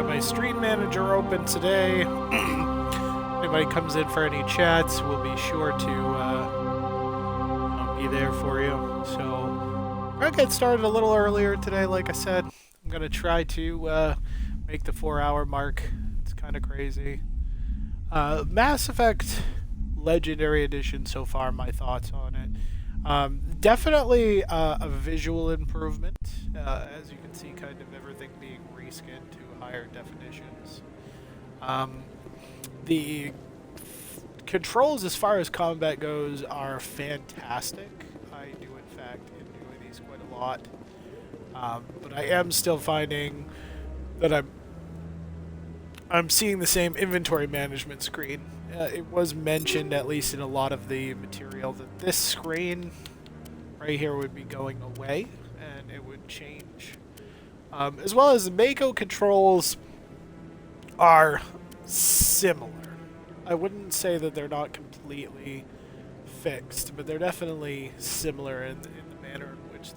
got my stream manager open today. Anybody comes in for any chats, we'll be sure to be there for you. So, we're gonna get started a little earlier today. Like I said, I'm gonna try to make the 4-hour mark. It's kind of crazy. Mass Effect Legendary Edition so far. My thoughts on it. Definitely a visual improvement, as you can see, kind of everything being reskinned to higher definitions. The controls, as far as combat goes, are fantastic. I do, in fact, enjoy these quite a lot. But I am still finding that I'm seeing the same inventory management screen. It was mentioned, at least in a lot of the material, that this screen right here would be going away and it would change. As well as the Mako controls are similar. I wouldn't say that they're not completely fixed, but they're definitely similar in the manner in which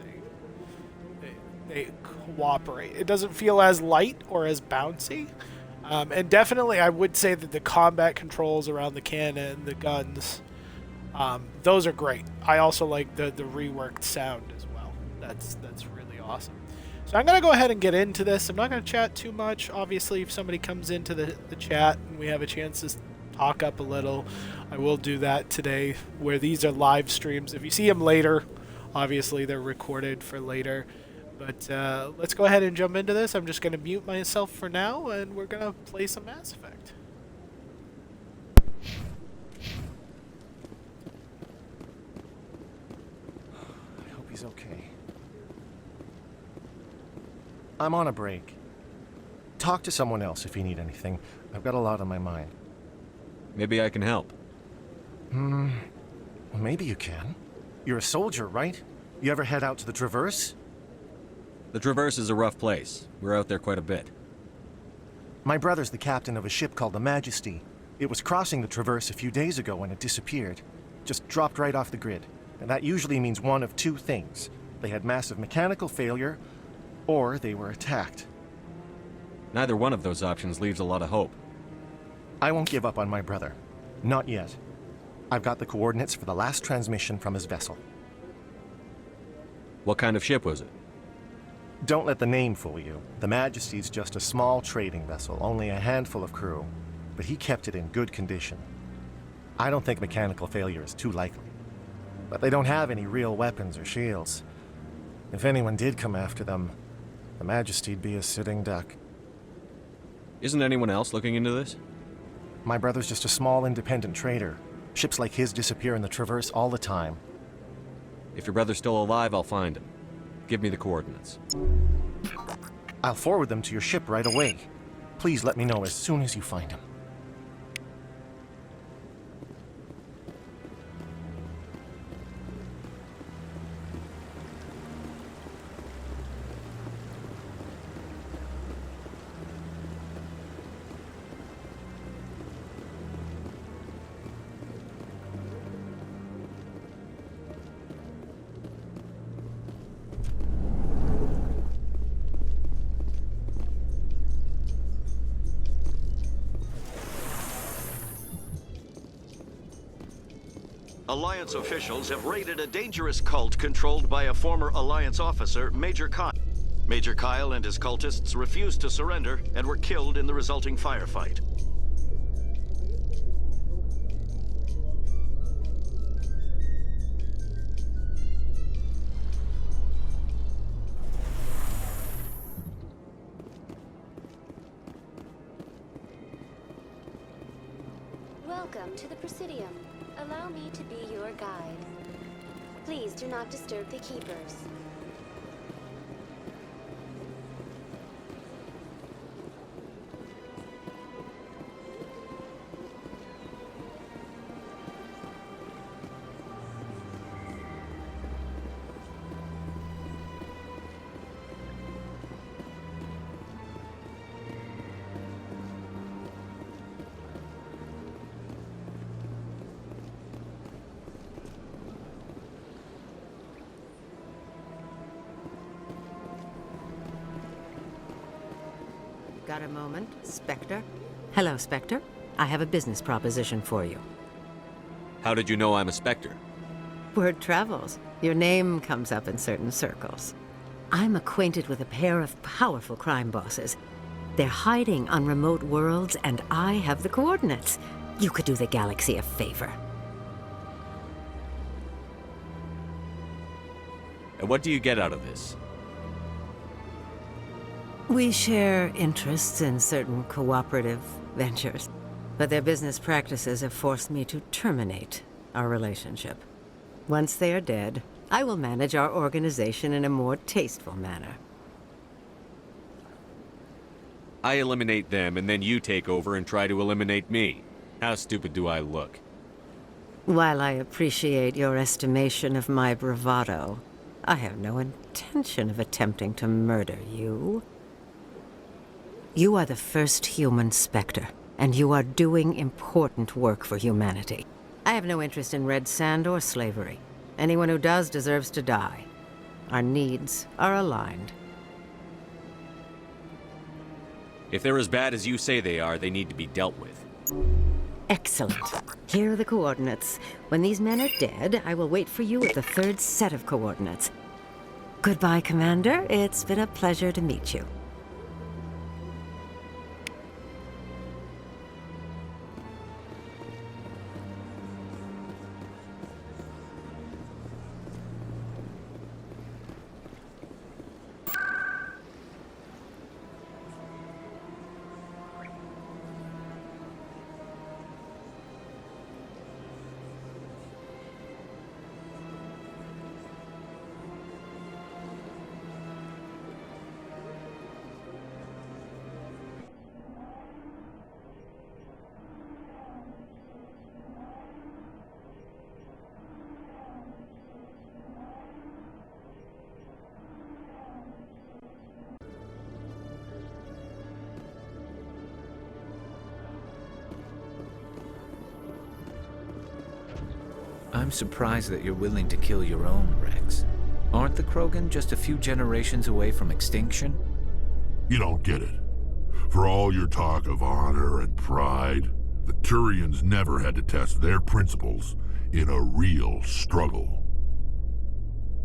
they cooperate. It doesn't feel as light or as bouncy. And definitely, I would say that the combat controls around the cannon, the guns, those are great. I also like the reworked sound as well. That's really awesome. So I'm going to go ahead and get into this. I'm not going to chat too much. Obviously, if somebody comes into the chat and we have a chance to talk up a little, I will do that today, where these are live streams. If you see them later, obviously they're recorded for later. But let's go ahead and jump into this. I'm just going to mute myself for now, and we're going to play some Mass Effect. I hope he's okay. I'm on a break. Talk to someone else if you need anything. I've got a lot on my mind. Maybe I can help. Well, maybe you can. You're a soldier, right? You ever head out to the Traverse? The Traverse is a rough place. We're out there quite a bit. My brother's the captain of a ship called the Majesty. It was crossing the Traverse a few days ago when it disappeared. Just dropped right off the grid. And that usually means one of two things. They had massive mechanical failure, or they were attacked. Neither one of those options leaves a lot of hope. I won't give up on my brother. Not yet. I've got the coordinates for the last transmission from his vessel. What kind of ship was it? Don't let the name fool you. The Majesty's just a small trading vessel, only a handful of crew. But he kept it in good condition. I don't think mechanical failure is too likely. But they don't have any real weapons or shields. If anyone did come after them, the Majesty'd be a sitting duck. Isn't anyone else looking into this? My brother's just a small independent trader. Ships like his disappear in the Traverse all the time. If your brother's still alive, I'll find him. Give me the coordinates. I'll forward them to your ship right away. Please let me know as soon as you find him. Alliance officials have raided a dangerous cult controlled by a former Alliance officer, Major Kyle. Major Kyle and his cultists refused to surrender and were killed in the resulting firefight. Welcome to the Presidium. Allow me to be your guide. Please do not disturb the Keepers. Got a moment, Spectre? Hello, Spectre. I have a business proposition for you. How did you know I'm a Spectre? Word travels. Your name comes up in certain circles. I'm acquainted with a pair of powerful crime bosses. They're hiding on remote worlds, and I have the coordinates. You could do the galaxy a favor. And what do you get out of this? We share interests in certain cooperative ventures, but their business practices have forced me to terminate our relationship. Once they are dead, I will manage our organization in a more tasteful manner. I eliminate them, and then you take over and try to eliminate me. How stupid do I look? While I appreciate your estimation of my bravado, I have no intention of attempting to murder you. You are the first human Spectre, and you are doing important work for humanity. I have no interest in red sand or slavery. Anyone who does deserves to die. Our needs are aligned. If they're as bad as you say they are, they need to be dealt with. Excellent. Here are the coordinates. When these men are dead, I will wait for you at the third set of coordinates. Goodbye, Commander. It's been a pleasure to meet you. I'm surprised that you're willing to kill your own, Rex. Aren't the Krogan just a few generations away from extinction? You don't get it. For all your talk of honor and pride, the Turians never had to test their principles in a real struggle.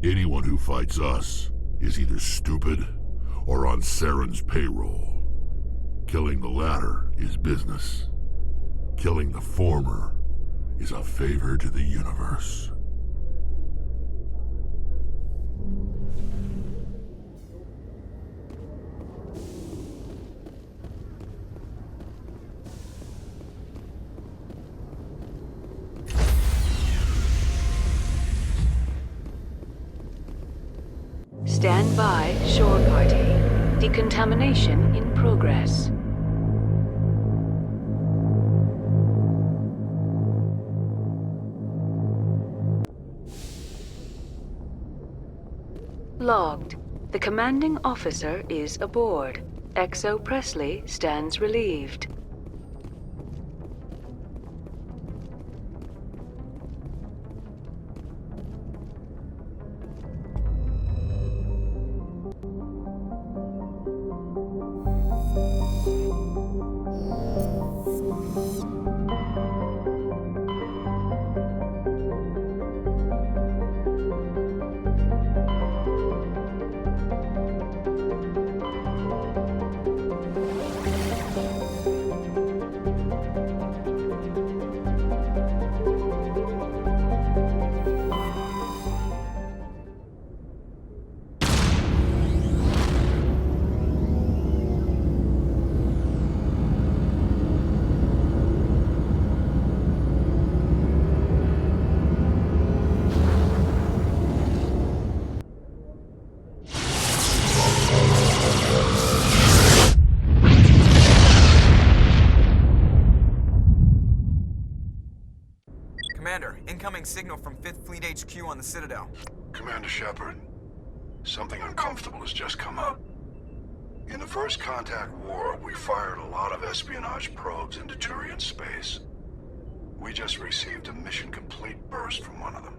Anyone who fights us is either stupid or on Saren's payroll. Killing the latter is business. Killing the former is a favor to the universe. Stand by, shore party. Decontamination in progress. Logged. The commanding officer is aboard. XO Presley stands relieved. Commander, incoming signal from 5th Fleet HQ on the Citadel. Commander Shepard, something uncomfortable has just come up. In the First Contact War, we fired a lot of espionage probes into Turian space. We just received a mission complete burst from one of them.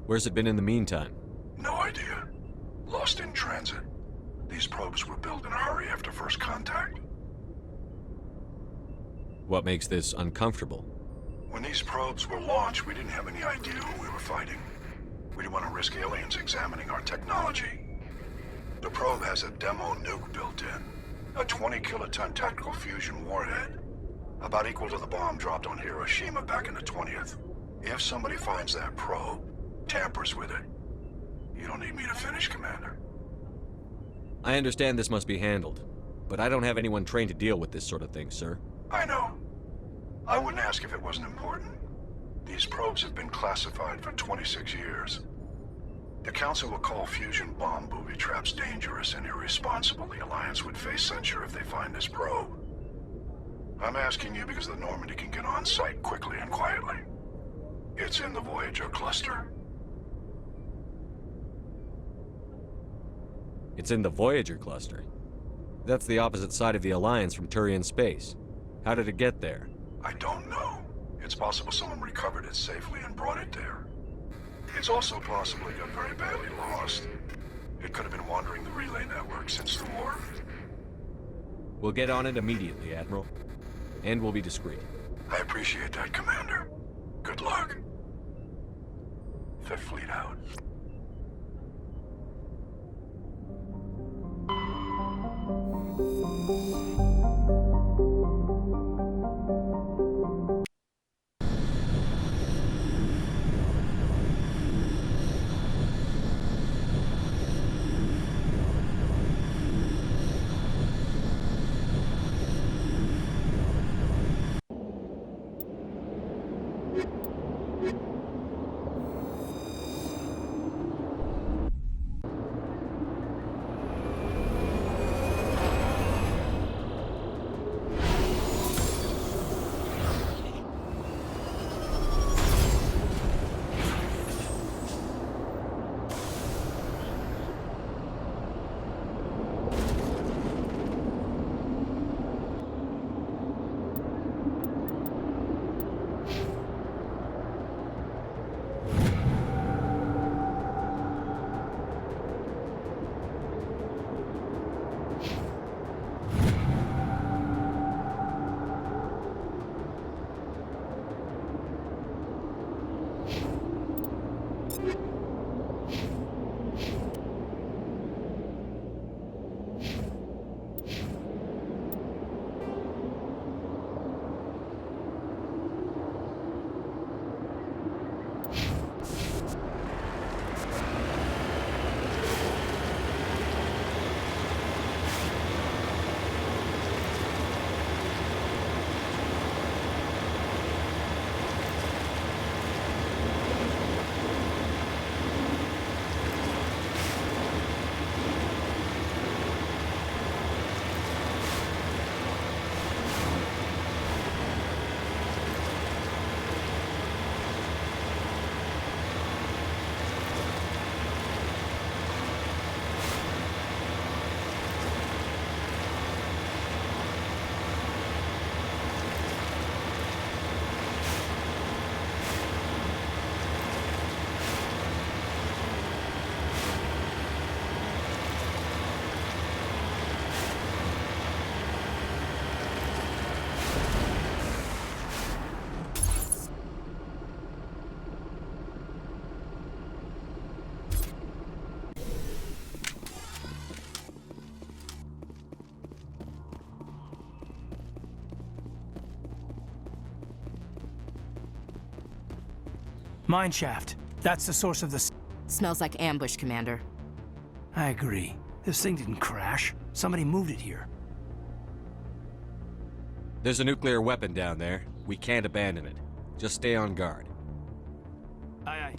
Where's it been in the meantime? No idea. Lost in transit. The these probes were built in a hurry after first contact. What makes this uncomfortable? When these probes were launched, we didn't have any idea who we were fighting. We didn't want to risk aliens examining our technology. The probe has a demo nuke built in. A 20-kiloton tactical fusion warhead. About equal to the bomb dropped on Hiroshima back in the 20th. If somebody finds that probe, tampers with it, you don't need me to finish, Commander. I understand this must be handled, but I don't have anyone trained to deal with this sort of thing, sir. I know. I wouldn't ask if it wasn't important. These probes have been classified for 26 years. The Council will call fusion bomb booby traps dangerous and irresponsible. The Alliance would face censure if they find this probe. I'm asking you because the Normandy can get on site quickly and quietly. It's in the Voyager cluster. It's in the Voyager cluster. That's the opposite side of the Alliance from Turian space. How did it get there? I don't know. It's possible someone recovered it safely and brought it there. It's also possible it got very badly lost. It could have been wandering the relay network since the war. We'll get on it immediately, Admiral. And we'll be discreet. I appreciate that, Commander. Good luck. Fifth Fleet out. Mine shaft. That's the source of the... Smells like ambush, Commander. I agree. This thing didn't crash. Somebody moved it here. There's a nuclear weapon down there. We can't abandon it. Just stay on guard. Aye, aye.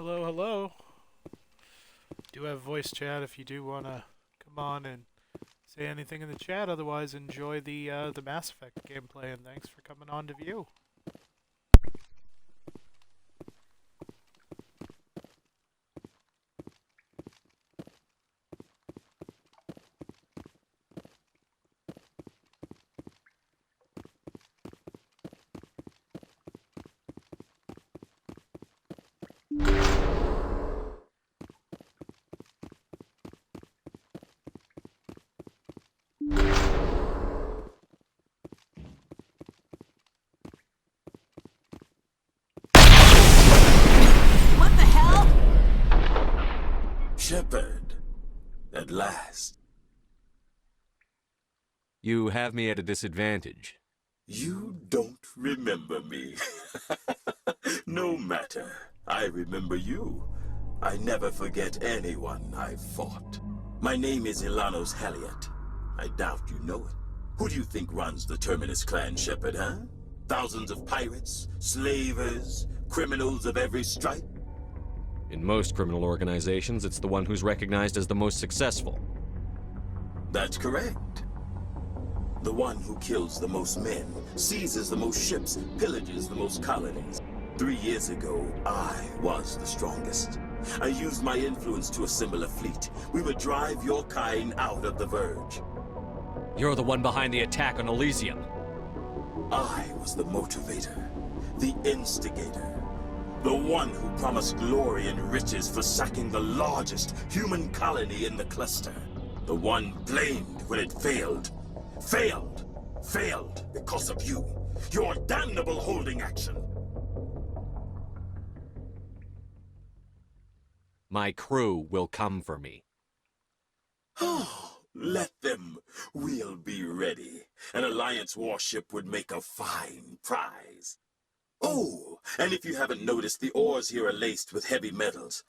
Hello, hello. Do have voice chat if you do want to come on and say anything in the chat. Otherwise, enjoy the Mass Effect gameplay, and thanks for coming on to view. What the hell? Shepard, at last. You have me at a disadvantage. You don't remember me. No matter. I remember you. I never forget anyone I've fought. My name is Ilanos Haliat. I doubt you know it. Who do you think runs the Terminus clan, Shepard, huh? Thousands of pirates, slavers, criminals of every stripe? In most criminal organizations, it's the one who's recognized as the most successful. That's correct. The one who kills the most men, seizes the most ships, pillages the most colonies. 3 years ago, I was the strongest. I used my influence to assemble a fleet. We would drive your kind out of the Verge. You're the one behind the attack on Elysium. I was the motivator, the instigator. The one who promised glory and riches for sacking the largest human colony in the cluster. The one blamed when it failed. Failed because of you. Your damnable holding action. My crew will come for me. Let them. We'll be ready. An Alliance warship would make a fine prize. Oh, and if you haven't noticed, the ores here are laced with heavy metals.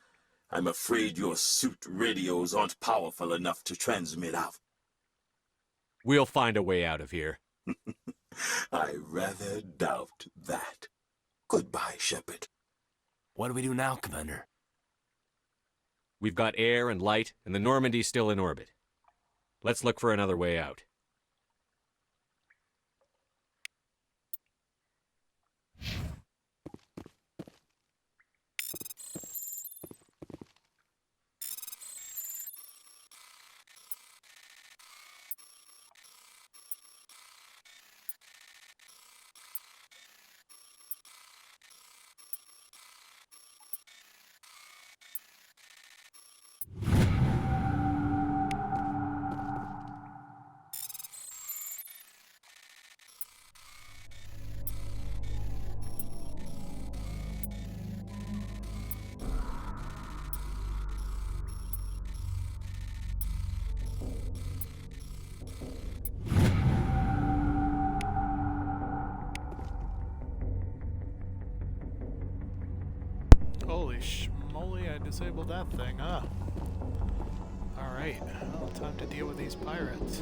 I'm afraid your suit radios aren't powerful enough to transmit out. We'll find a way out of here. I rather doubt that. Goodbye, Shepard. What do we do now, Commander? We've got air and light, and the Normandy's still in orbit. Let's look for another way out. Holy schmoly, I disabled that thing, huh? Alright, well, time to deal with these pirates.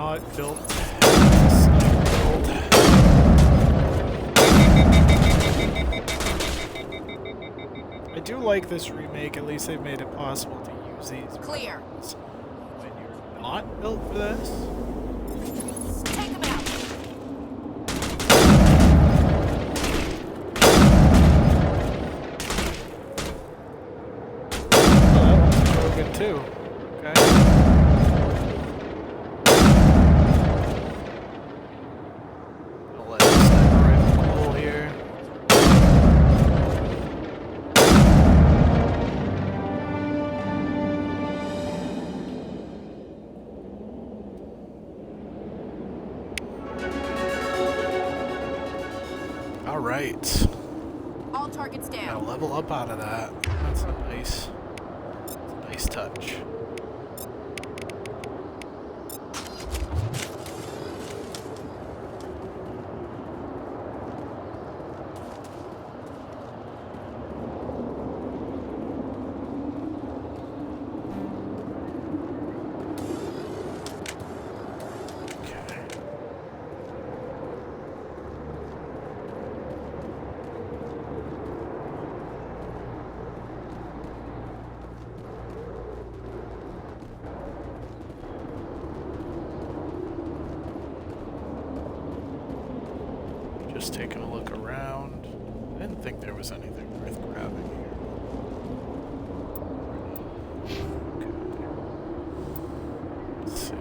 not built. I do like this remake. At least they've made it possible to use these Clear. weapons when you're not built for this. Take him out. Oh, that one's broken too. Okay. I'll let the sniper rifle cool here. All right. All targets Gotta down. level up out of that. That's a nice touch. Just taking a look around. I didn't think there was anything worth grabbing here. Okay. Let's see.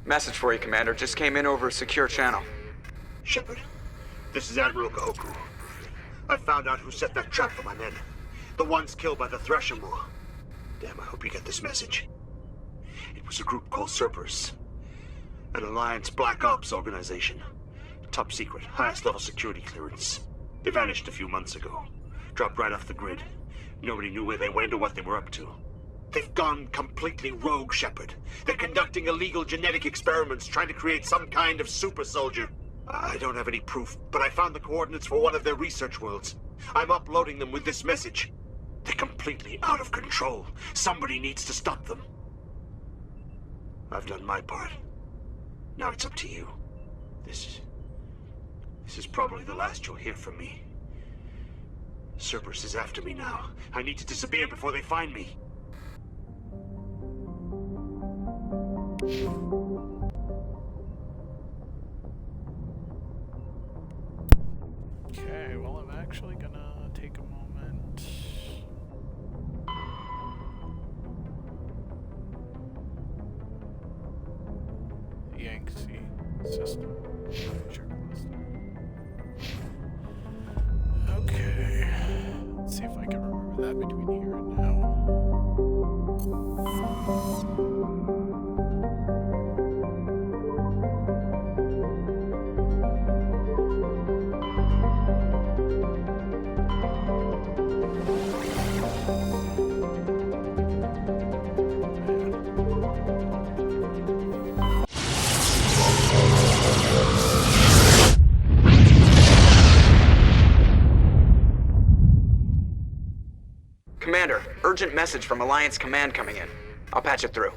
Message for you, Commander. Just came in over a secure channel. Shepard, this is Admiral Kahoku. I found out who set that trap for my men. The ones killed by the Threshamur. Damn, I hope you get this message. It was a group called Cerberus. An Alliance Black Ops organization. Top secret, highest level security clearance. They vanished a few months ago. Dropped right off the grid. Nobody knew where they went or what they were up to. They've gone completely rogue, Shepard. They're conducting illegal genetic experiments, trying to create some kind of super soldier. I don't have any proof, but I found the coordinates for one of their research worlds. I'm uploading them with this message. They're completely out of control. Somebody needs to stop them. I've done my part. Now it's up to you. This is probably the last you'll hear from me. Cerberus is after me now. I need to disappear before they find me. Okay, well, I'm actually gonna take a moment. Yangtze system. Okay. Let's see if I can remember that between here and now. Commander, urgent message from Alliance Command coming in. I'll patch it through.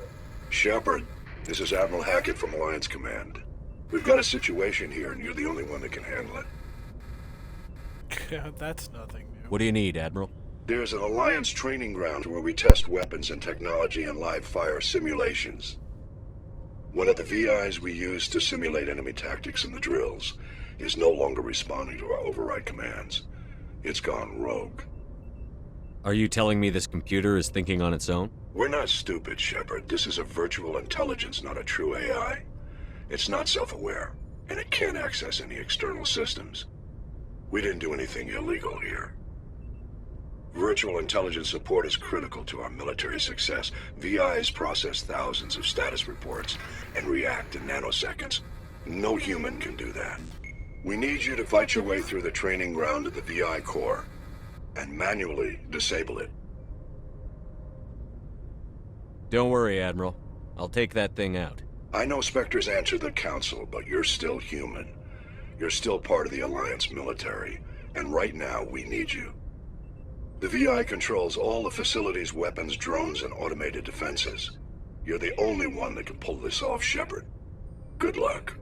Shepard, this is Admiral Hackett from Alliance Command. We've got a situation here, and you're the only one that can handle it. That's nothing new. What do you need, Admiral? There's an Alliance training ground where we test weapons and technology in live fire simulations. One of the VIs we use to simulate enemy tactics in the drills is no longer responding to our override commands. It's gone rogue. Are you telling me this computer is thinking on its own? We're not stupid, Shepard. This is a virtual intelligence, not a true AI. It's not self-aware, and it can't access any external systems. We didn't do anything illegal here. Virtual intelligence support is critical to our military success. VIs process thousands of status reports and react in nanoseconds. No human can do that. We need you to fight your way through the training ground of the VI core and manually disable it. Don't worry, Admiral. I'll take that thing out. I know Spectres answered the Council, but you're still human. You're still part of the Alliance military, and right now we need you. The VI controls all the facility's weapons, drones, and automated defenses. You're the only one that can pull this off, Shepard. Good luck.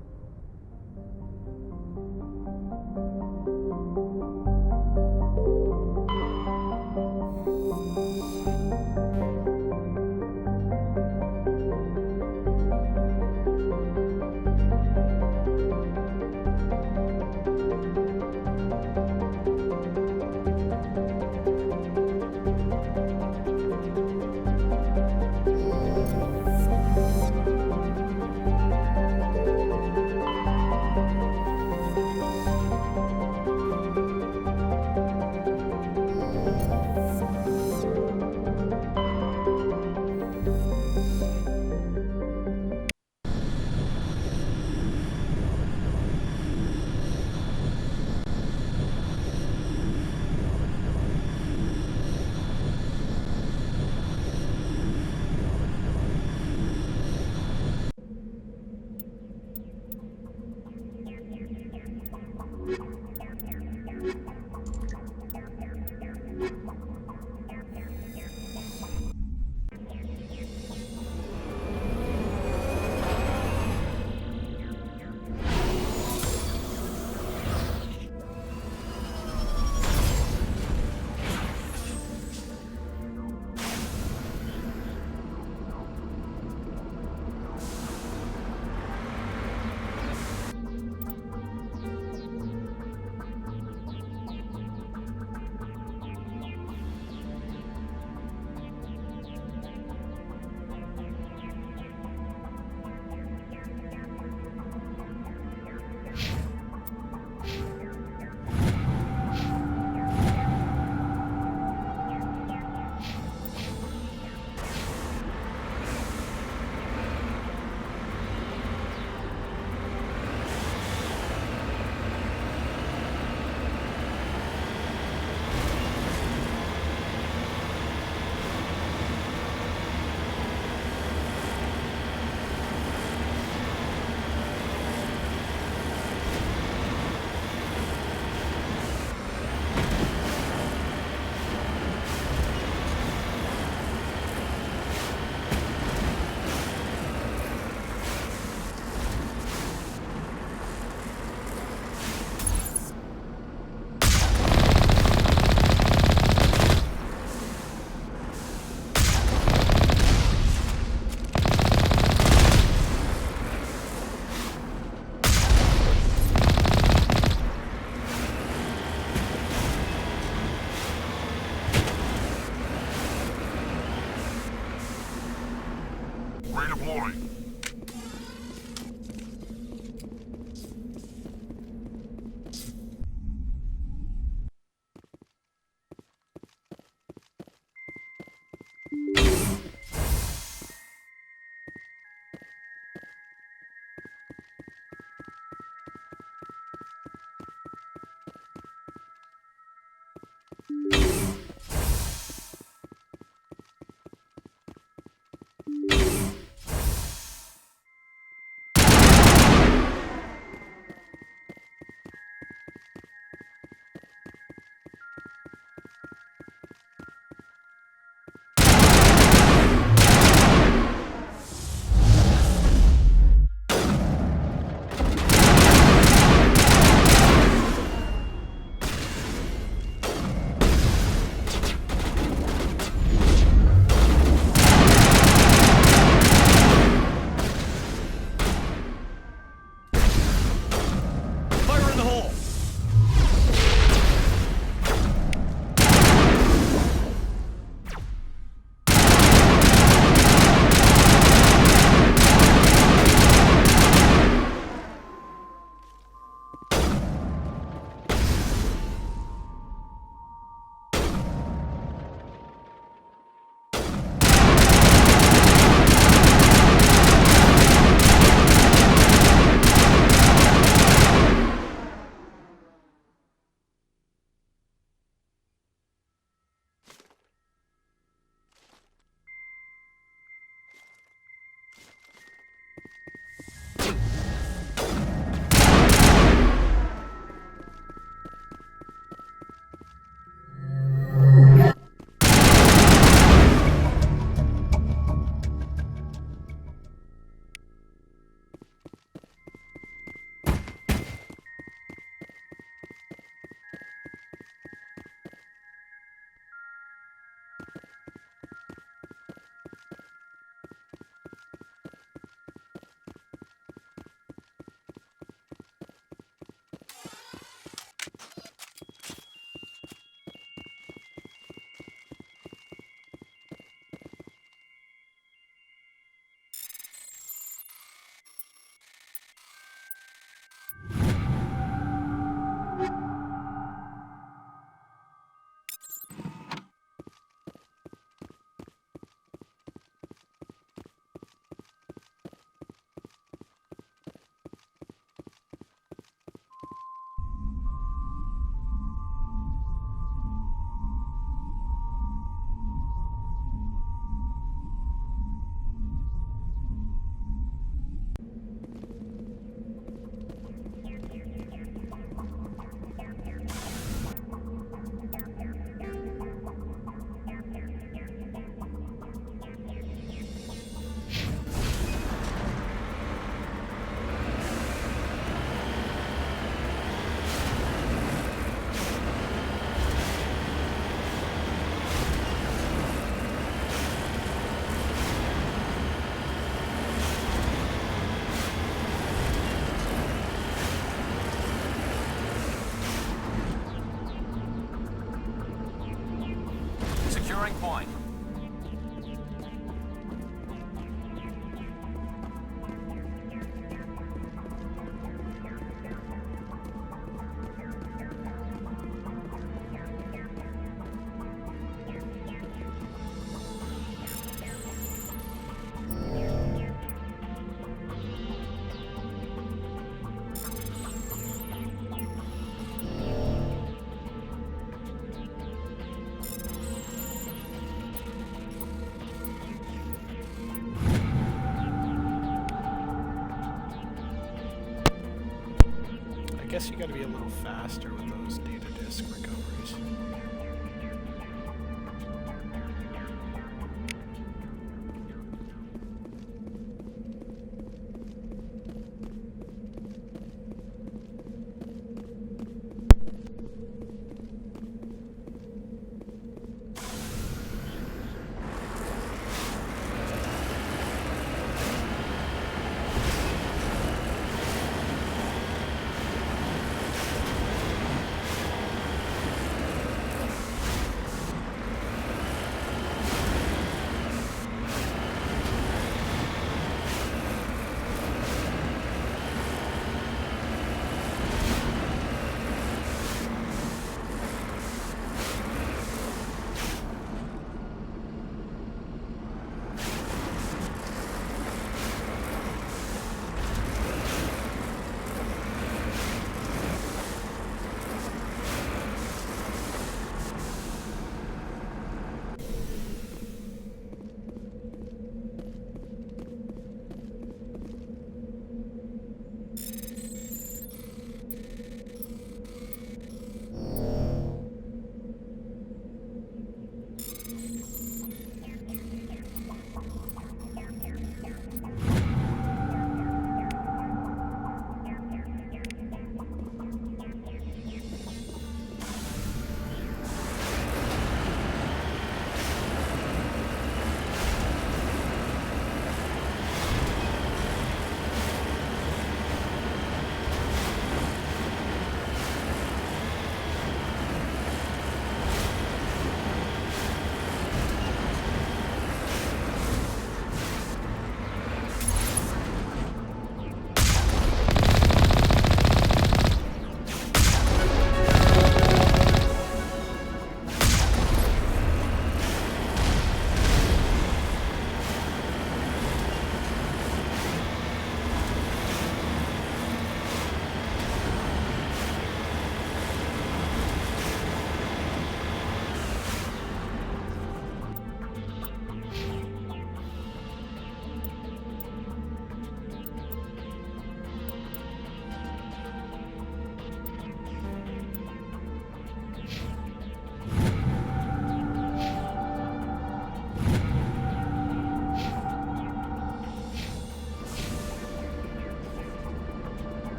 point. Point. I guess you gotta be a little faster with those data disk recoveries.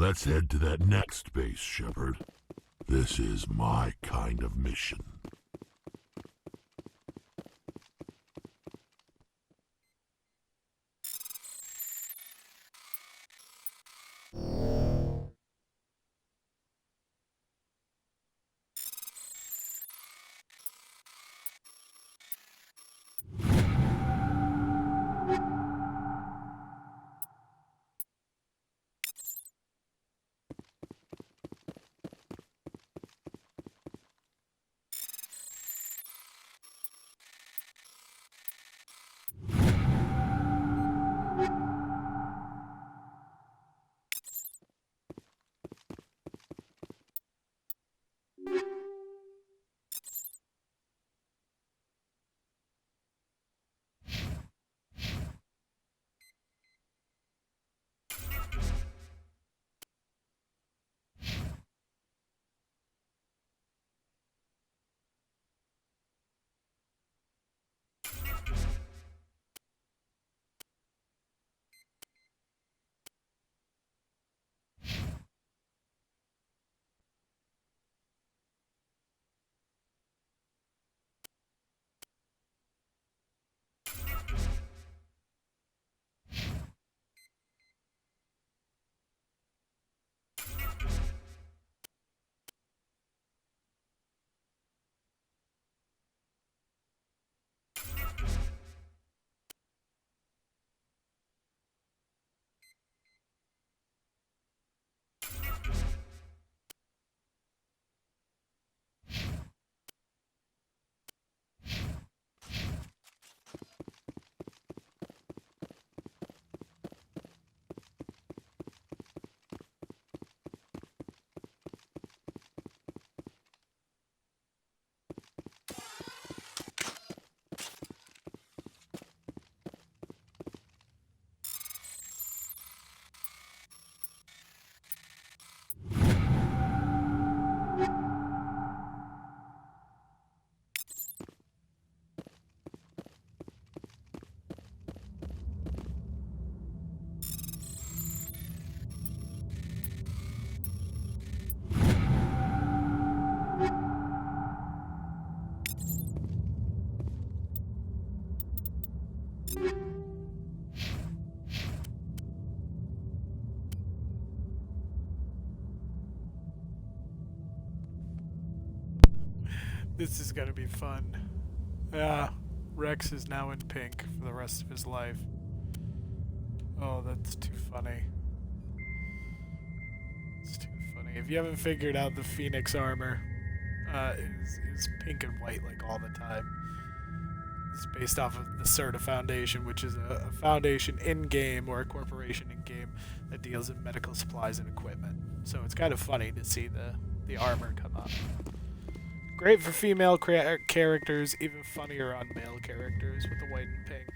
Let's head to that next base, Shepard. This is my kind of mission. This is gonna be fun. Yeah, Rex is now in pink for the rest of his life. Oh, that's too funny. It's too funny. If you haven't figured out, the Phoenix armor is pink and white like all the time. It's based off of the Certa Foundation, which is a foundation in-game, or a corporation in-game, that deals in medical supplies and equipment. So it's kind of funny to see the armor come up. Great for female characters, even funnier on male characters with the white and pink.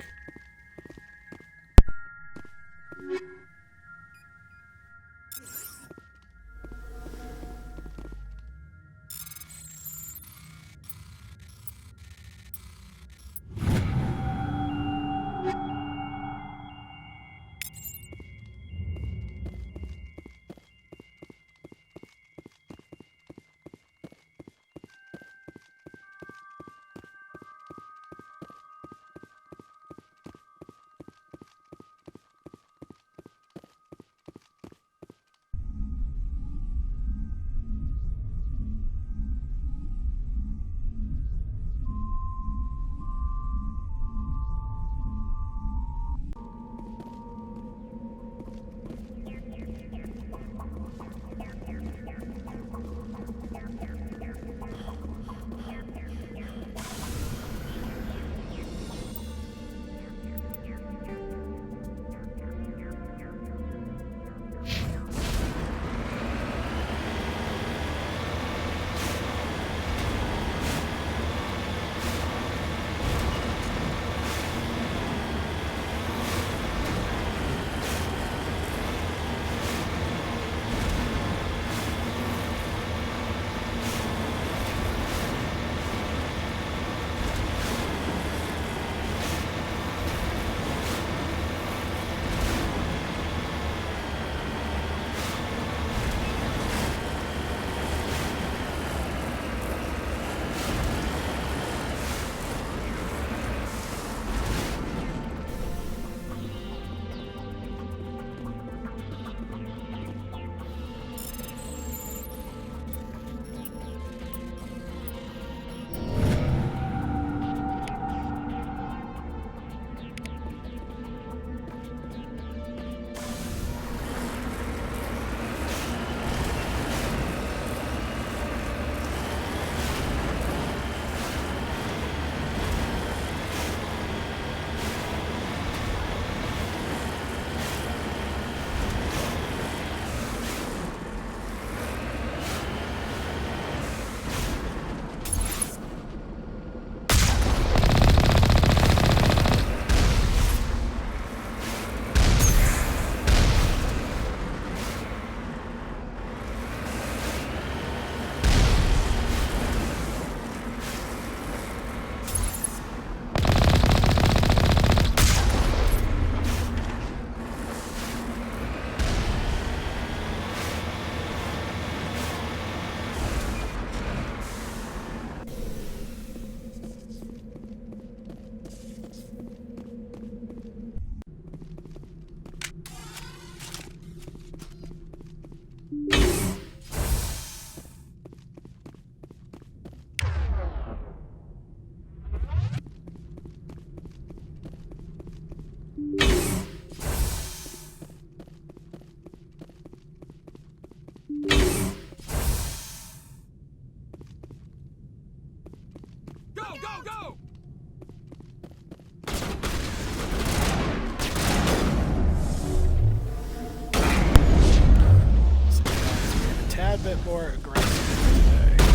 tad bit more aggressive today.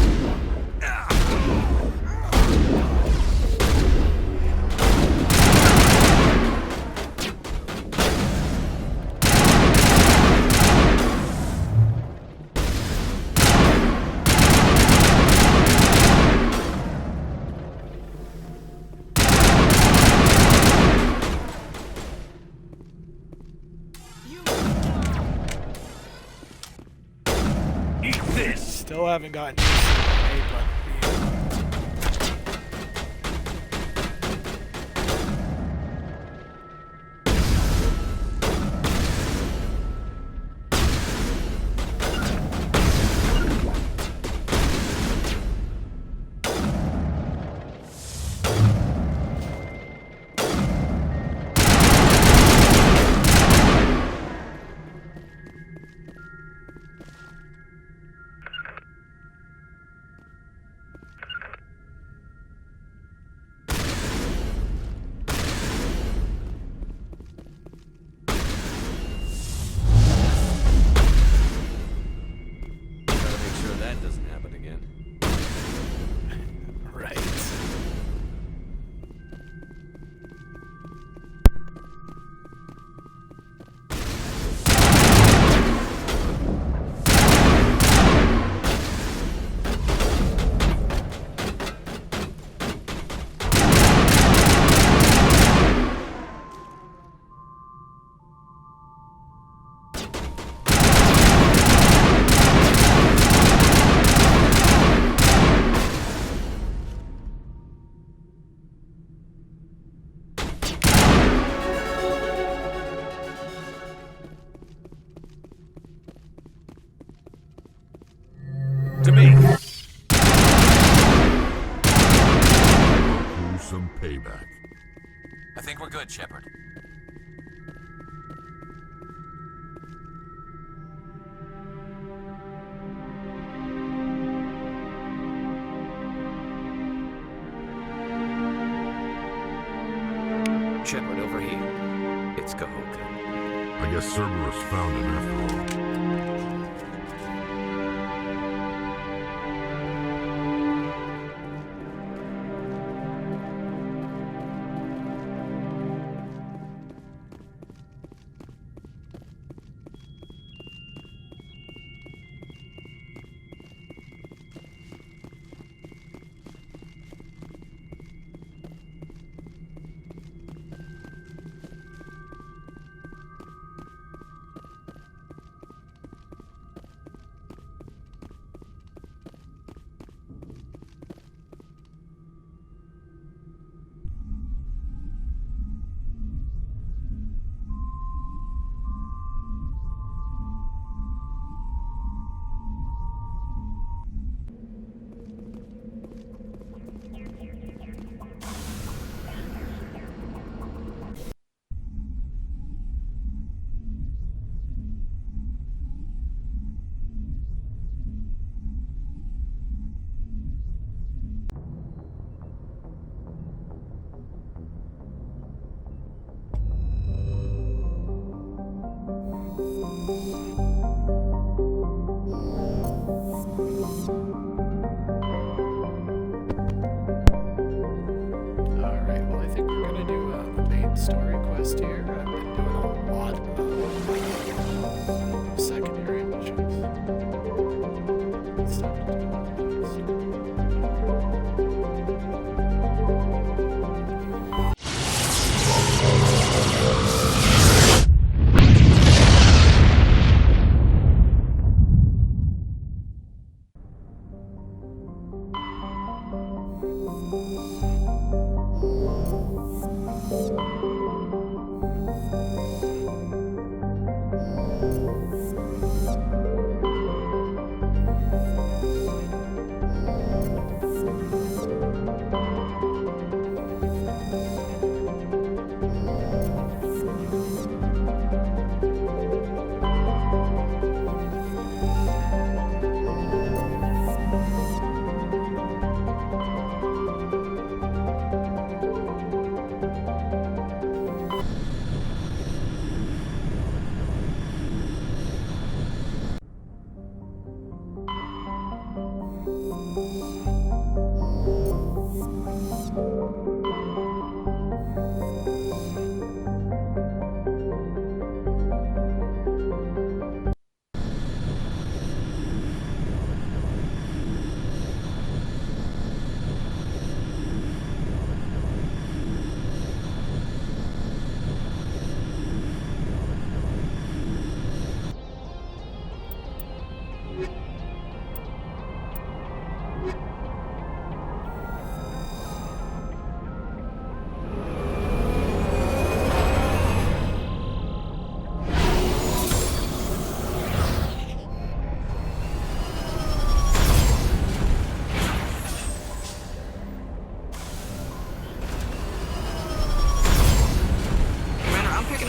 Still haven't gotten used to the A button being To me. Some payback. I think we're good, Shepard. Shepard, over here. It's Cahokia. I guess Cerberus found him after all.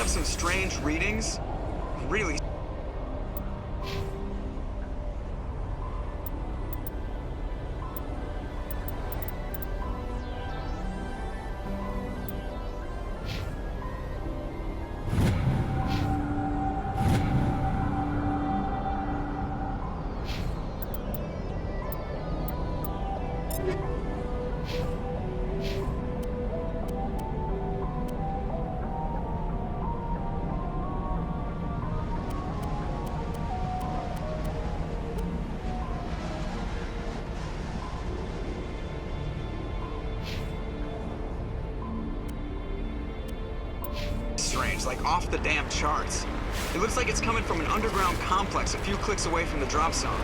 Some strange readings. Really. Strange, like off the damn charts. It looks like it's coming from an underground complex a few clicks away from the drop zone.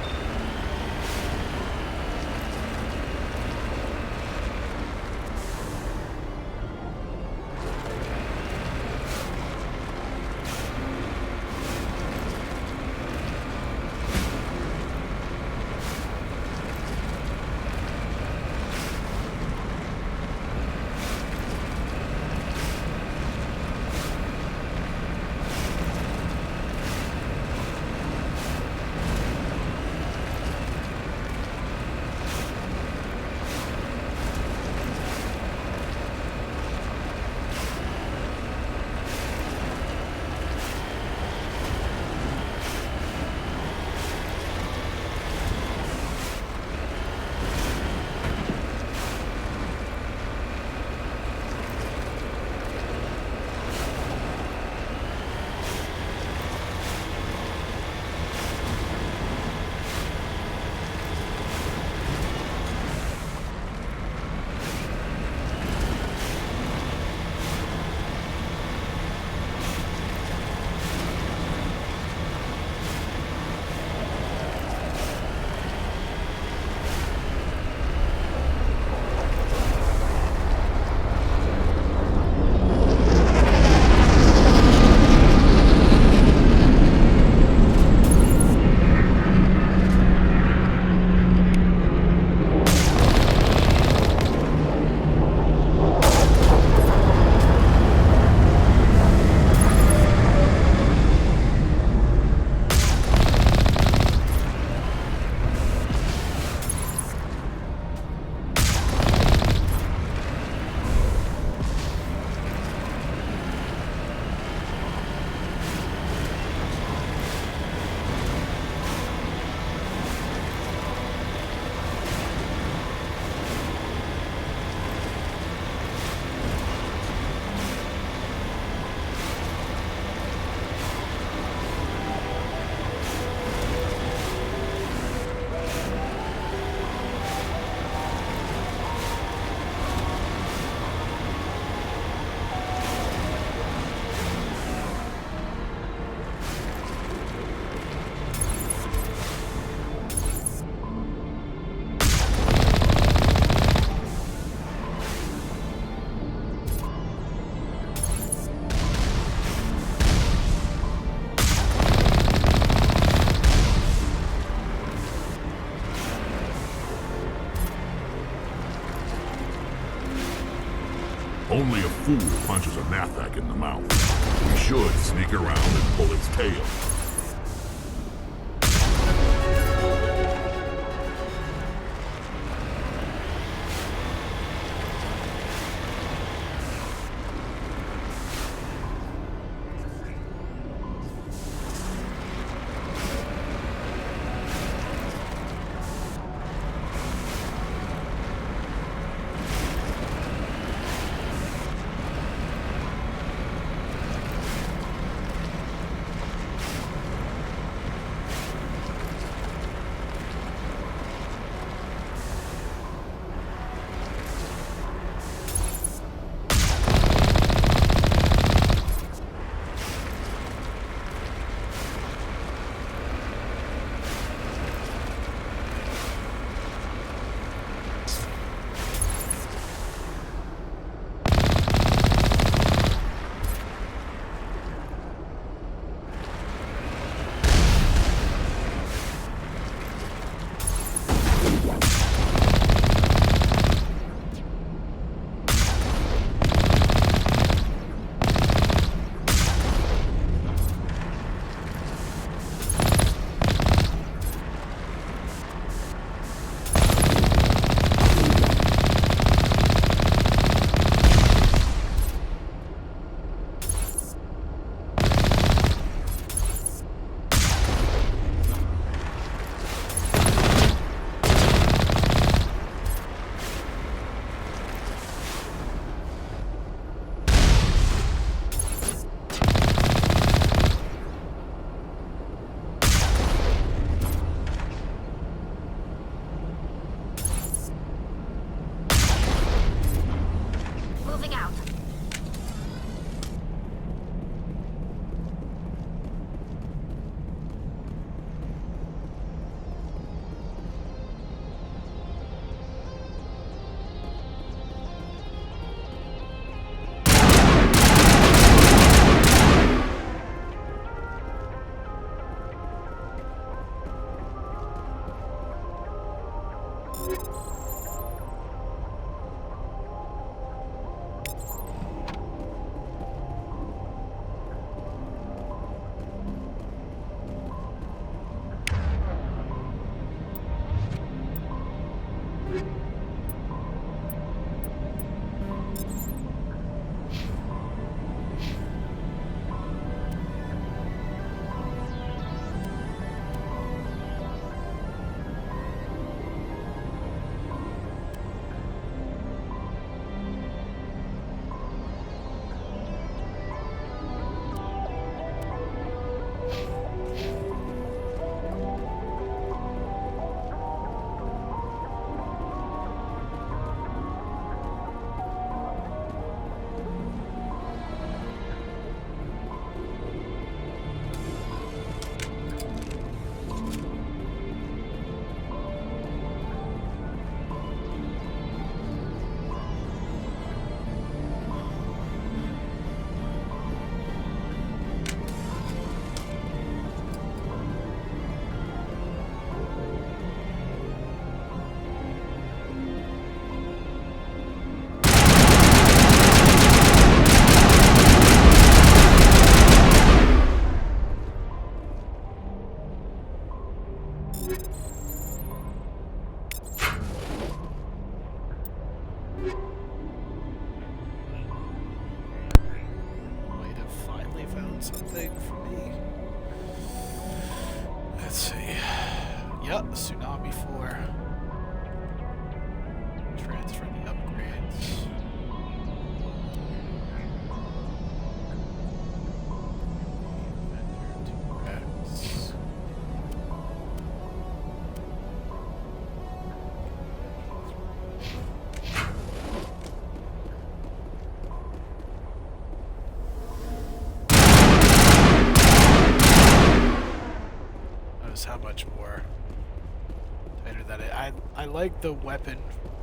Only a fool punches a Nathak in the mouth. We should sneak around and pull its tail. Something for me. Let's see. Yep, Tsunami 4. Transfer the upgrades. Inventor to Rex. How much more tighter that I like the weapon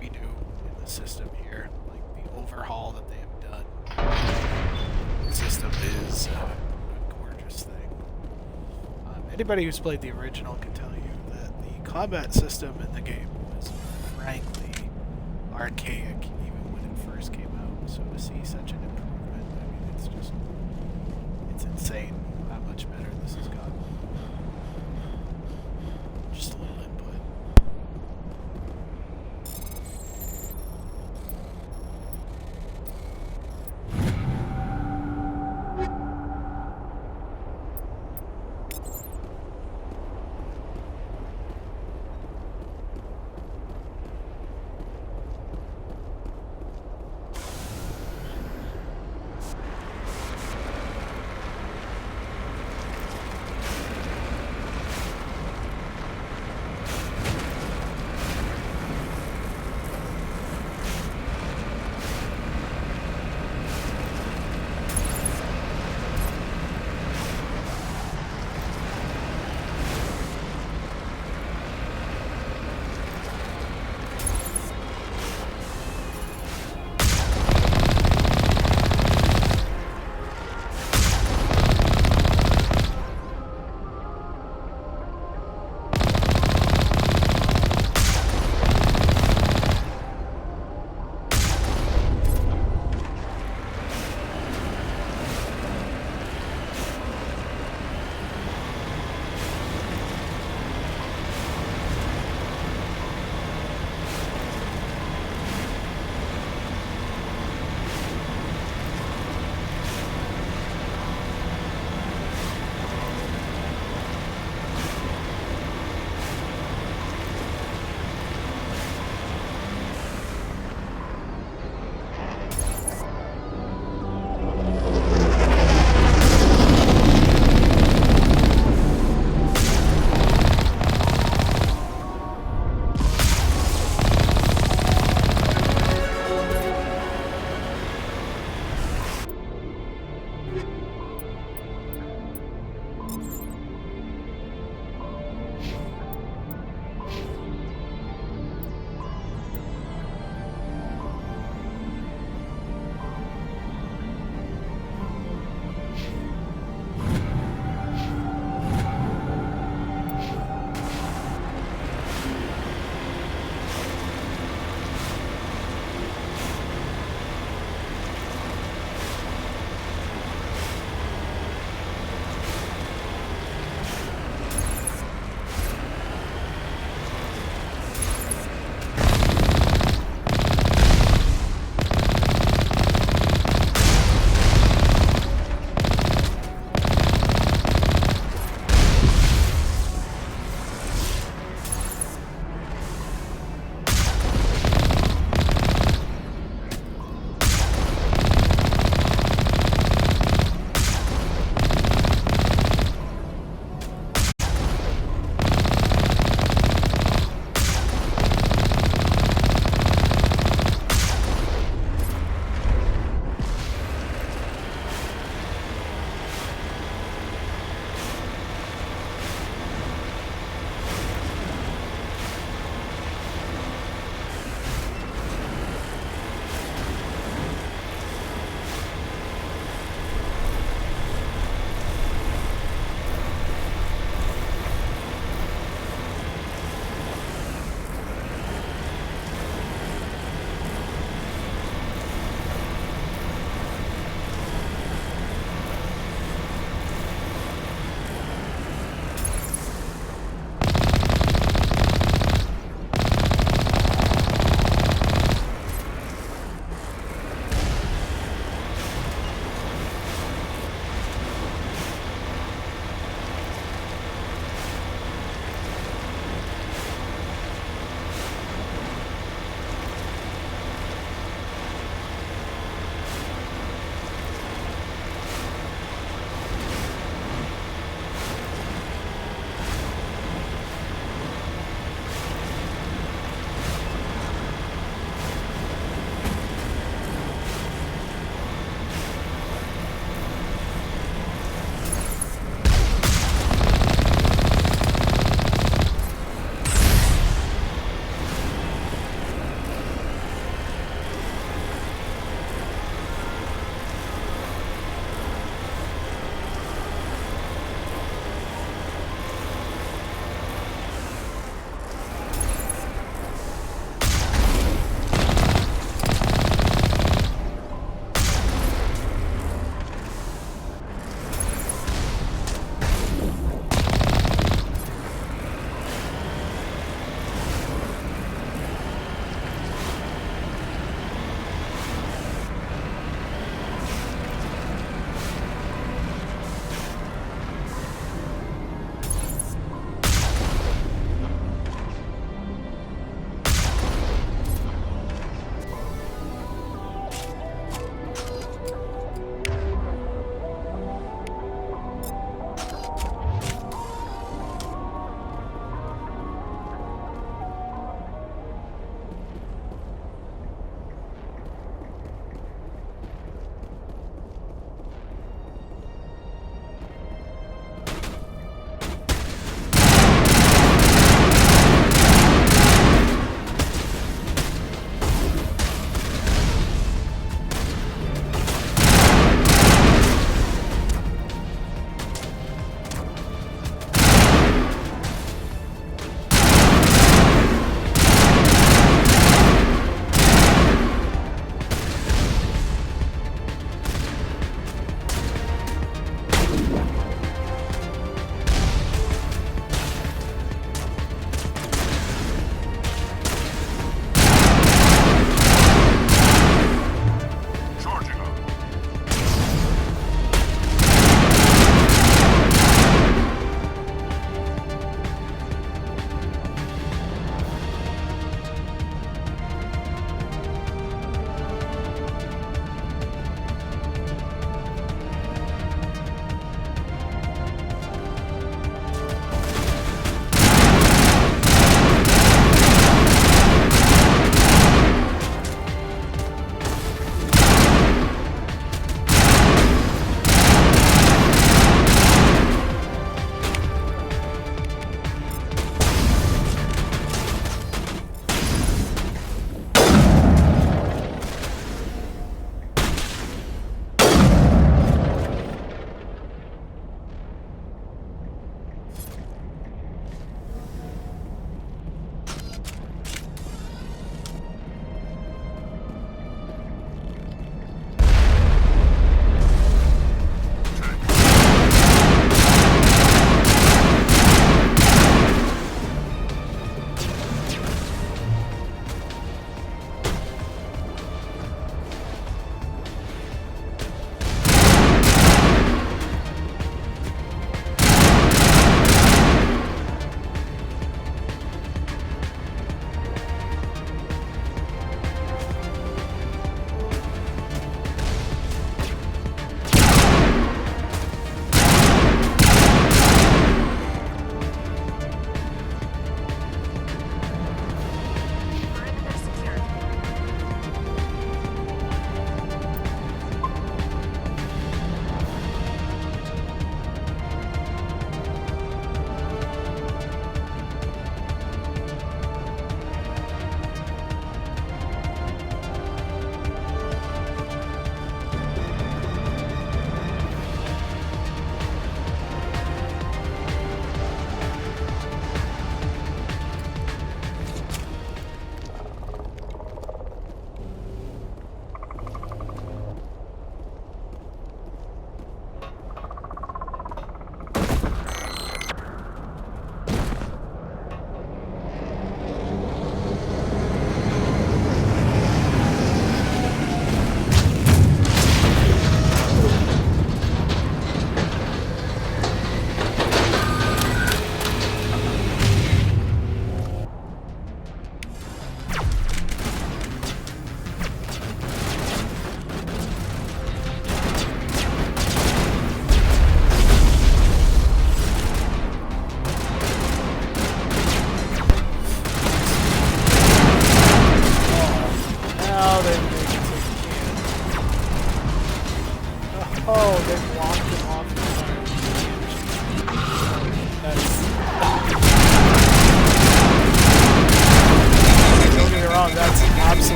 redo in the system here, like the overhaul that they have done. The system is a gorgeous thing. Anybody who's played the original can tell you that the combat system in the game was frankly archaic even when it first came out. So to see such an improvement, I mean, it's insane how much better this has gotten. Just a little input.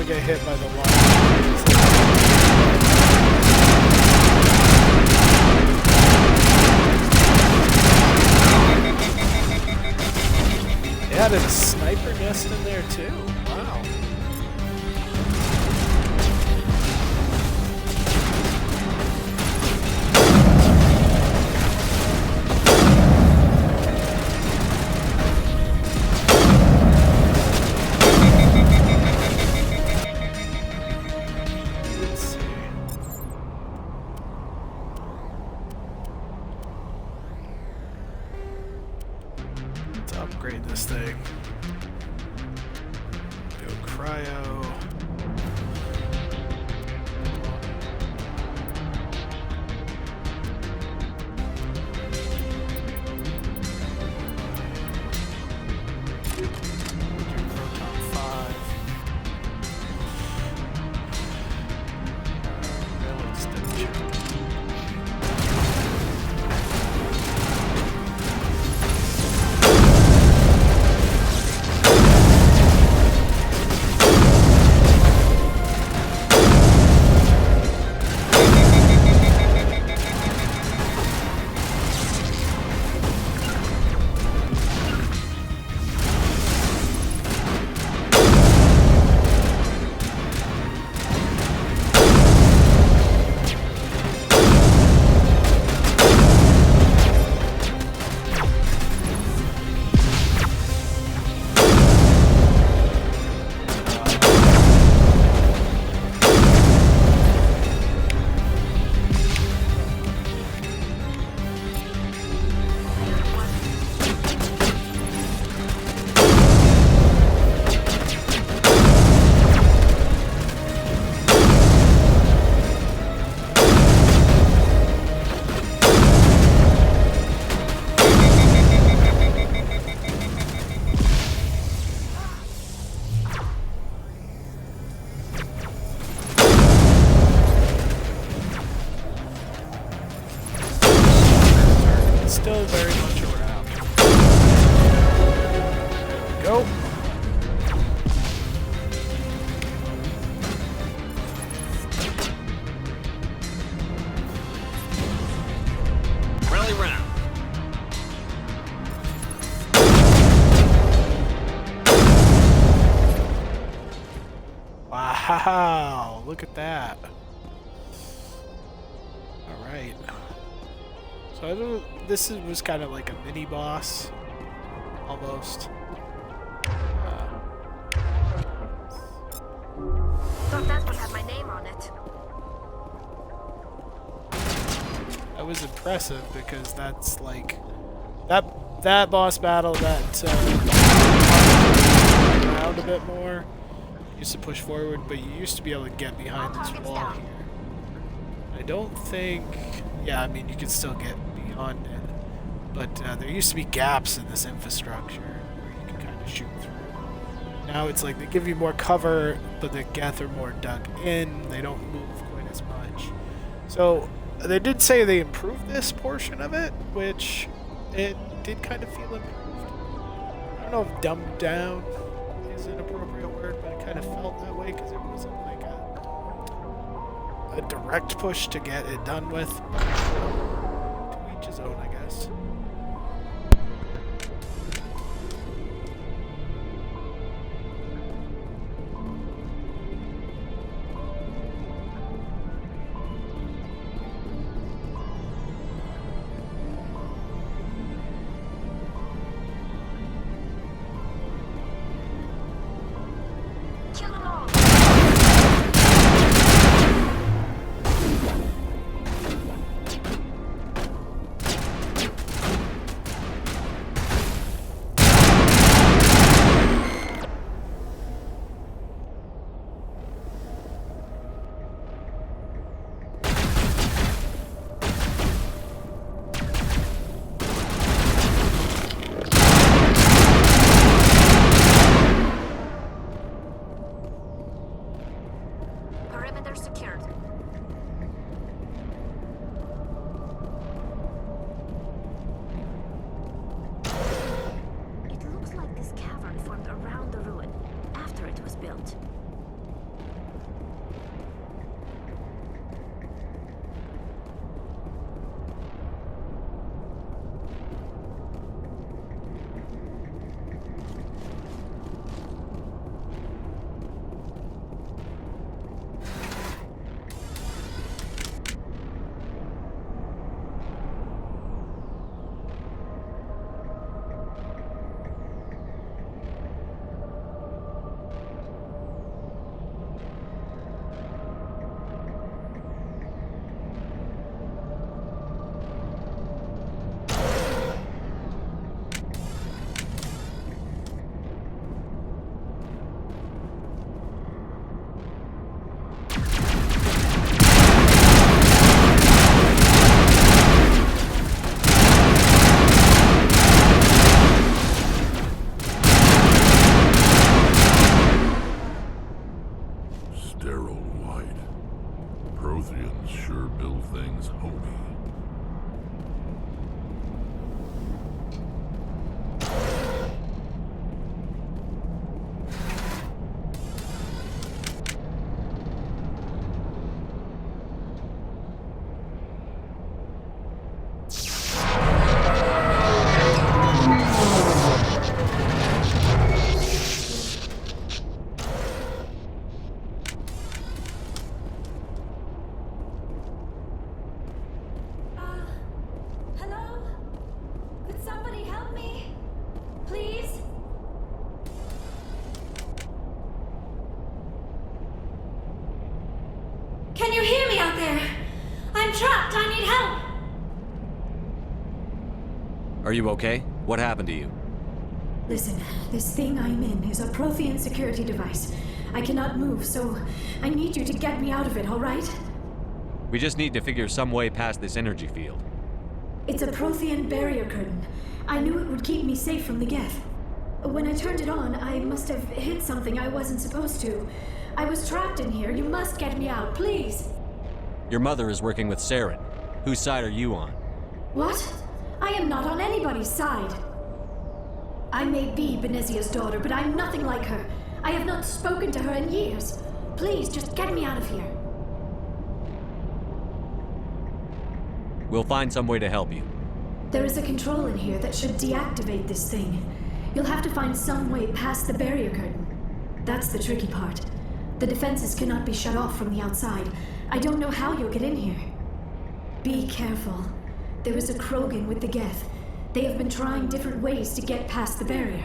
get hit by the line. They added a sniper nest in there too. Wow. Let's see. Let's upgrade this thing. Go cryo. Proton 5. Rail extension. Still very much around. There we go. Rally round. Wow, look at that. All right. So I don't, was kind of like a mini boss, almost. Thought that would have my name on it. That was impressive because that's like that boss battle that around a bit more. Used to push forward, but you used to be able to get behind this wall here. I don't think. Yeah, I mean you can still get beyond it, but there used to be gaps in this infrastructure where you can kind of shoot through. Now it's like they give you more cover, but the Geth are more dug in. They don't move quite as much. So they did say they improved this portion of it, which it did kind of feel improved. I don't know if dumbed down is an appropriate word, but it kind of felt that way because it wasn't like a direct push to get it done with. To each his own, I guess. sterile white. Protheans sure build things homey. Hello? Could somebody help me? Please? Can you hear me out there? I'm trapped. I need help. Are you okay? What happened to you? Listen, this thing I'm in is a Prothean security device. I cannot move, so I need you to get me out of it, all right? We just need to figure some way past this energy field. It's a Prothean barrier curtain. I knew it would keep me safe from the Geth. When I turned it on, I must have hit something I wasn't supposed to. I was trapped in here. You must get me out, please. Your mother is working with Saren. Whose side are you on? What? I am not on anybody's side. I may be Benezia's daughter, but I'm nothing like her. I have not spoken to her in years. Please, just get me out of here. We'll find some way to help you. There is a control in here that should deactivate this thing. You'll have to find some way past the barrier curtain. That's the tricky part. The defenses cannot be shut off from the outside. I don't know how you'll get in here. Be careful. There is a Krogan with the Geth. They have been trying different ways to get past the barrier.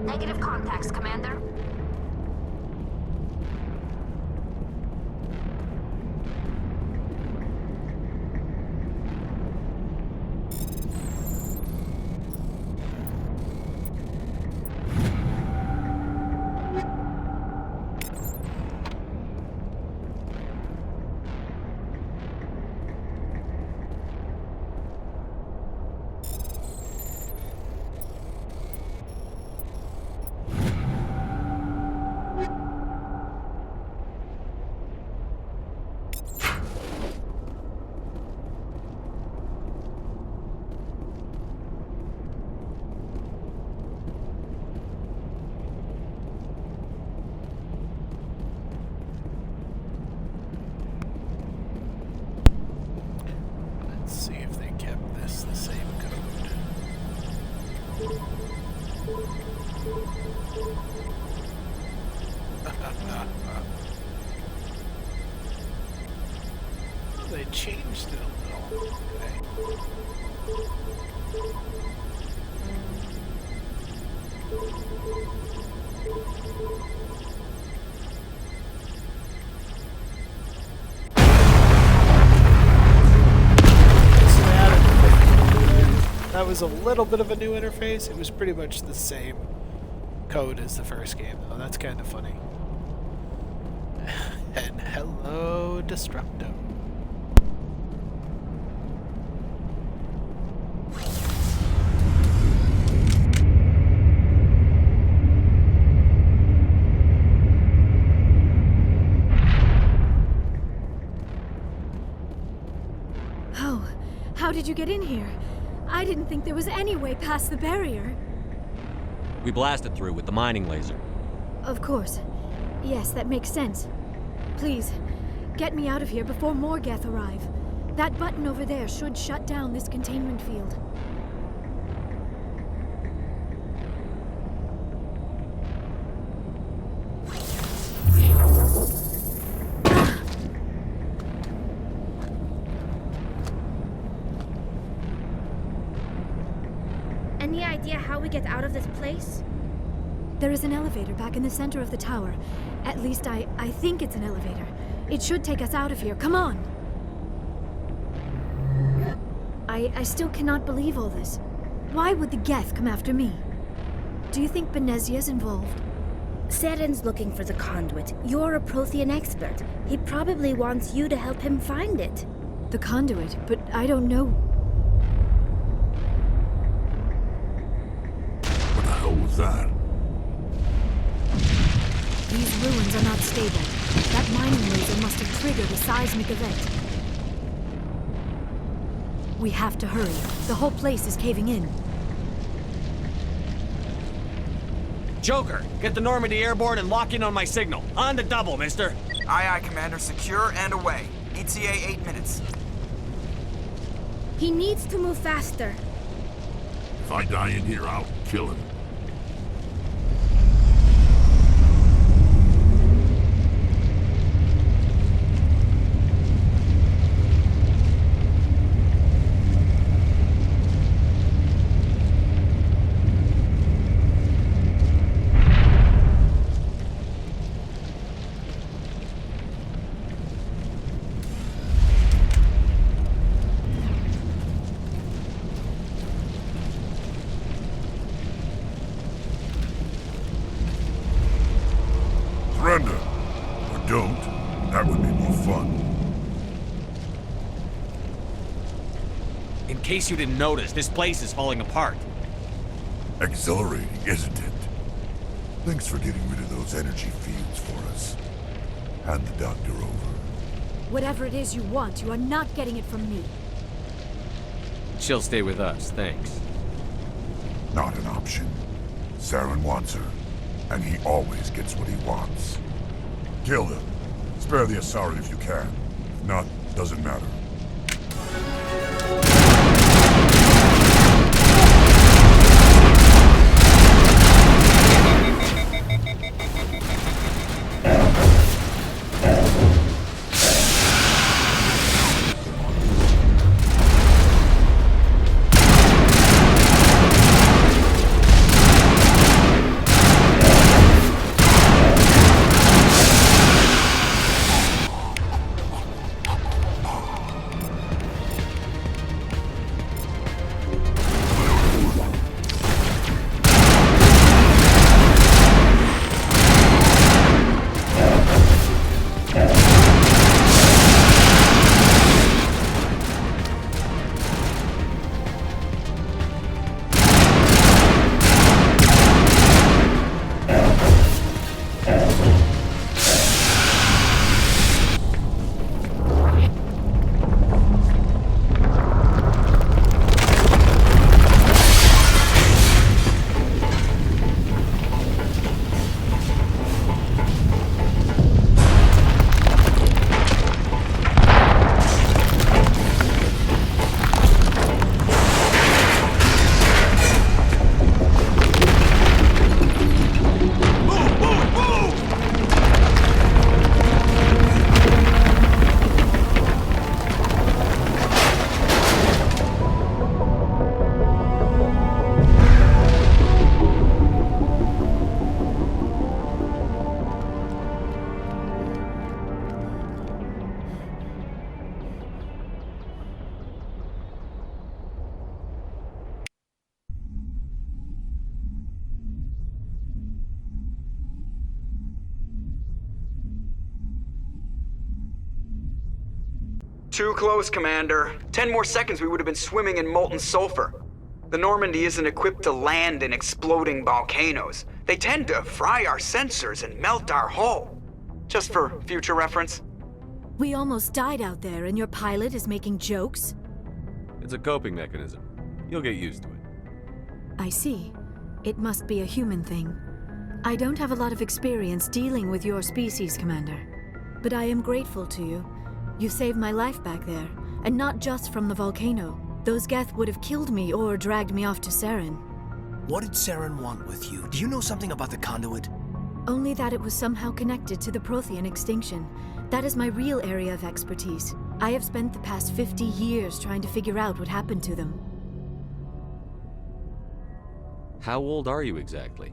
Negative contacts, Commander. They changed it a little. Okay. That was a little bit of a new interface. It was pretty much the same code as the first game, though. That's kind of funny. And hello, Destructo. Oh, how did you get in here? I didn't think there was any way past the barrier. We blasted through with the mining laser. Of course. Yes, that makes sense. Please, get me out of here before more Geth arrive. That button over there should shut down this containment field. Any idea how we get out of this place? There is an elevator back in the center of the tower. At least I think it's an elevator. It should take us out of here. Come on! I still cannot believe all this. Why would the Geth come after me? Do you think Benezia's involved? Saren's looking for the conduit. You're a Prothean expert. He probably wants you to help him find it. The conduit? But I don't know. What the hell was that? These ruins are not stable. That mining laser must have triggered a seismic event. We have to hurry. The whole place is caving in. Joker, get the Normandy airborne and lock in on my signal. On the double, mister. Aye, aye, Commander. Secure and away. ETA 8 minutes. He needs to move faster. If I die in here, I'll kill him. Surrender. Or don't. That would be more fun. In case you didn't notice, this place is falling apart. Exhilarating, isn't it? Thanks for getting rid of those energy fields for us. Hand the doctor over. Whatever it is you want, you are not getting it from me. She'll stay with us, thanks. Not an option. Saren wants her, and he always gets what he wants. Kill them. Spare the Asari if you can. If not, doesn't matter. Too close, Commander. 10 more seconds we would have been swimming in molten sulfur. The Normandy isn't equipped to land in exploding volcanoes. They tend to fry our sensors and melt our hull. Just for future reference. We almost died out there, and your pilot is making jokes? It's a coping mechanism. You'll get used to it. I see. It must be a human thing. I don't have a lot of experience dealing with your species, Commander. But I am grateful to you. You saved my life back there, and not just from the volcano. Those Geth would have killed me or dragged me off to Saren. What did Saren want with you? Do you know something about the conduit? Only that it was somehow connected to the Prothean extinction. That is my real area of expertise. I have spent the past 50 years trying to figure out what happened to them. How old are you exactly?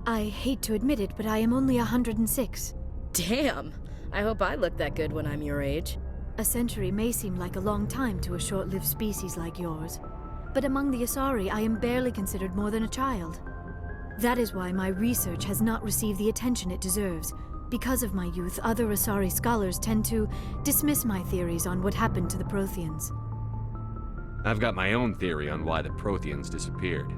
I hate to admit it, but I am only 106. Damn! I hope I look that good when I'm your age. A century may seem like a long time to a short-lived species like yours. But among the Asari, I am barely considered more than a child. That is why my research has not received the attention it deserves. Because of my youth, other Asari scholars tend to dismiss my theories on what happened to the Protheans. I've got my own theory on why the Protheans disappeared.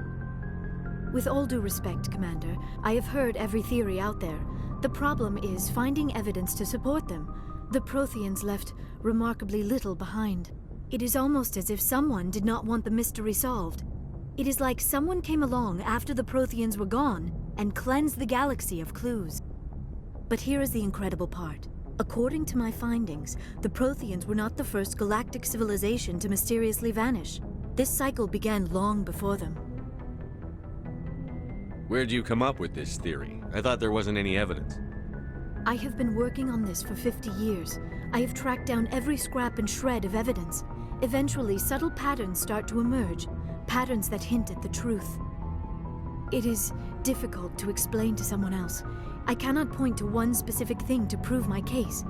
With all due respect, Commander, I have heard every theory out there. The problem is finding evidence to support them. The Protheans left remarkably little behind. It is almost as if someone did not want the mystery solved. It is like someone came along after the Protheans were gone and cleansed the galaxy of clues. But here is the incredible part. According to my findings, the Protheans were not the first galactic civilization to mysteriously vanish. This cycle began long before them. Where'd you come up with this theory? I thought there wasn't any evidence. I have been working on this for 50 years. I have tracked down every scrap and shred of evidence. Eventually, subtle patterns start to emerge, patterns that hint at the truth. It is difficult to explain to someone else. I cannot point to one specific thing to prove my case.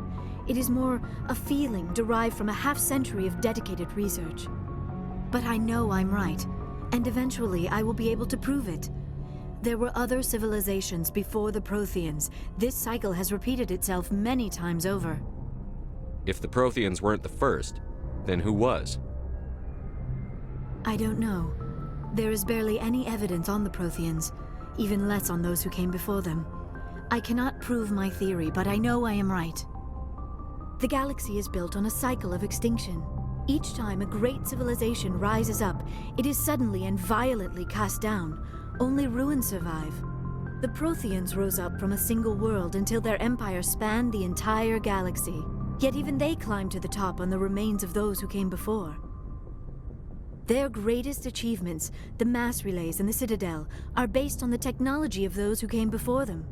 It is more a feeling derived from a half-century of dedicated research. But I know I'm right, and eventually I will be able to prove it. There were other civilizations before the Protheans. This cycle has repeated itself many times over. If the Protheans weren't the first, then who was? I don't know. There is barely any evidence on the Protheans, even less on those who came before them. I cannot prove my theory, but I know I am right. The galaxy is built on a cycle of extinction. Each time a great civilization rises up, it is suddenly and violently cast down. Only ruins survive. The Protheans rose up from a single world until their empire spanned the entire galaxy. Yet even they climbed to the top on the remains of those who came before. Their greatest achievements, the mass relays and the Citadel, are based on the technology of those who came before them.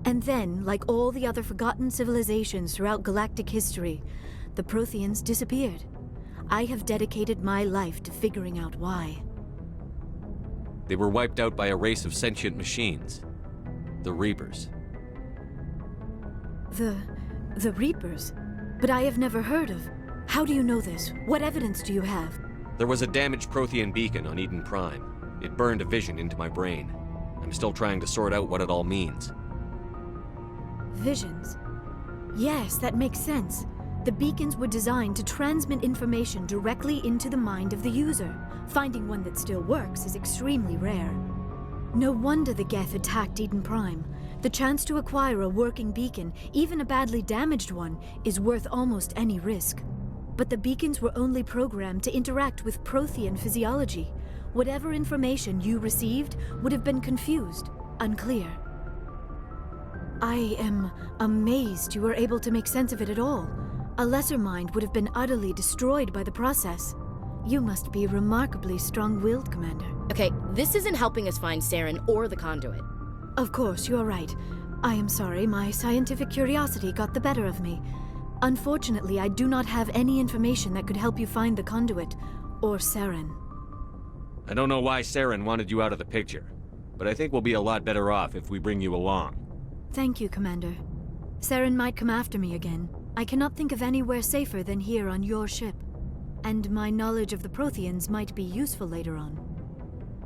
And then, like all the other forgotten civilizations throughout galactic history, the Protheans disappeared. I have dedicated my life to figuring out why. They were wiped out by a race of sentient machines. The Reapers. The Reapers? But I have never heard of. How do you know this? What evidence do you have? There was a damaged Prothean beacon on Eden Prime. It burned a vision into my brain. I'm still trying to sort out what it all means. Visions? Yes, that makes sense. The beacons were designed to transmit information directly into the mind of the user. Finding one that still works is extremely rare. No wonder the Geth attacked Eden Prime. The chance to acquire a working beacon, even a badly damaged one, is worth almost any risk. But the beacons were only programmed to interact with Prothean physiology. Whatever information you received would have been confused, unclear. I am amazed you were able to make sense of it at all. A lesser mind would have been utterly destroyed by the process. You must be remarkably strong-willed, Commander. Okay, this isn't helping us find Saren or the conduit. Of course, you are right. I am sorry, my scientific curiosity got the better of me. Unfortunately, I do not have any information that could help you find the conduit, or Saren. I don't know why Saren wanted you out of the picture, but I think we'll be a lot better off if we bring you along. Thank you, Commander. Saren might come after me again. I cannot think of anywhere safer than here on your ship. And my knowledge of the Protheans might be useful later on.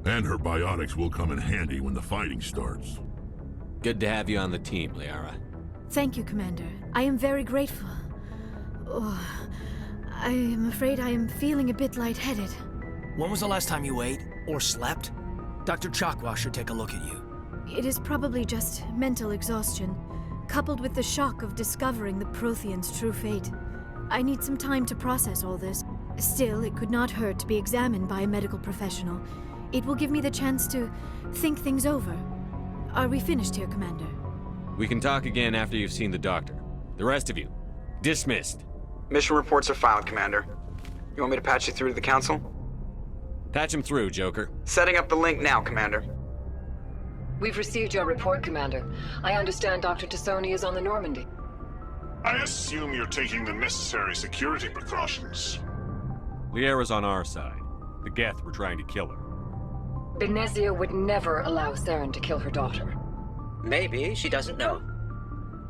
And her biotics will come in handy when the fighting starts. Good to have you on the team, Liara. Thank you, Commander. I am very grateful. Oh, I am afraid I am feeling a bit lightheaded. When was the last time you ate or slept? Dr. Chakwa should take a look at you. It is probably just mental exhaustion, coupled with the shock of discovering the Protheans' true fate. I need some time to process all this. Still, it could not hurt to be examined by a medical professional. It will give me the chance to think things over. Are we finished here, Commander? We can talk again after you've seen the doctor. The rest of you, dismissed. Mission reports are filed, Commander. You want me to patch you through to the Council? Patch him through, Joker. Setting up the link now, Commander. We've received your report, Commander. I understand Dr. Tassoni is on the Normandy. I assume you're taking the necessary security precautions. Liara's on our side. The Geth were trying to kill her. Benezia would never allow Saren to kill her daughter. Maybe she doesn't know.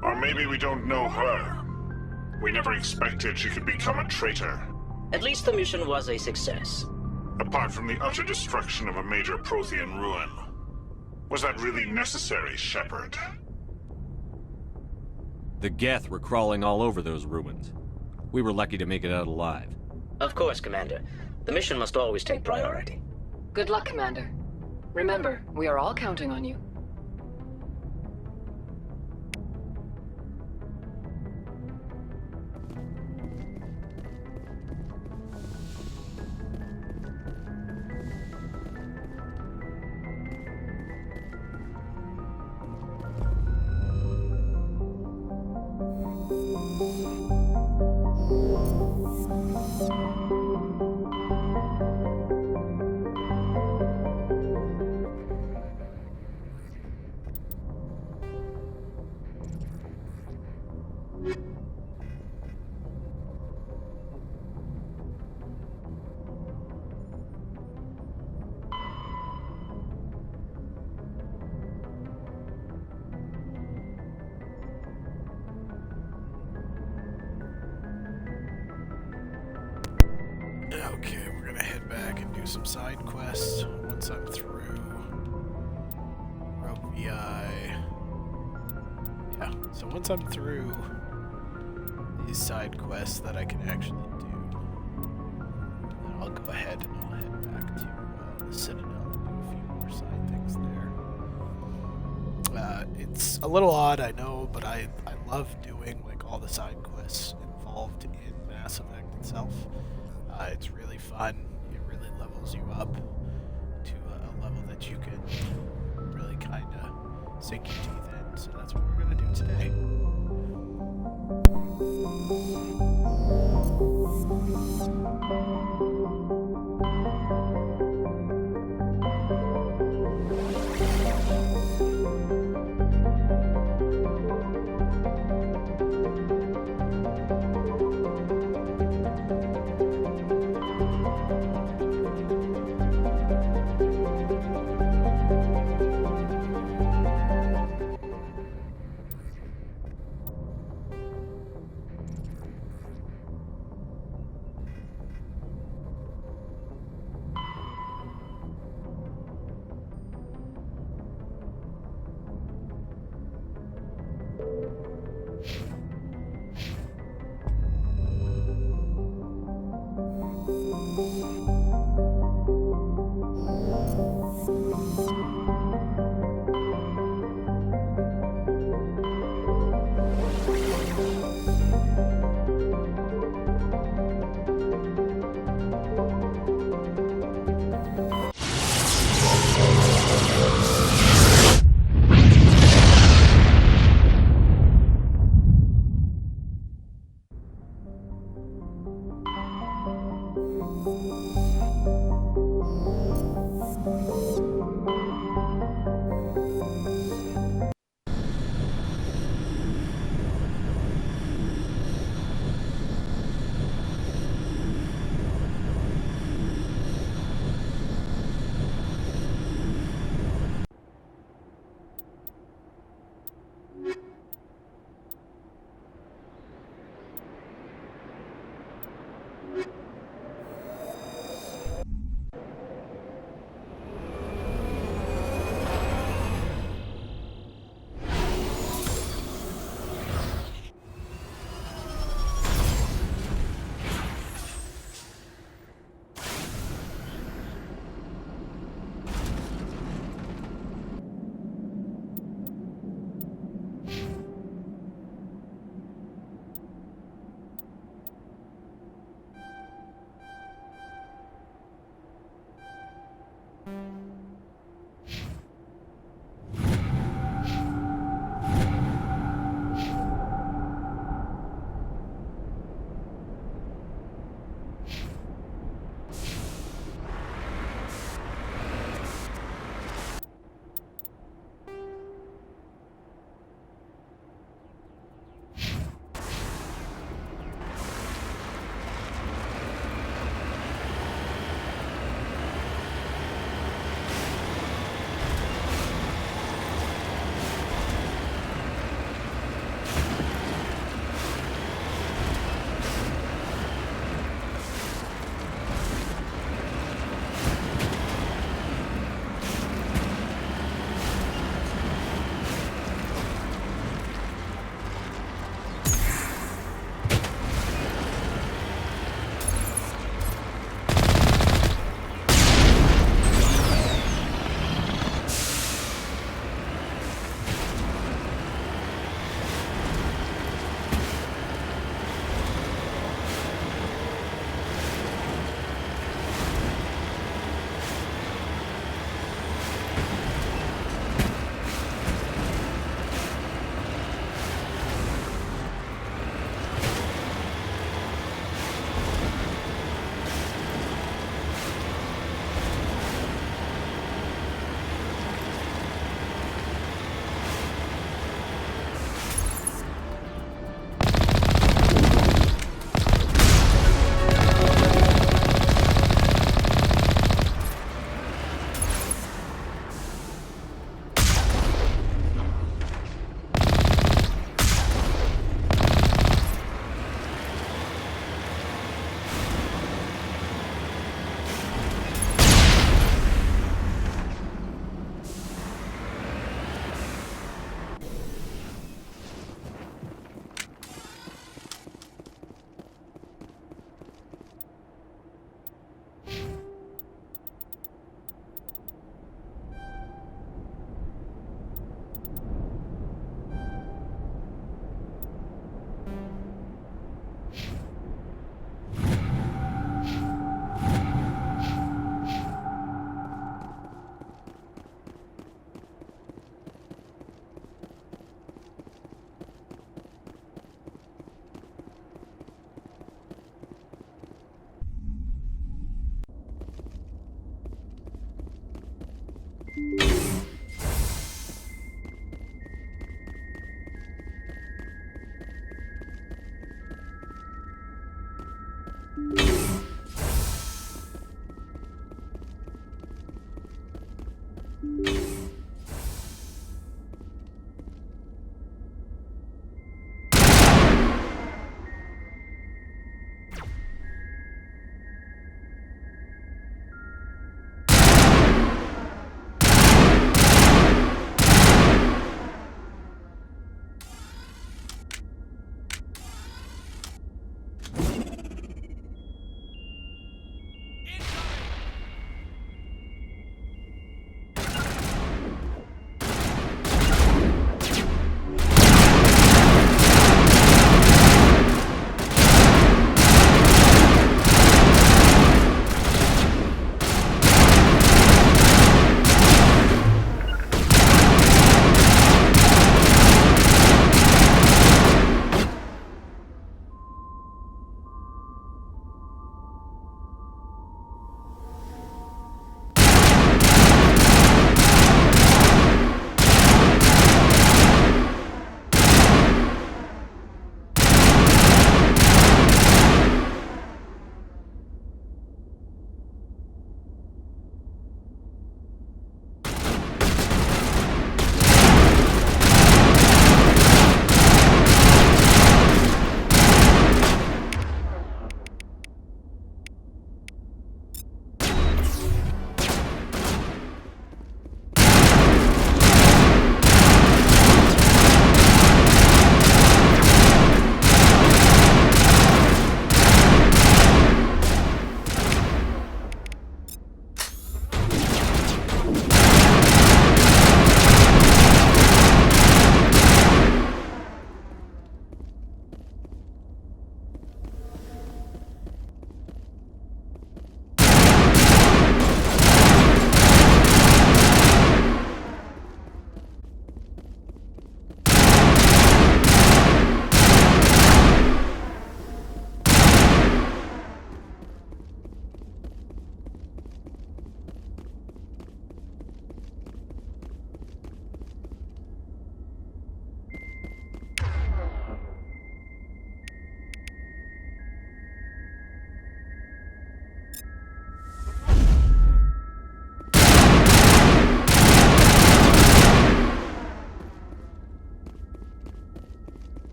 Or maybe we don't know her. We never expected she could become a traitor. At least the mission was a success. Apart from the utter destruction of a major Prothean ruin. Was that really necessary, Shepard? The Geth were crawling all over those ruins. We were lucky to make it out alive. Of course, Commander. The mission must always take priority. Good luck, Commander. Remember, we are all counting on you. Okay, we're gonna head back and do some side quests once I'm through. Rogue VI. Yeah, so once I'm through these side quests that I can actually do, then I'll go ahead and I'll head back to the Citadel and do a few more side things there. It's a little odd, I know, but I love doing like all the side quests involved in Mass Effect itself. It's really fun. It really levels you up to a level that you can really kind of sink your teeth in. So that's what we're going to do today.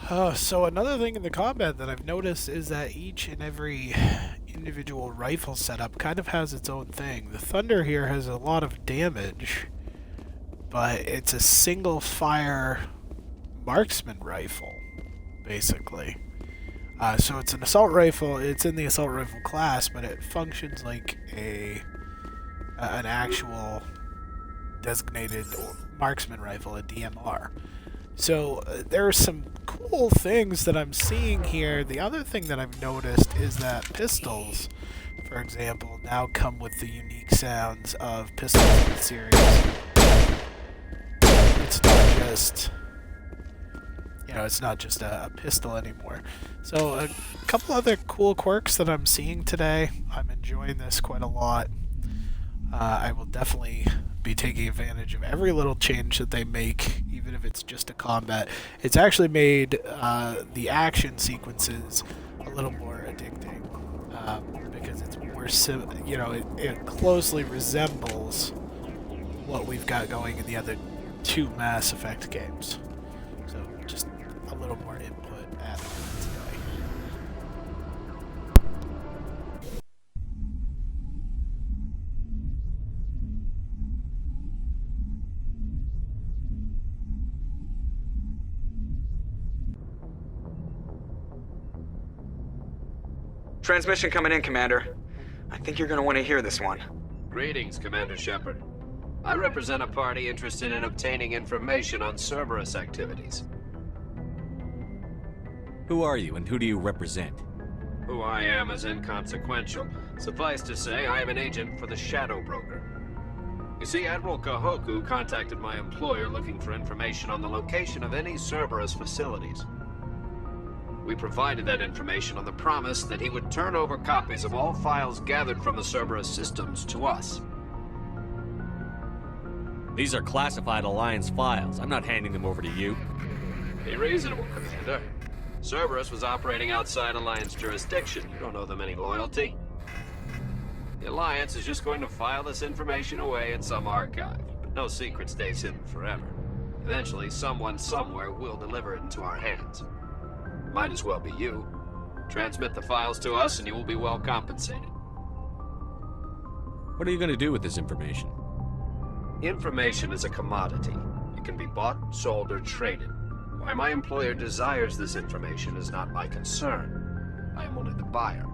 So another thing in the combat that I've noticed is that each and every individual rifle setup kind of has its own thing. The Thunder here has a lot of damage, but it's a single fire marksman rifle, basically. So it's an assault rifle. It's in the assault rifle class, but it functions like an actual designated marksman rifle, a DMR. So there are some cool things that I'm seeing here. The other thing that I've noticed is that pistols, for example, now come with the unique sounds of pistols in the series. It's not just, it's not just a pistol anymore. So a couple other cool quirks that I'm seeing today. I'm enjoying this quite a lot. I will definitely be taking advantage of every little change that they make, even if it's just a combat. It's actually made the action sequences a little more addicting because it's more, it closely resembles what we've got going in the other two Mass Effect games. So just a little more input added today. Transmission coming in, Commander. I think you're gonna want to hear this one. Greetings, Commander Shepard. I represent a party interested in obtaining information on Cerberus activities. Who are you, and who do you represent? Who I am is inconsequential. Suffice to say, I am an agent for the Shadow Broker. You see, Admiral Kahoku contacted my employer looking for information on the location of any Cerberus facilities. We provided that information on the promise that he would turn over copies of all files gathered from the Cerberus systems to us. These are classified Alliance files. I'm not handing them over to you. Be reasonable, Commander. Cerberus was operating outside Alliance jurisdiction. You don't owe them any loyalty. The Alliance is just going to file this information away in some archive. But no secret stays hidden forever. Eventually, someone somewhere will deliver it into our hands. Might as well be you. Transmit the files to us and you will be well compensated. What are you going to do with this information? Information is a commodity. It can be bought, sold, or traded. Why my employer desires this information is not my concern. I am only the buyer.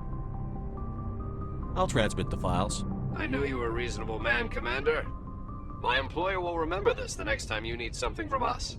I'll transmit the files. I knew you were a reasonable man, Commander. My employer will remember this the next time you need something from us.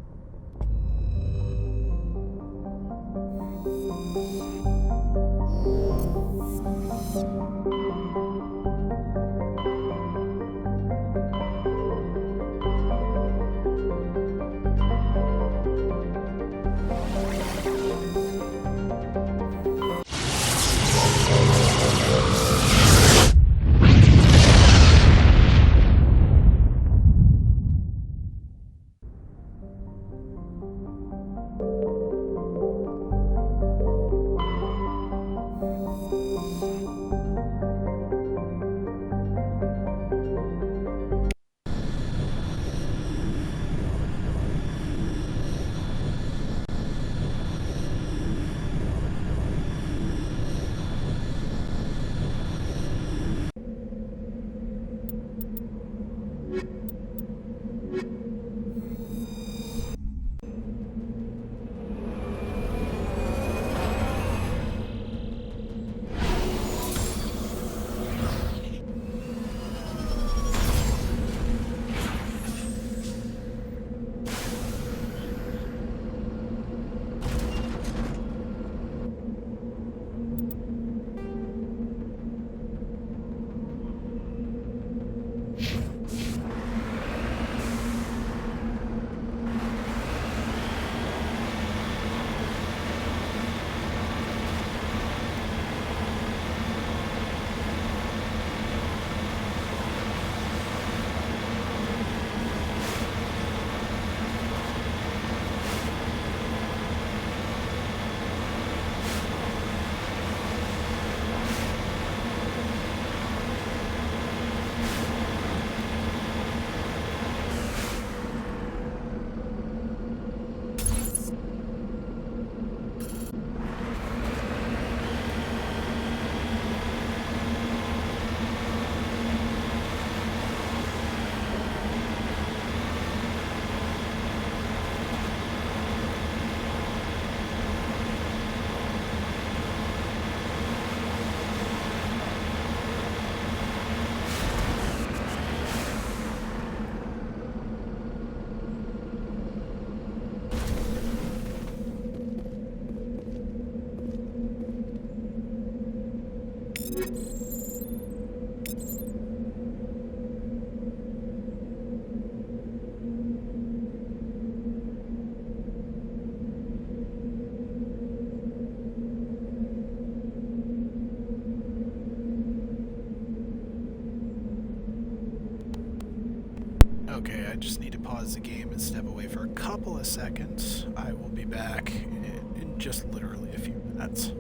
Okay, I just need to pause the game and step away for a couple of seconds. I will be back in just literally a few minutes.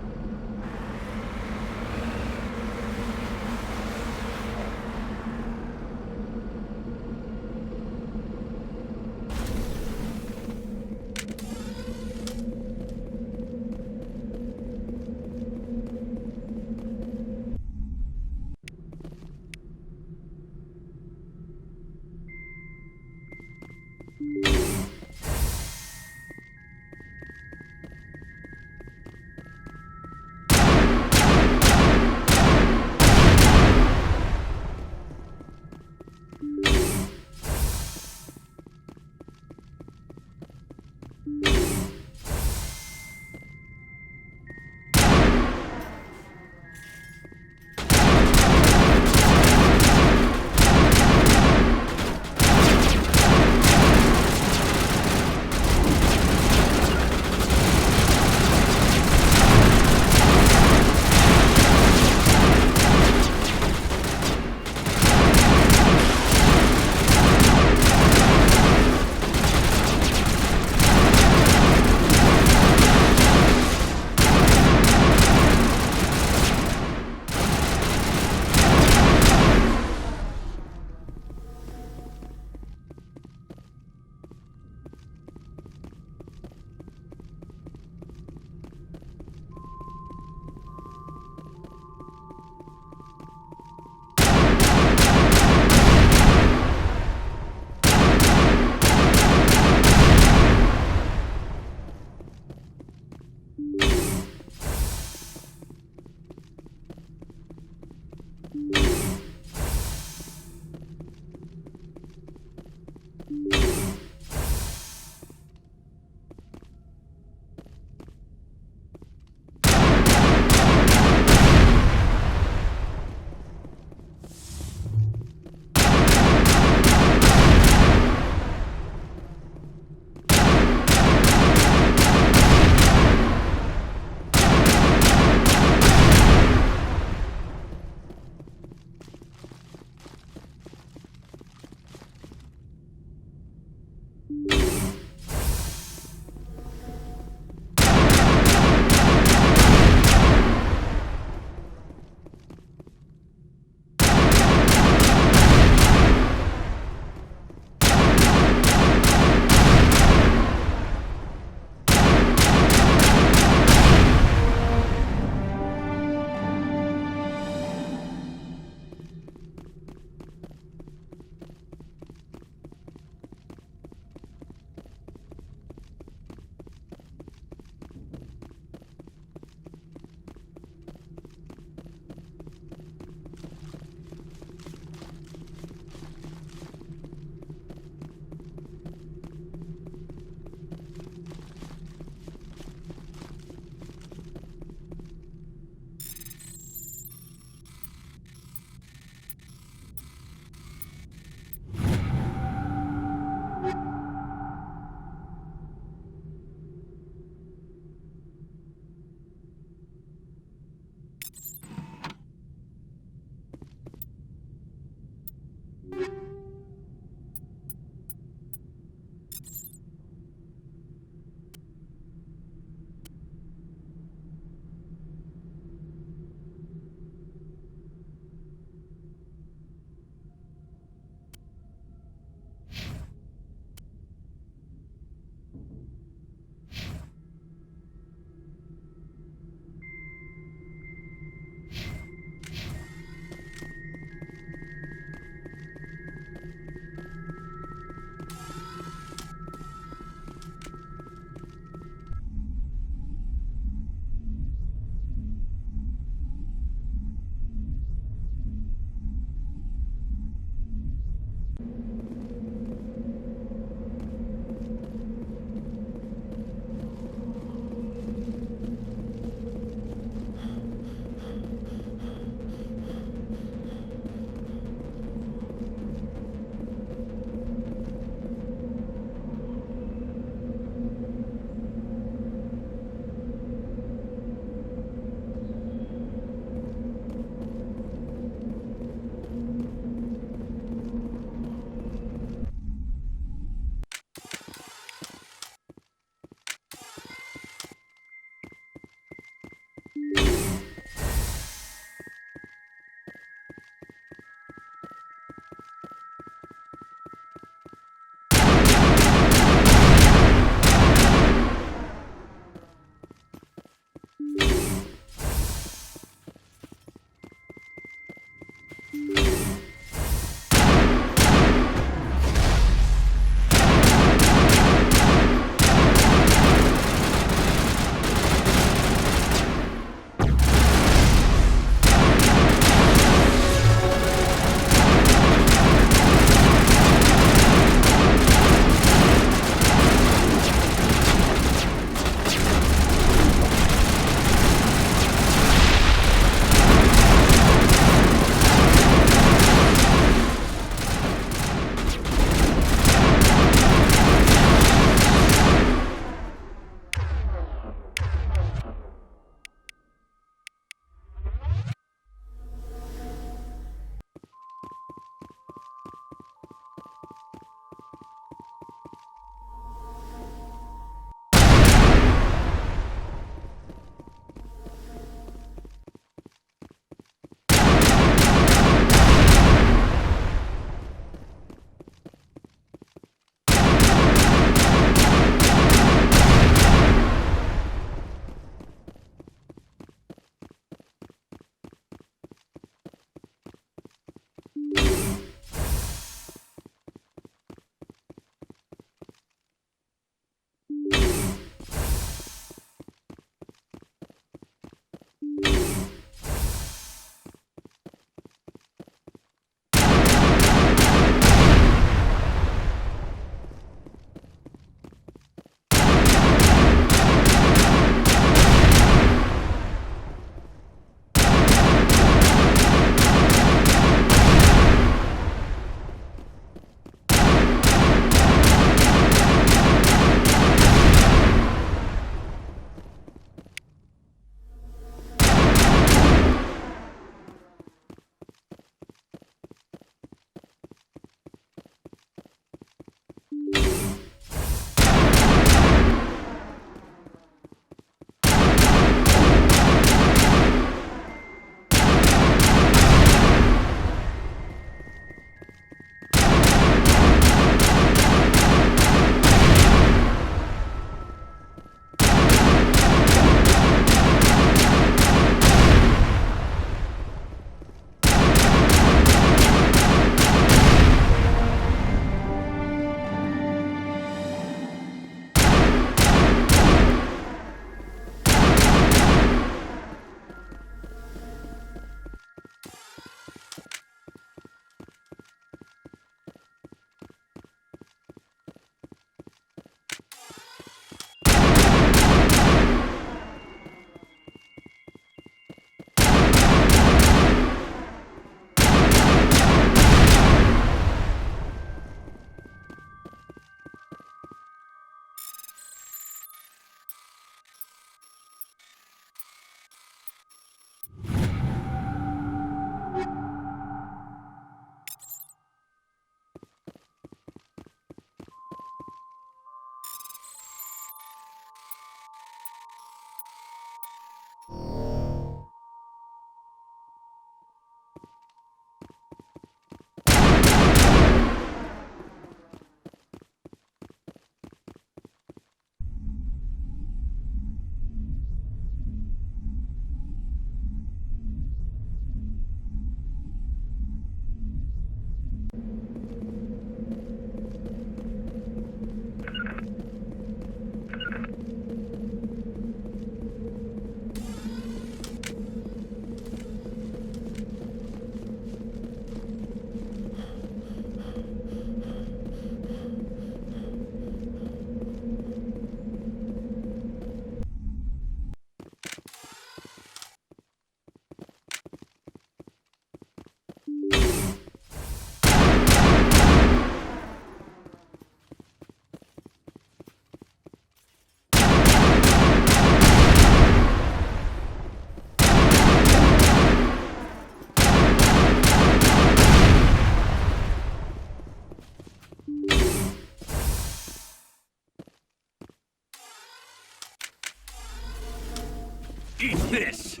this!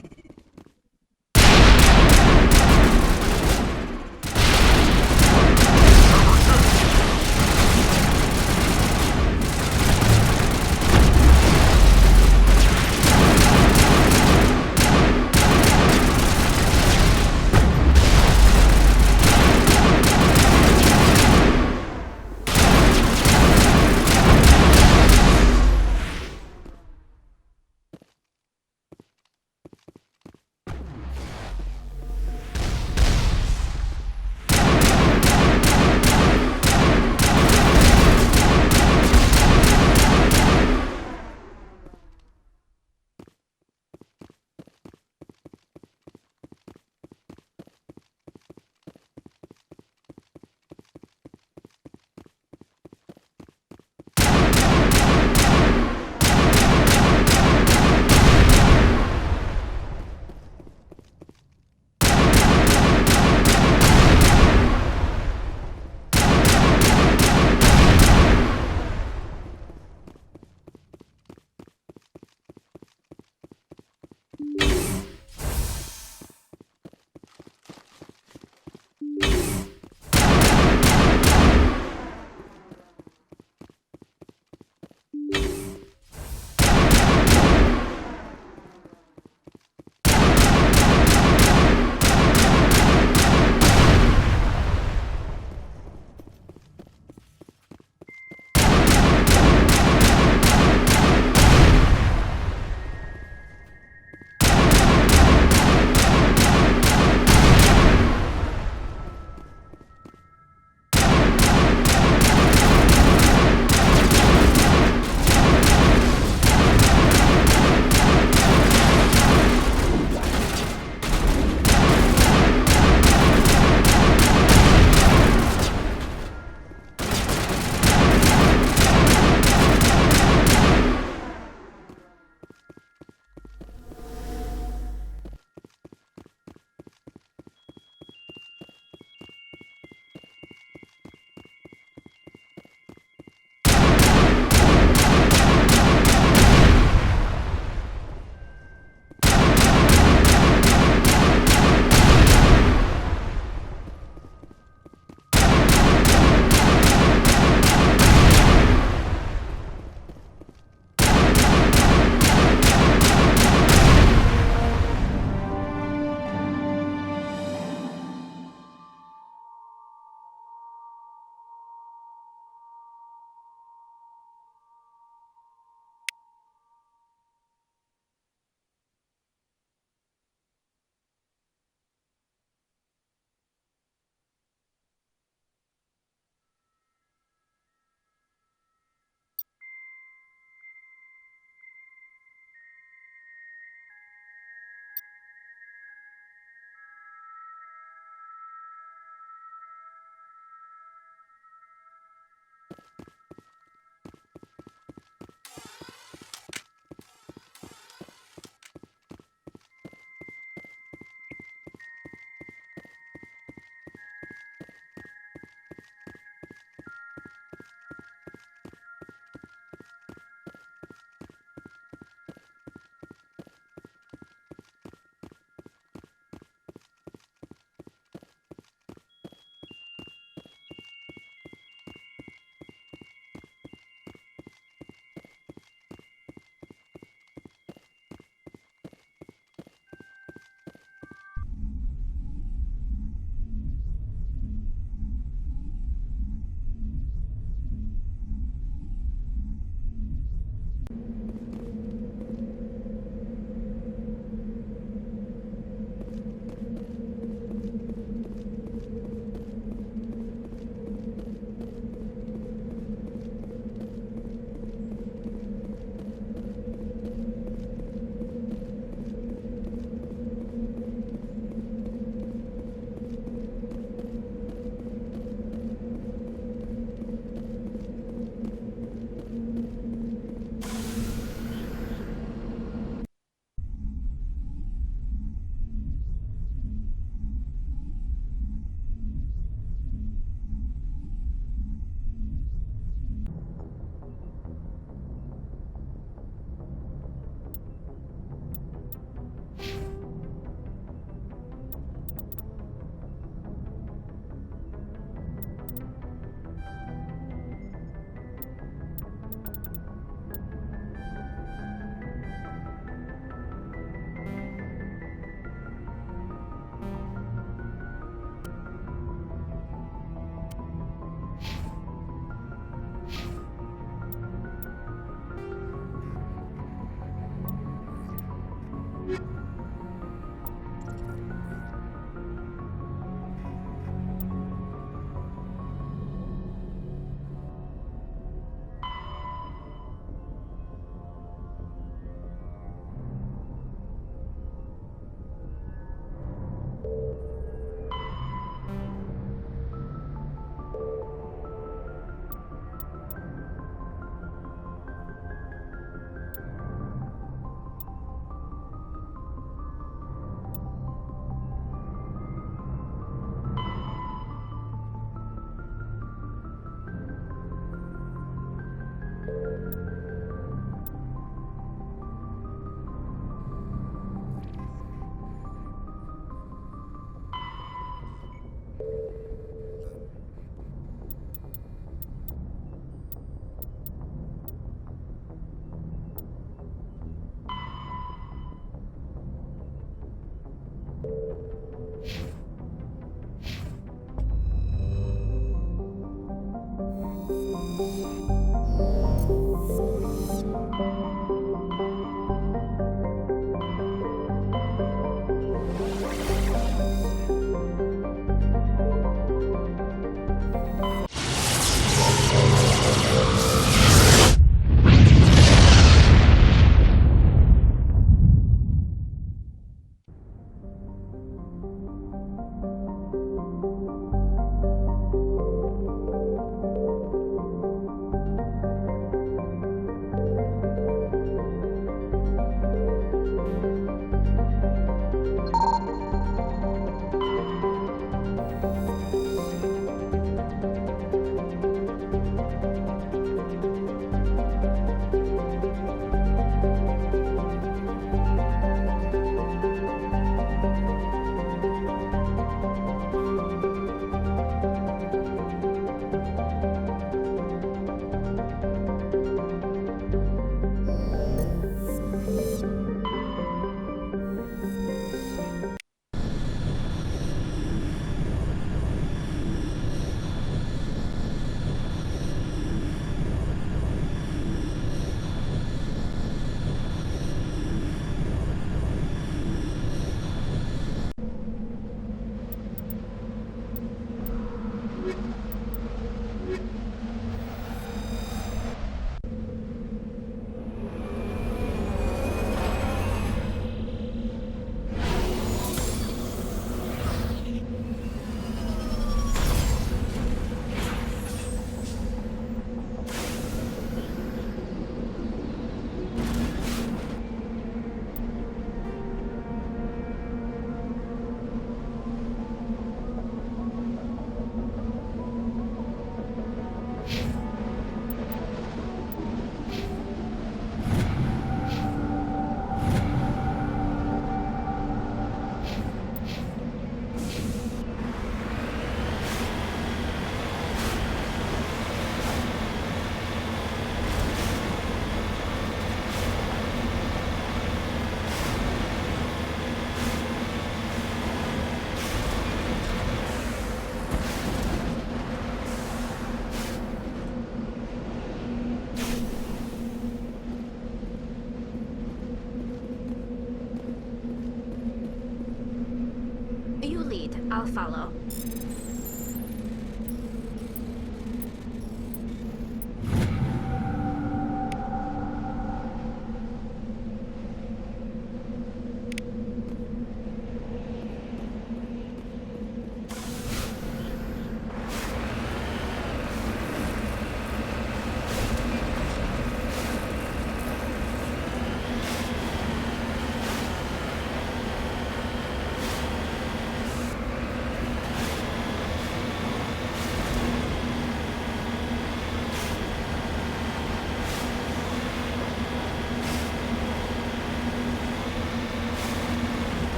I'll follow.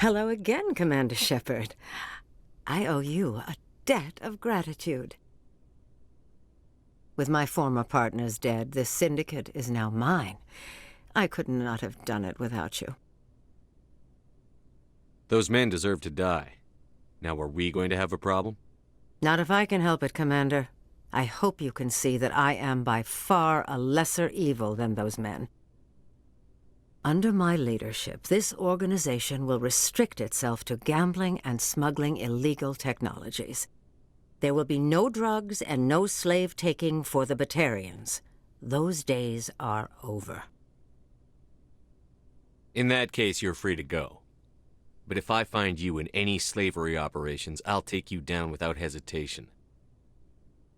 Hello again, Commander Shepard. I owe you a debt of gratitude. With my former partners dead, this syndicate is now mine. I could not have done it without you. Those men deserve to die. Now, are we going to have a problem? Not if I can help it, Commander. I hope you can see that I am by far a lesser evil than those men. Under my leadership, this organization will restrict itself to gambling and smuggling illegal technologies. There will be no drugs and no slave-taking for the Batarians. Those days are over. In that case, you're free to go. But if I find you in any slavery operations, I'll take you down without hesitation.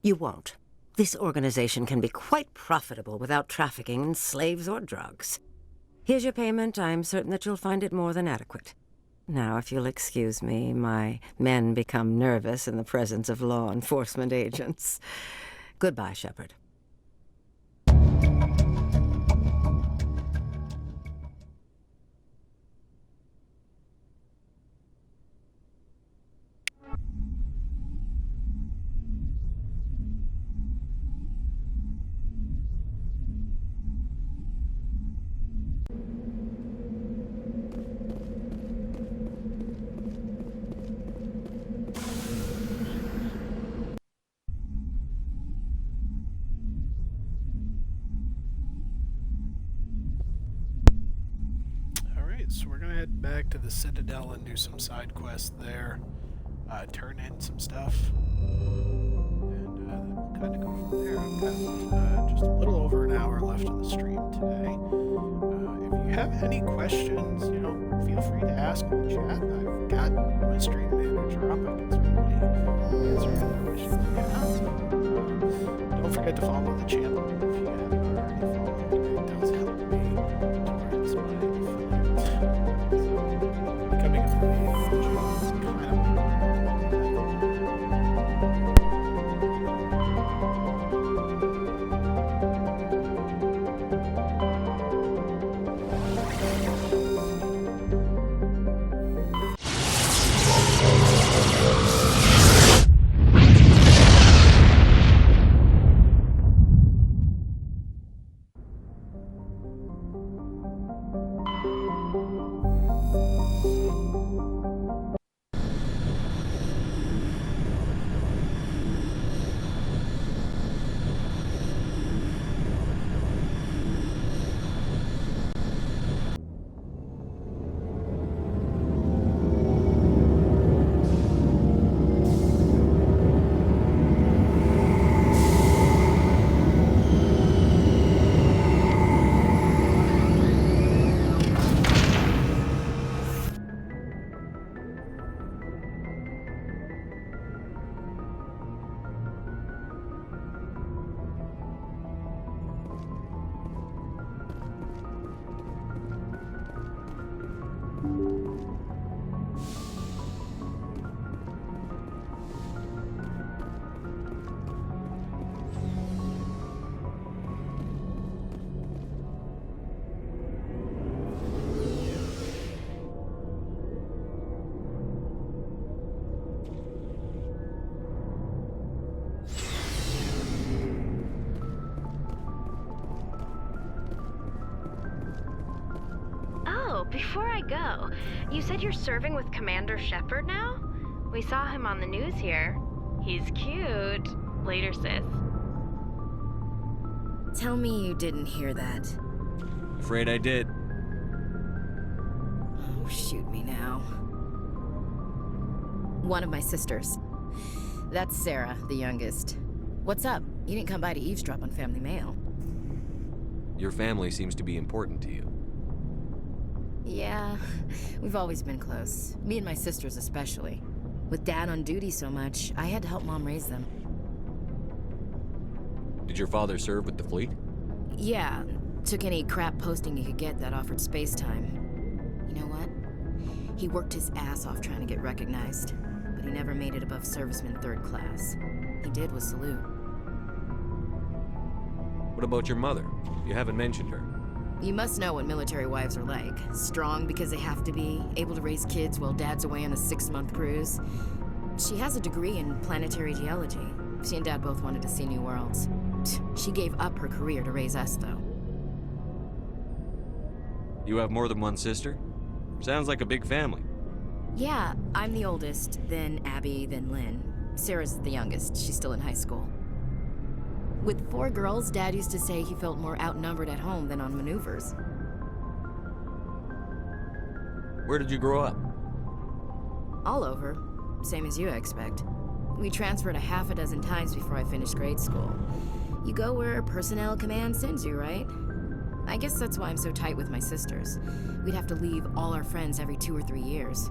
You won't. This organization can be quite profitable without trafficking in slaves or drugs. Here's your payment. I'm certain that you'll find it more than adequate. Now, if you'll excuse me, my men become nervous in the presence of law enforcement agents. Goodbye, Shepard. the Citadel and do some side quests there. Turn in some stuff. And we'll kind of go from there. I've got just a little over an hour left of the stream today. If you have any questions, you know, feel free to ask in the chat. I've got my stream manager up. I can certainly answer any questions you have. Don't forget to follow the channel if you haven't already followed. It does help me towards my affiliates. So, becoming an affiliate on the channel is kind of Before I go, you said you're serving with Commander Shepard now? We saw him on the news here. He's cute. Later, sis. Tell me you didn't hear that. Afraid I did. Oh, shoot me now. One of my sisters. That's Sarah, the youngest. What's up? You didn't come by to eavesdrop on Family Mail. Your family seems to be important to you. Yeah, we've always been close. Me and my sisters especially. With Dad on duty so much, I had to help Mom raise them. Did your father serve with the fleet? Yeah, took any crap posting he could get that offered space time. You know what? He worked his ass off trying to get recognized, but he never made it above serviceman 3rd class. He did was salute. What about your mother? You haven't mentioned her. You must know what military wives are like. Strong because they have to be, able to raise kids while Dad's away on a 6-month cruise. She has a degree in planetary geology. She and Dad both wanted to see new worlds. She gave up her career to raise us, though. You have more than one sister? Sounds like a big family. Yeah, I'm the oldest, then Abby, then Lynn. Sarah's the youngest. She's still in high school. With 4 girls, Dad used to say he felt more outnumbered at home than on maneuvers. Where did you grow up? All over. Same as you, I expect. We transferred a half a dozen times before I finished grade school. You go where personnel command sends you, right? I guess that's why I'm so tight with my sisters. We'd have to leave all our friends every 2 or 3 years.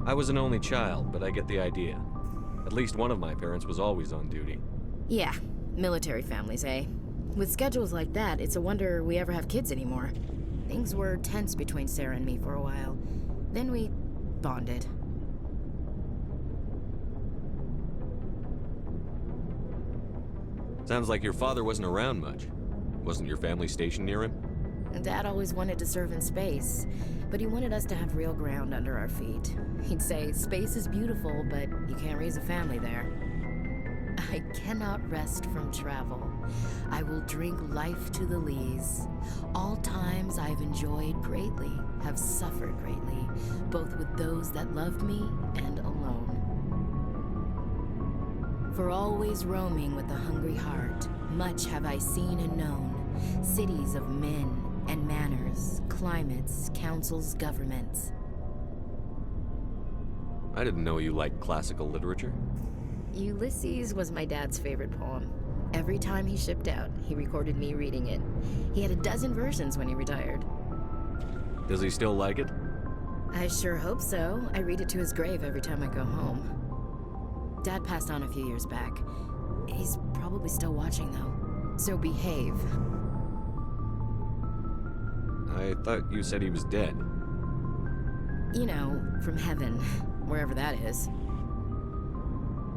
I was an only child, but I get the idea. At least one of my parents was always on duty. Yeah. Military families, eh? With schedules like that, it's a wonder we ever have kids anymore. Things were tense between Sarah and me for a while. Then we bonded. Sounds like your father wasn't around much. Wasn't your family stationed near him? Dad always wanted to serve in space, but he wanted us to have real ground under our feet. He'd say, space is beautiful, but you can't raise a family there. I cannot rest from travel. I will drink life to the lees. All times I've enjoyed greatly, have suffered greatly, both with those that loved me and alone. For always roaming with a hungry heart, much have I seen and known, cities of men and manners, climates, councils, governments. I didn't know you liked classical literature. Ulysses was my dad's favorite poem. Every time he shipped out, he recorded me reading it. He had a dozen versions when he retired. Does he still like it? I sure hope so. I read it to his grave every time I go home. Dad passed on a few years back. He's probably still watching, though. So behave. I thought you said he was dead. You know, from heaven, wherever that is.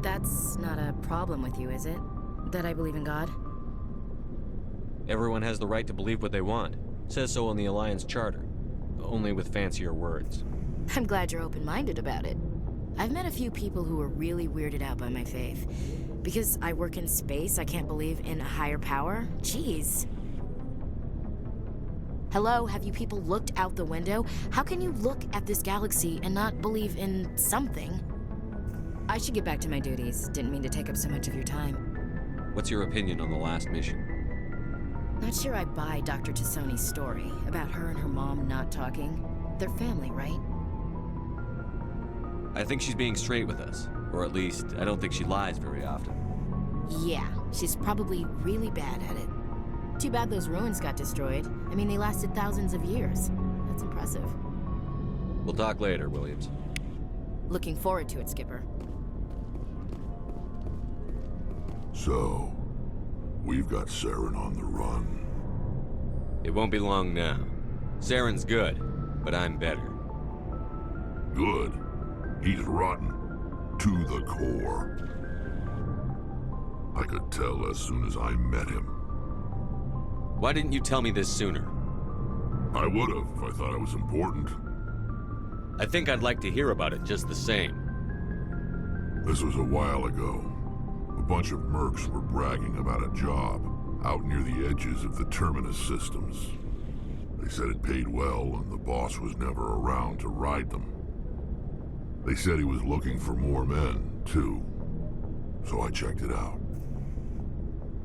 That's not a problem with you, is it? That I believe in God? Everyone has the right to believe what they want. Says so in the Alliance Charter. Only with fancier words. I'm glad you're open-minded about it. I've met a few people who are really weirded out by my faith. Because I work in space, I can't believe in a higher power? Jeez. Hello, have you people looked out the window? How can you look at this galaxy and not believe in something? I should get back to my duties. Didn't mean to take up so much of your time. What's your opinion on the last mission? Not sure I buy Dr. Tassoni's story about her and her mom not talking. They're family, right? I think she's being straight with us. Or at least, I don't think she lies very often. Yeah, she's probably really bad at it. Too bad those ruins got destroyed. I mean, they lasted thousands of years. That's impressive. We'll talk later, Williams. Looking forward to it, Skipper. So, we've got Saren on the run. It won't be long now. Saren's good, but I'm better. Good. He's rotten. To the core. I could tell as soon as I met him. Why didn't you tell me this sooner? I would've if I thought it was important. I think I'd like to hear about it just the same. This was a while ago. A bunch of mercs were bragging about a job out near the edges of the Terminus systems. They said it paid well and the boss was never around to ride them. They said he was looking for more men, too. So I checked it out.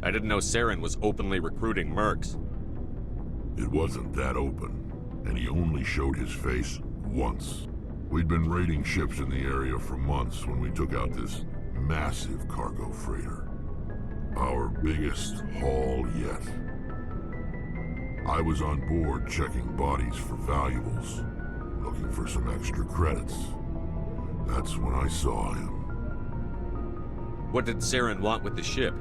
I didn't know Saren was openly recruiting mercs. It wasn't that open, and he only showed his face once. We'd been raiding ships in the area for months when we took out this massive cargo freighter. Our biggest haul yet. I was on board checking bodies for valuables, looking for some extra credits. That's when I saw him. What did Saren want with the ship?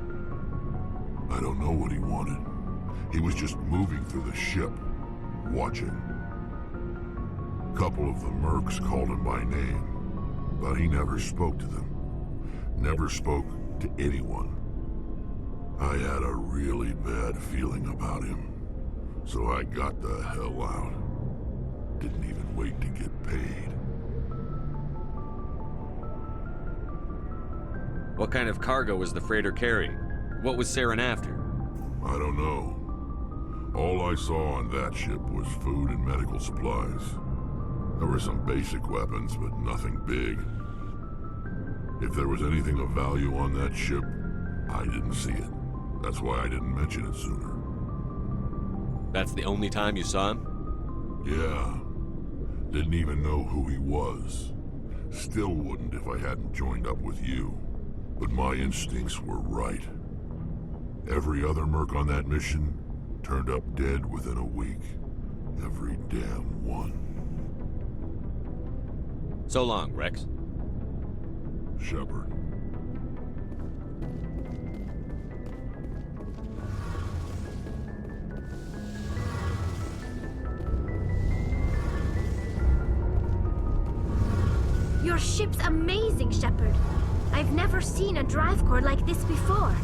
I don't know what he wanted. He was just moving through the ship, watching. A couple of the mercs called him by name, but he never spoke to them. Never spoke to anyone. I had a really bad feeling about him, so I got the hell out. Didn't even wait to get paid. What kind of cargo was the freighter carrying? What was Saren after? I don't know. All I saw on that ship was food and medical supplies. There were some basic weapons, but nothing big. If there was anything of value on that ship, I didn't see it. That's why I didn't mention it sooner. That's the only time you saw him? Yeah. Didn't even know who he was. Still wouldn't if I hadn't joined up with you. But my instincts were right. Every other merc on that mission turned up dead within a week. Every damn one. So long, Rex. Shepard. Your ship's amazing, Shepard. I've never seen a drive core like this before.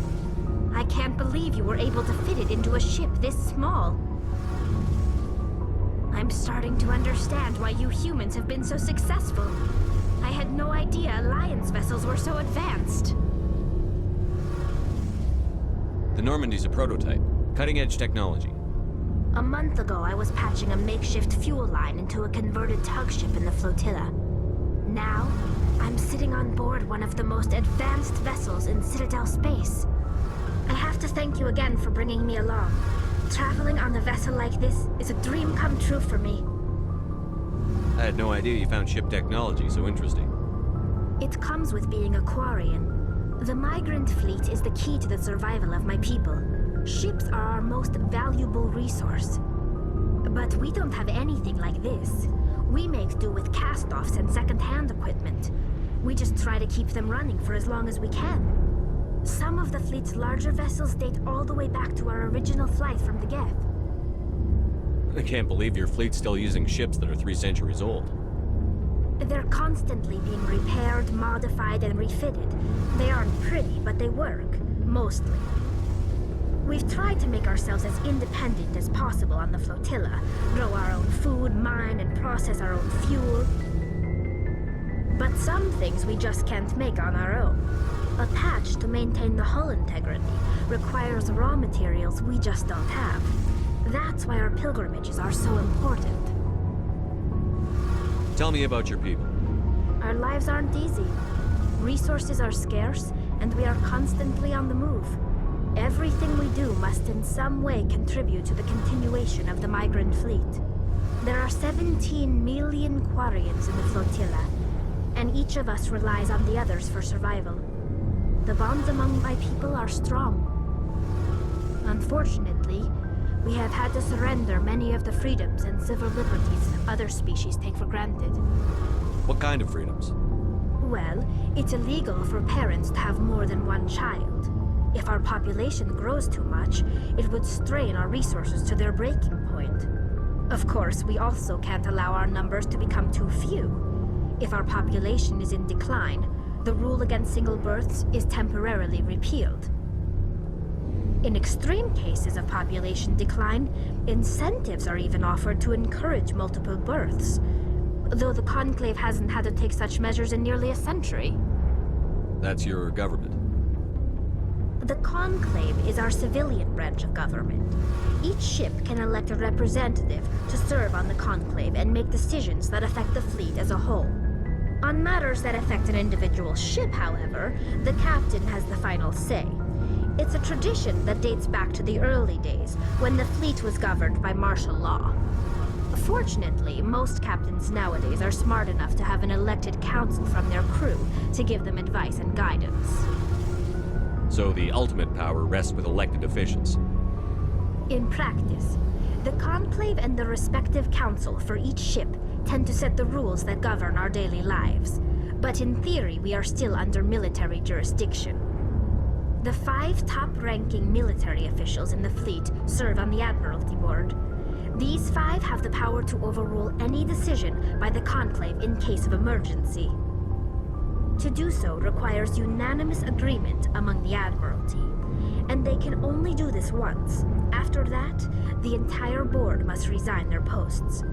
I can't believe you were able to fit it into a ship this small. I'm starting to understand why you humans have been so successful. I had no idea Alliance vessels were so advanced. The Normandy's a prototype. Cutting-edge technology. A month ago, I was patching a makeshift fuel line into a converted tug ship in the flotilla. Now, I'm sitting on board one of the most advanced vessels in Citadel space. I have to thank you again for bringing me along. Traveling on a vessel like this is a dream come true for me. I had no idea you found ship technology so interesting. It comes with being a Quarian. The migrant fleet is the key to the survival of my people. Ships are our most valuable resource. But we don't have anything like this. We make do with cast-offs and second-hand equipment. We just try to keep them running for as long as we can. Some of the fleet's larger vessels date all the way back to our original flight from the Geth. I can't believe your fleet's still using ships that are 3 centuries old. They're constantly being repaired, modified, and refitted. They aren't pretty, but they work. Mostly. We've tried to make ourselves as independent as possible on the flotilla, grow our own food, mine, and process our own fuel. But some things we just can't make on our own. A patch to maintain the hull integrity requires raw materials we just don't have. That's why our pilgrimages are so important. Tell me about your people. Our lives aren't easy. Resources are scarce, and we are constantly on the move. Everything we do must in some way contribute to the continuation of the migrant fleet. There are 17 million Quarians in the flotilla, and each of us relies on the others for survival. The bonds among my people are strong. Unfortunately, we have had to surrender many of the freedoms and civil liberties other species take for granted. What kind of freedoms? Well, it's illegal for parents to have more than one child. If our population grows too much, it would strain our resources to their breaking point. Of course, we also can't allow our numbers to become too few. If our population is in decline, the rule against single births is temporarily repealed. In extreme cases of population decline, incentives are even offered to encourage multiple births, though the Conclave hasn't had to take such measures in nearly a century. That's your government. The Conclave is our civilian branch of government. Each ship can elect a representative to serve on the Conclave and make decisions that affect the fleet as a whole. On matters that affect an individual ship, however, the captain has the final say. It's a tradition that dates back to the early days, when the fleet was governed by martial law. Fortunately, most captains nowadays are smart enough to have an elected council from their crew to give them advice and guidance. So the ultimate power rests with elected officials. In practice, the Conclave and the respective council for each ship tend to set the rules that govern our daily lives. But in theory, we are still under military jurisdiction. The 5 top-ranking military officials in the fleet serve on the Admiralty Board. These 5 have the power to overrule any decision by the Conclave in case of emergency. To do so requires unanimous agreement among the Admiralty, and they can only do this once. After that, the entire board must resign their posts.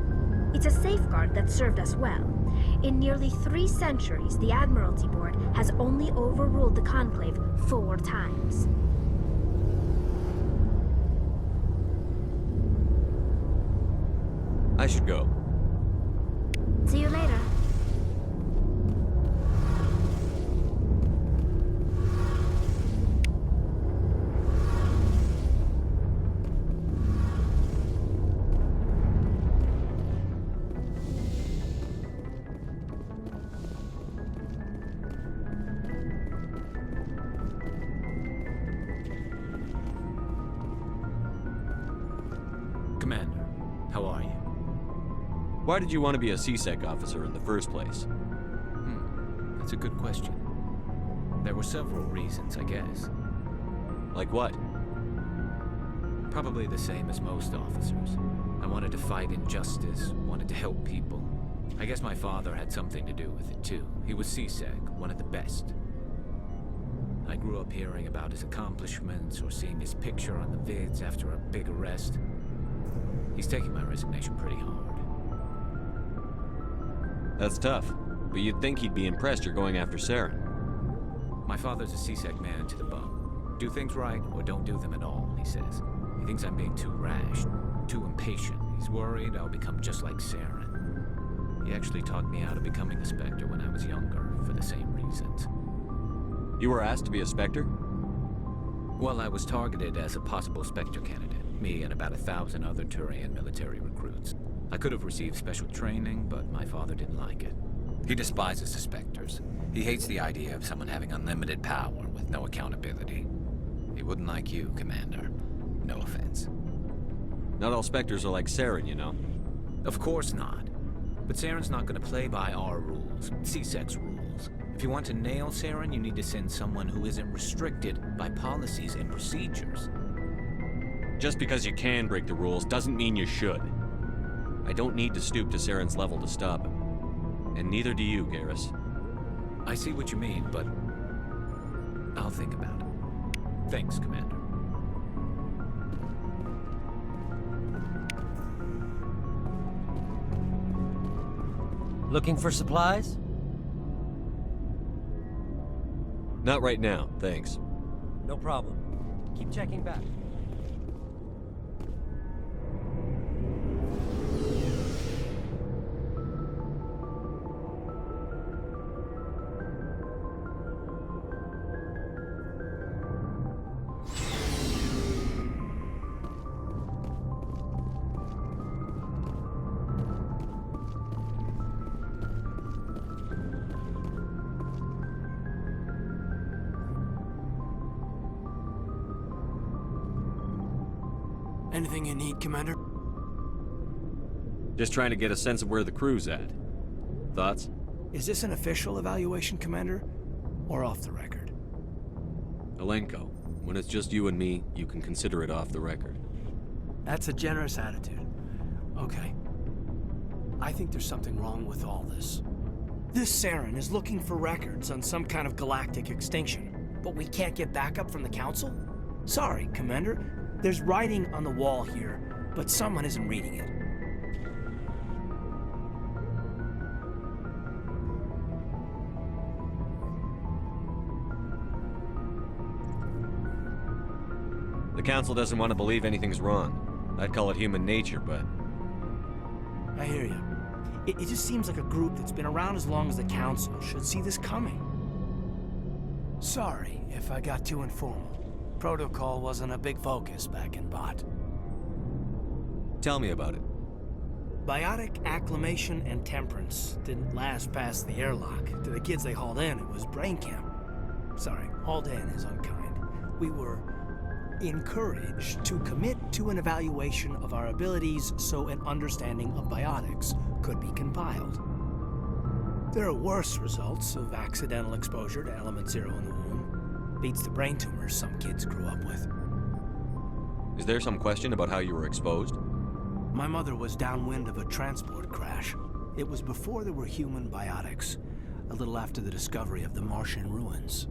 It's a safeguard that served us well. In nearly 3 centuries, the Admiralty Board has only overruled the Conclave 4 times. I should go. See you later. Commander, how are you? Why did you want to be a CSEC officer in the first place? That's a good question. There were several reasons, I guess. Like what? Probably the same as most officers. I wanted to fight injustice, wanted to help people. I guess my father had something to do with it too. He was CSEC, one of the best. I grew up hearing about his accomplishments or seeing his picture on the vids after a big arrest. He's taking my resignation pretty hard. That's tough, but you'd think he'd be impressed you're going after Saren. My father's a CSEC man to the bone. Do things right or don't do them at all, he says. He thinks I'm being too rash, too impatient. He's worried I'll become just like Saren. He actually talked me out of becoming a Spectre when I was younger, for the same reasons. You were asked to be a Spectre? Well, I was targeted as a possible Spectre candidate. Me and about 1,000 other Turian military recruits. I could have received special training, but my father didn't like it. He despises the Spectres. He hates the idea of someone having unlimited power with no accountability. He wouldn't like you, Commander. No offense. Not all Spectres are like Saren, you know. Of course not. But Saren's not going to play by our rules, C-Sec's rules. If you want to nail Saren, you need to send someone who isn't restricted by policies and procedures. Just because you can break the rules doesn't mean you should. I don't need to stoop to Saren's level to stop him. And neither do you, Garrus. I see what you mean, but I'll think about it. Thanks, Commander. Looking for supplies? Not right now, thanks. No problem. Keep checking back. Anything you need, Commander? Just trying to get a sense of where the crew's at. Thoughts? Is this an official evaluation, Commander? Or off the record? Alenko, when it's just you and me, you can consider it off the record. That's a generous attitude. Okay. I think there's something wrong with all this. This Saren is looking for records on some kind of galactic extinction, but we can't get backup from the Council? Sorry, Commander. There's writing on the wall here, but someone isn't reading it. The Council doesn't want to believe anything's wrong. I'd call it human nature, but... I hear you. It just seems like a group that's been around as long as the Council should see this coming. Sorry if I got too informal. Protocol wasn't a big focus back in Bot. Tell me about it. Biotic acclimation and temperance didn't last past the airlock. To the kids they hauled in, it was brain camp. Sorry, hauled in is unkind. We were encouraged to commit to an evaluation of our abilities so an understanding of biotics could be compiled. There are worse results of accidental exposure to Element Zero in the womb. Beats the brain tumors some kids grew up with. Is there some question about how you were exposed? My mother was downwind of a transport crash. It was before there were human biotics, a little after the discovery of the Martian ruins.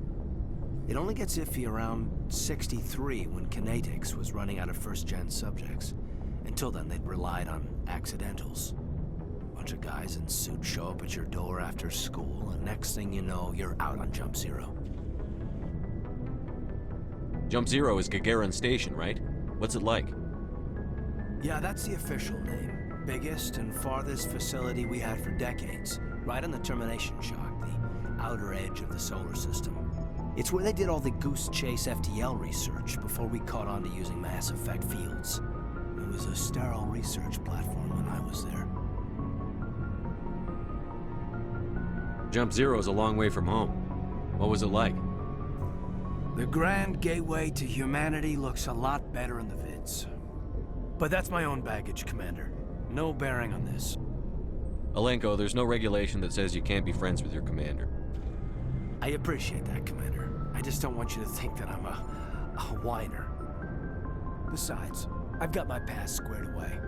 It only gets iffy around 63 when Kinetics was running out of first-gen subjects. Until then, they'd relied on accidentals. Bunch of guys in suits show up at your door after school, and next thing you know, you're out on Jump Zero. Jump Zero is Gagarin Station, right? What's it like? Yeah, that's the official name. Biggest and farthest facility we had for decades. Right on the termination shock, the outer edge of the solar system. It's where they did all the Goose Chase FTL research before we caught on to using mass effect fields. It was a sterile research platform when I was there. Jump Zero is a long way from home. What was it like? The grand gateway to humanity looks a lot better in the vids. But that's my own baggage, Commander. No bearing on this. Alenko, there's no regulation that says you can't be friends with your commander. I appreciate that, Commander. I just don't want you to think that I'm a whiner. Besides, I've got my past squared away.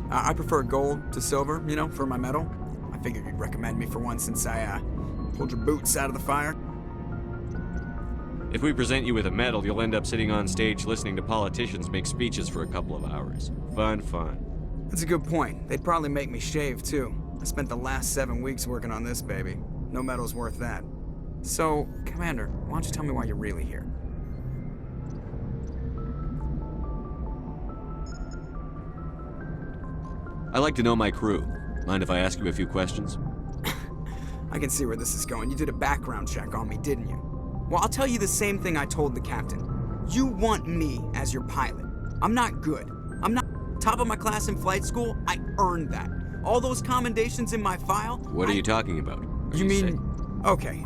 I prefer gold to silver, you know, for my medal. I figured you'd recommend me for one since I, pulled your boots out of the fire. If we present you with a medal, you'll end up sitting on stage listening to politicians make speeches for a couple of hours. Fun. That's a good point. They'd probably make me shave, too. I spent the last 7 weeks working on this baby. No medal's worth that. So, Commander, why don't you tell me why you're really here? I like to know my crew. Mind if I ask you a few questions? I can see where this is going. You did a background check on me, didn't you? Well, I'll tell you the same thing I told the captain. You want me as your pilot. I'm not good. I'm not top of my class in flight school. I earned that. All those commendations in my file. What are you talking about? You mean... Okay,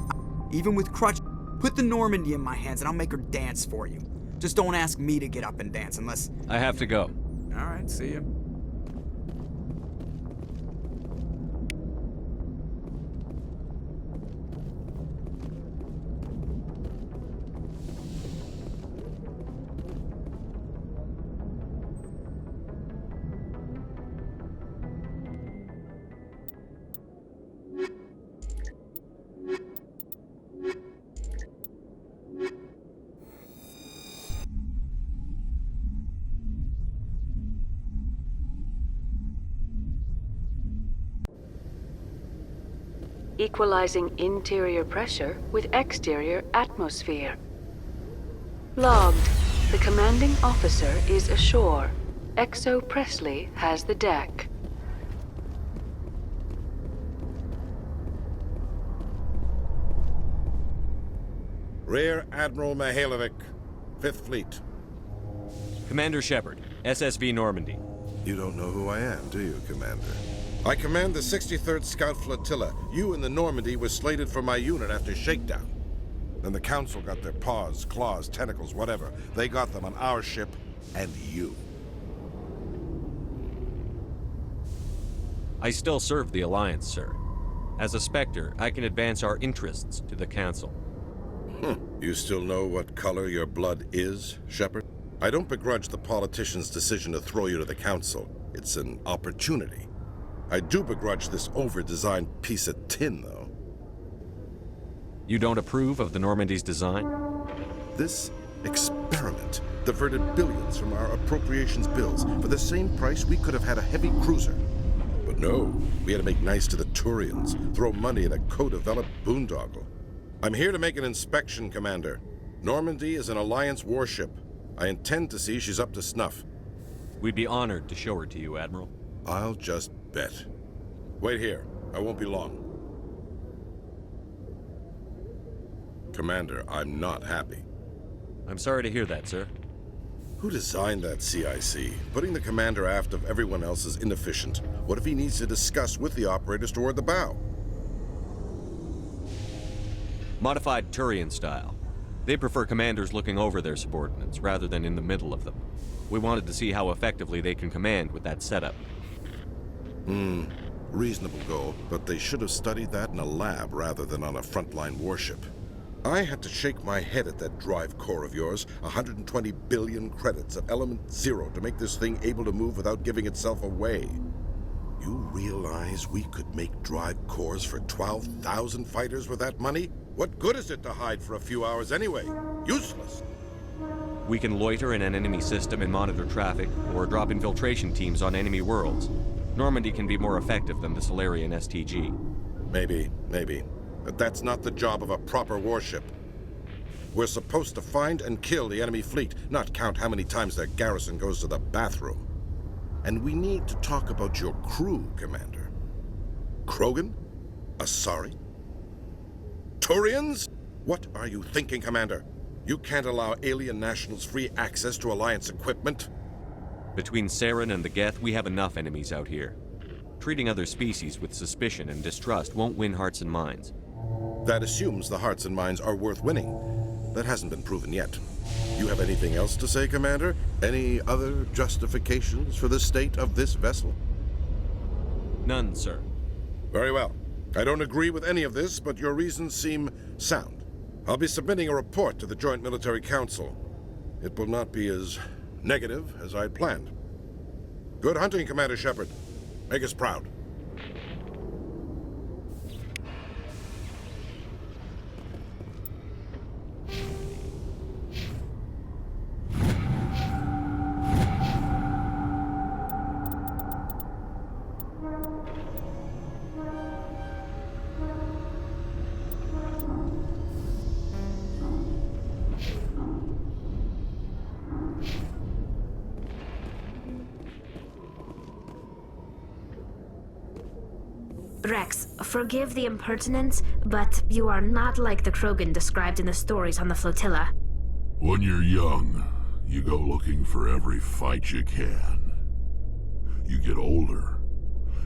even with crutch, put the Normandy in my hands and I'll make her dance for you. Just don't ask me to get up and dance unless... I have to go. All right, see ya. Equalizing interior pressure with exterior atmosphere. Logged. The commanding officer is ashore. XO Presley has the deck. Rear Admiral Mihailovic, 5th Fleet. Commander Shepard, SSV Normandy. You don't know who I am, do you, Commander? I command the 63rd Scout Flotilla. You and the Normandy were slated for my unit after shakedown. Then the Council got their paws, claws, tentacles, whatever. They got them on our ship and you. I still serve the Alliance, sir. As a Spectre, I can advance our interests to the Council. You still know what color your blood is, Shepard? I don't begrudge the politician's decision to throw you to the Council. It's an opportunity. I do begrudge this over-designed piece of tin, though. You don't approve of the Normandy's design? This experiment diverted billions from our appropriations bills. For the same price, we could have had a heavy cruiser. But no, we had to make nice to the Turians, throw money at a co-developed boondoggle. I'm here to make an inspection, Commander. Normandy is an Alliance warship. I intend to see she's up to snuff. We'd be honored to show her to you, Admiral. I'll just bet. Wait here. I won't be long. Commander, I'm not happy. I'm sorry to hear that, sir. Who designed that CIC? Putting the commander aft of everyone else is inefficient. What if he needs to discuss with the operators toward the bow? Modified Turian style. They prefer commanders looking over their subordinates rather than in the middle of them. We wanted to see how effectively they can command with that setup. Reasonable goal, but they should have studied that in a lab rather than on a frontline warship. I had to shake my head at that drive core of yours. 120 billion credits at element 0 to make this thing able to move without giving itself away. You realize we could make drive cores for 12,000 fighters with that money? What good is it to hide for a few hours anyway? Useless. We can loiter in an enemy system and monitor traffic, or drop infiltration teams on enemy worlds. Normandy can be more effective than the Solarian STG. Maybe. But that's not the job of a proper warship. We're supposed to find and kill the enemy fleet, not count how many times their garrison goes to the bathroom. And we need to talk about your crew, Commander. Krogan? Asari? Turians? What are you thinking, Commander? You can't allow alien nationals free access to Alliance equipment? Between Saren and the Geth, we have enough enemies out here. Treating other species with suspicion and distrust won't win hearts and minds. That assumes the hearts and minds are worth winning. That hasn't been proven yet. You have anything else to say, Commander? Any other justifications for the state of this vessel? None, sir. Very well. I don't agree with any of this, but your reasons seem sound. I'll be submitting a report to the Joint Military Council. It will not be as negative as I'd planned. Good hunting, Commander Shepard. Make us proud. Rex, forgive the impertinence, but you are not like the Krogan described in the stories on the flotilla. When you're young, you go looking for every fight you can. You get older,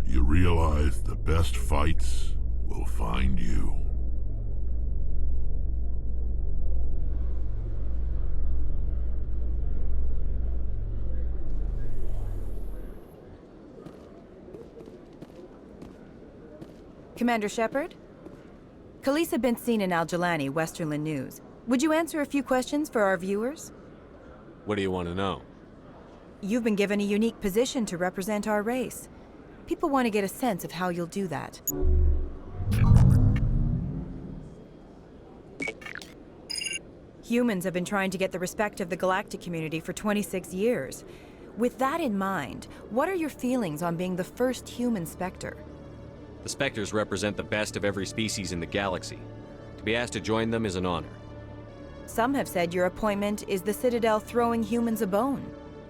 you realize the best fights will find you. Commander Shepard? Khalisah bint Sinan al-Jilani, Westerland News. Would you answer a few questions for our viewers? What do you want to know? You've been given a unique position to represent our race. People want to get a sense of how you'll do that. Humans have been trying to get the respect of the galactic community for 26 years. With that in mind, what are your feelings on being the first human Spectre? The Spectres represent the best of every species in the galaxy. To be asked to join them is an honor. Some have said your appointment is the Citadel throwing humans a bone.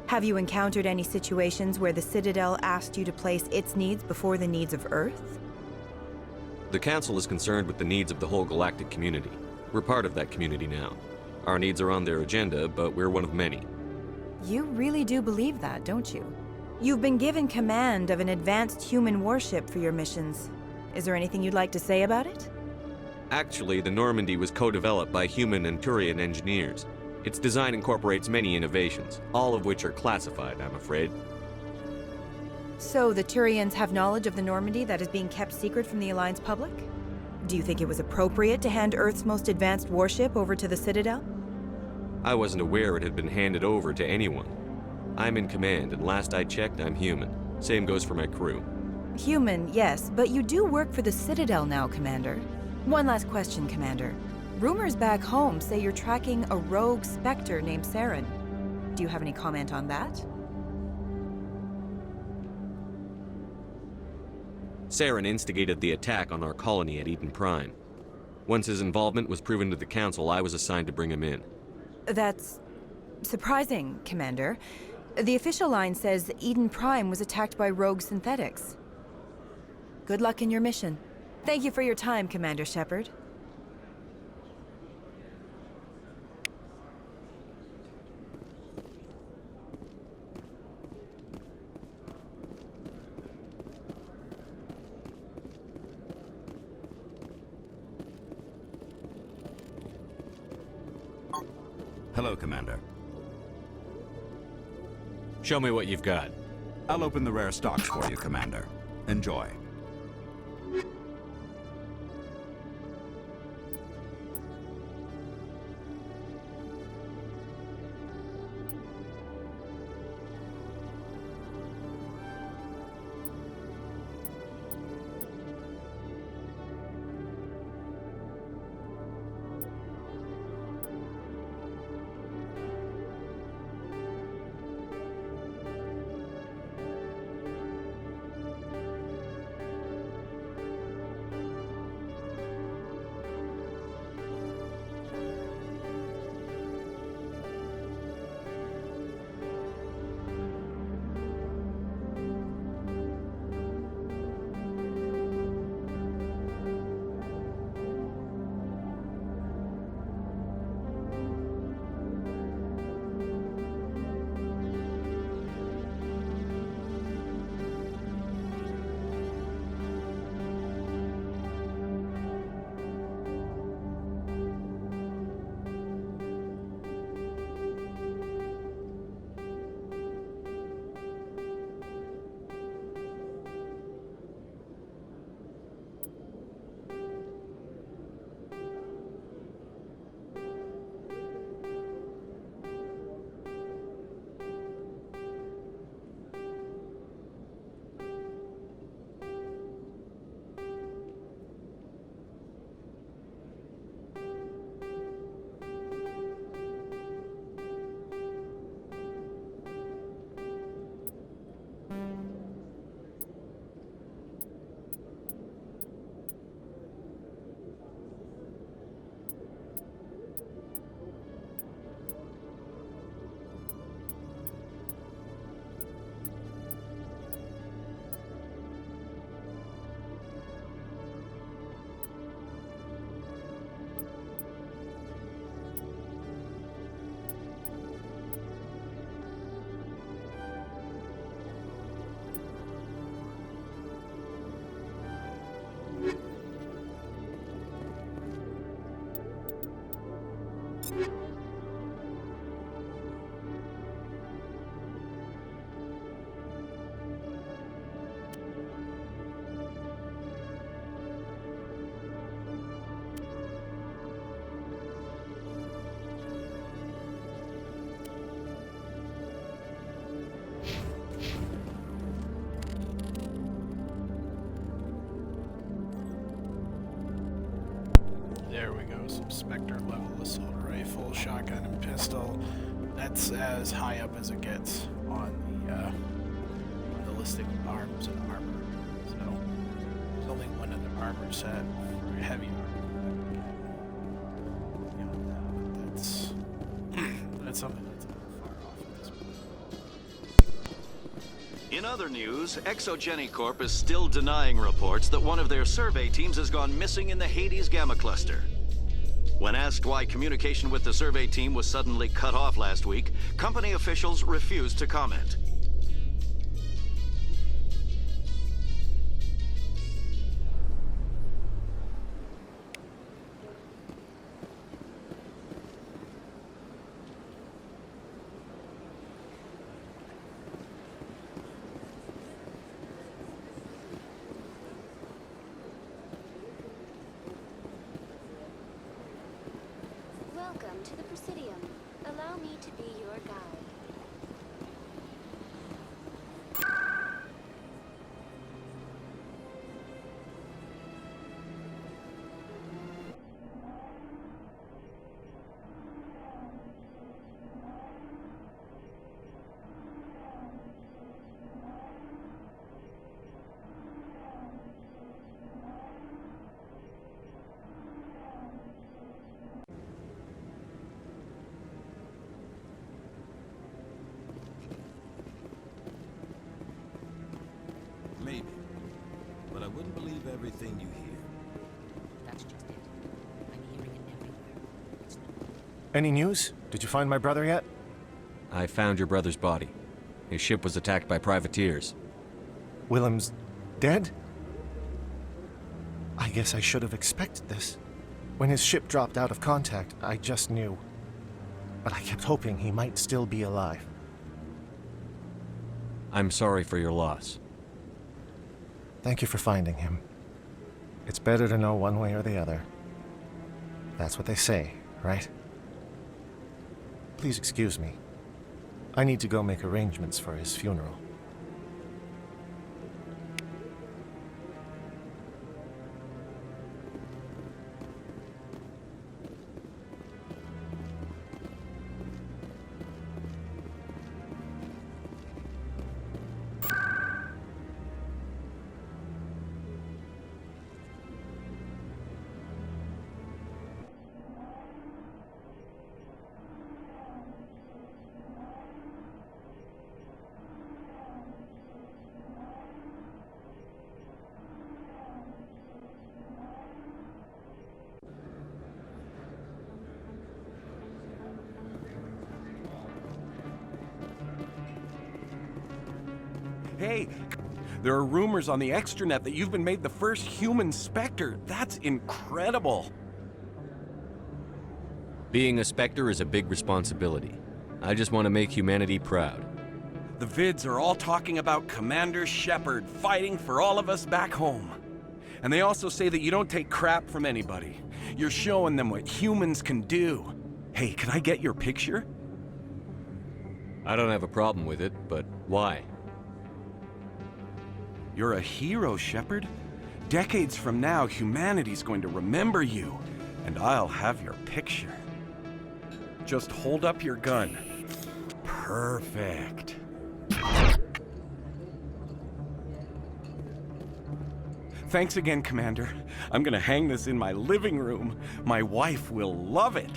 Have you encountered any situations where the Citadel asked you to place its needs before the needs of Earth? The Council is concerned with the needs of the whole galactic community. We're part of that community now. Our needs are on their agenda, but we're one of many. You really do believe that, don't you? You've been given command of an advanced human warship for your missions. Is there anything you'd like to say about it? Actually, the Normandy was co-developed by human and Turian engineers. Its design incorporates many innovations, all of which are classified, I'm afraid. So the Turians have knowledge of the Normandy that is being kept secret from the Alliance public? Do you think it was appropriate to hand Earth's most advanced warship over to the Citadel? I wasn't aware it had been handed over to anyone. I'm in command, and last I checked, I'm human. Same goes for my crew. Human, yes, but you do work for the Citadel now, Commander. One last question, Commander. Rumors back home say you're tracking a rogue Spectre named Saren. Do you have any comment on that? Saren instigated the attack on our colony at Eden Prime. Once his involvement was proven to the Council, I was assigned to bring him in. That's surprising, Commander. The official line says Eden Prime was attacked by rogue synthetics. Good luck in your mission. Thank you for your time, Commander Shepard. Hello, Commander. Show me what you've got. I'll open the rare stocks for you, Commander. Enjoy. There we go, some Spectre level assault rifle, shotgun, and pistol. That's as high up as it gets on the listing of arms and armor. So there's only one other armor set for heavy armor. Beyond that, that's something that's a little far off at this point. In other news, Exogeny Corp is still denying reports that one of their survey teams has gone missing in the Hades Gamma Cluster. When asked why communication with the survey team was suddenly cut off last week, company officials refused to comment. Welcome to the Presidium. Allow me to be your guide. Maybe. But I wouldn't believe everything you hear. That's just it. I'm hearing it everywhere. Any news? Did you find my brother yet? I found your brother's body. His ship was attacked by privateers. Willem's dead? I guess I should have expected this. When his ship dropped out of contact, I just knew. But I kept hoping he might still be alive. I'm sorry for your loss. Thank you for finding him. It's better to know one way or the other. That's what they say, right? Please excuse me. I need to go make arrangements for his funeral. Hey, there are rumors on the extranet that you've been made the first human Spectre. That's incredible. Being a Spectre is a big responsibility. I just want to make humanity proud. The vids are all talking about Commander Shepard fighting for all of us back home. And they also say that you don't take crap from anybody. You're showing them what humans can do. Hey, can I get your picture? I don't have a problem with it, but why? You're a hero, Shepard. Decades from now, humanity's going to remember you, and I'll have your picture. Just hold up your gun. Perfect. Thanks again, Commander. I'm gonna hang this in my living room. My wife will love it.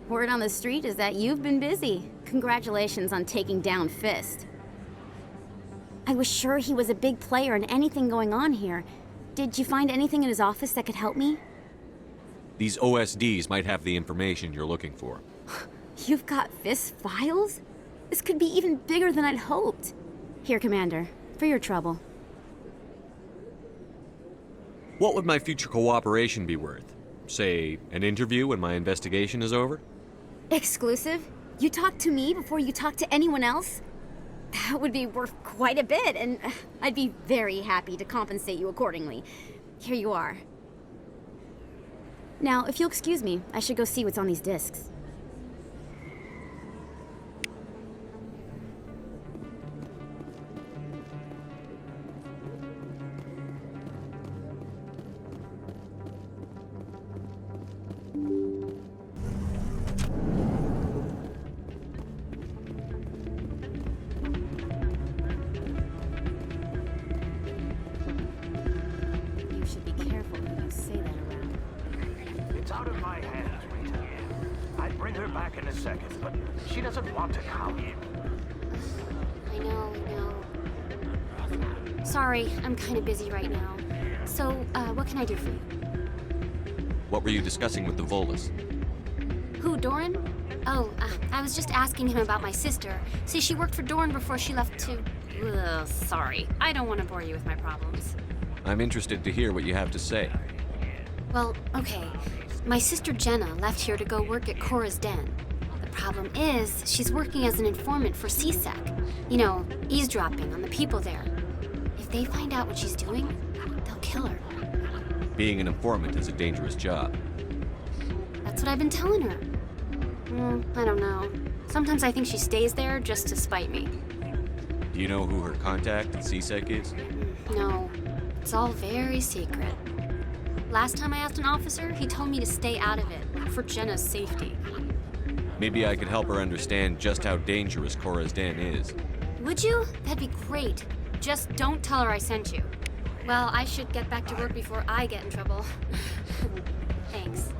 Word on the street is that you've been busy. Congratulations on taking down Fist. I was sure he was a big player in anything going on here. Did you find anything in his office that could help me? These OSDs might have the information you're looking for. You've got Fisk's files? This could be even bigger than I'd hoped. Here, Commander, for your trouble. What would my future cooperation be worth? Say, an interview when my investigation is over? Exclusive? You talk to me before you talk to anyone else? That would be worth quite a bit, and I'd be very happy to compensate you accordingly. Here you are. Now, if you'll excuse me, I should go see what's on these discs. Sorry, I'm kind of busy right now. So, what can I do for you? What were you discussing with the Volus? Who, Doran? Oh, I was just asking him about my sister. See, she worked for Doran before she left to... Ugh, sorry, I don't want to bore you with my problems. I'm interested to hear what you have to say. Well, okay. My sister Jenna left here to go work at Cora's Den. The problem is, she's working as an informant for CSEC. You know, eavesdropping on the people there. If they find out what she's doing, they'll kill her. Being an informant is a dangerous job. That's what I've been telling her. I don't know. Sometimes I think she stays there just to spite me. Do you know who her contact at CSEC is? No, it's all very secret. Last time I asked an officer, he told me to stay out of it, for Jenna's safety. Maybe I could help her understand just how dangerous Cora's Den is. Would you? That'd be great. Just don't tell her I sent you. Well, I should get back to work before I get in trouble. Thanks.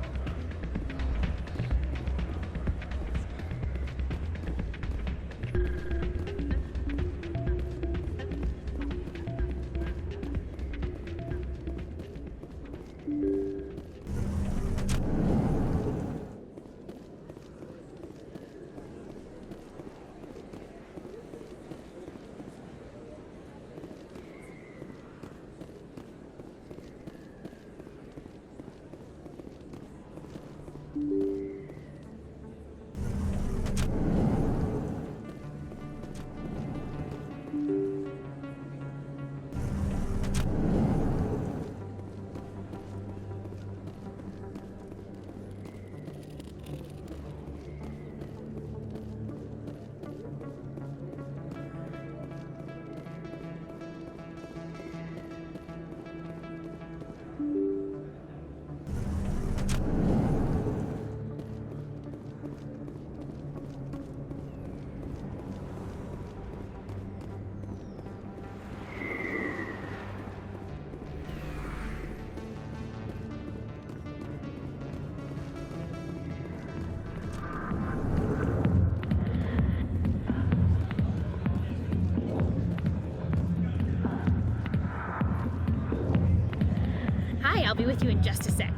I'll be with you in just a sec.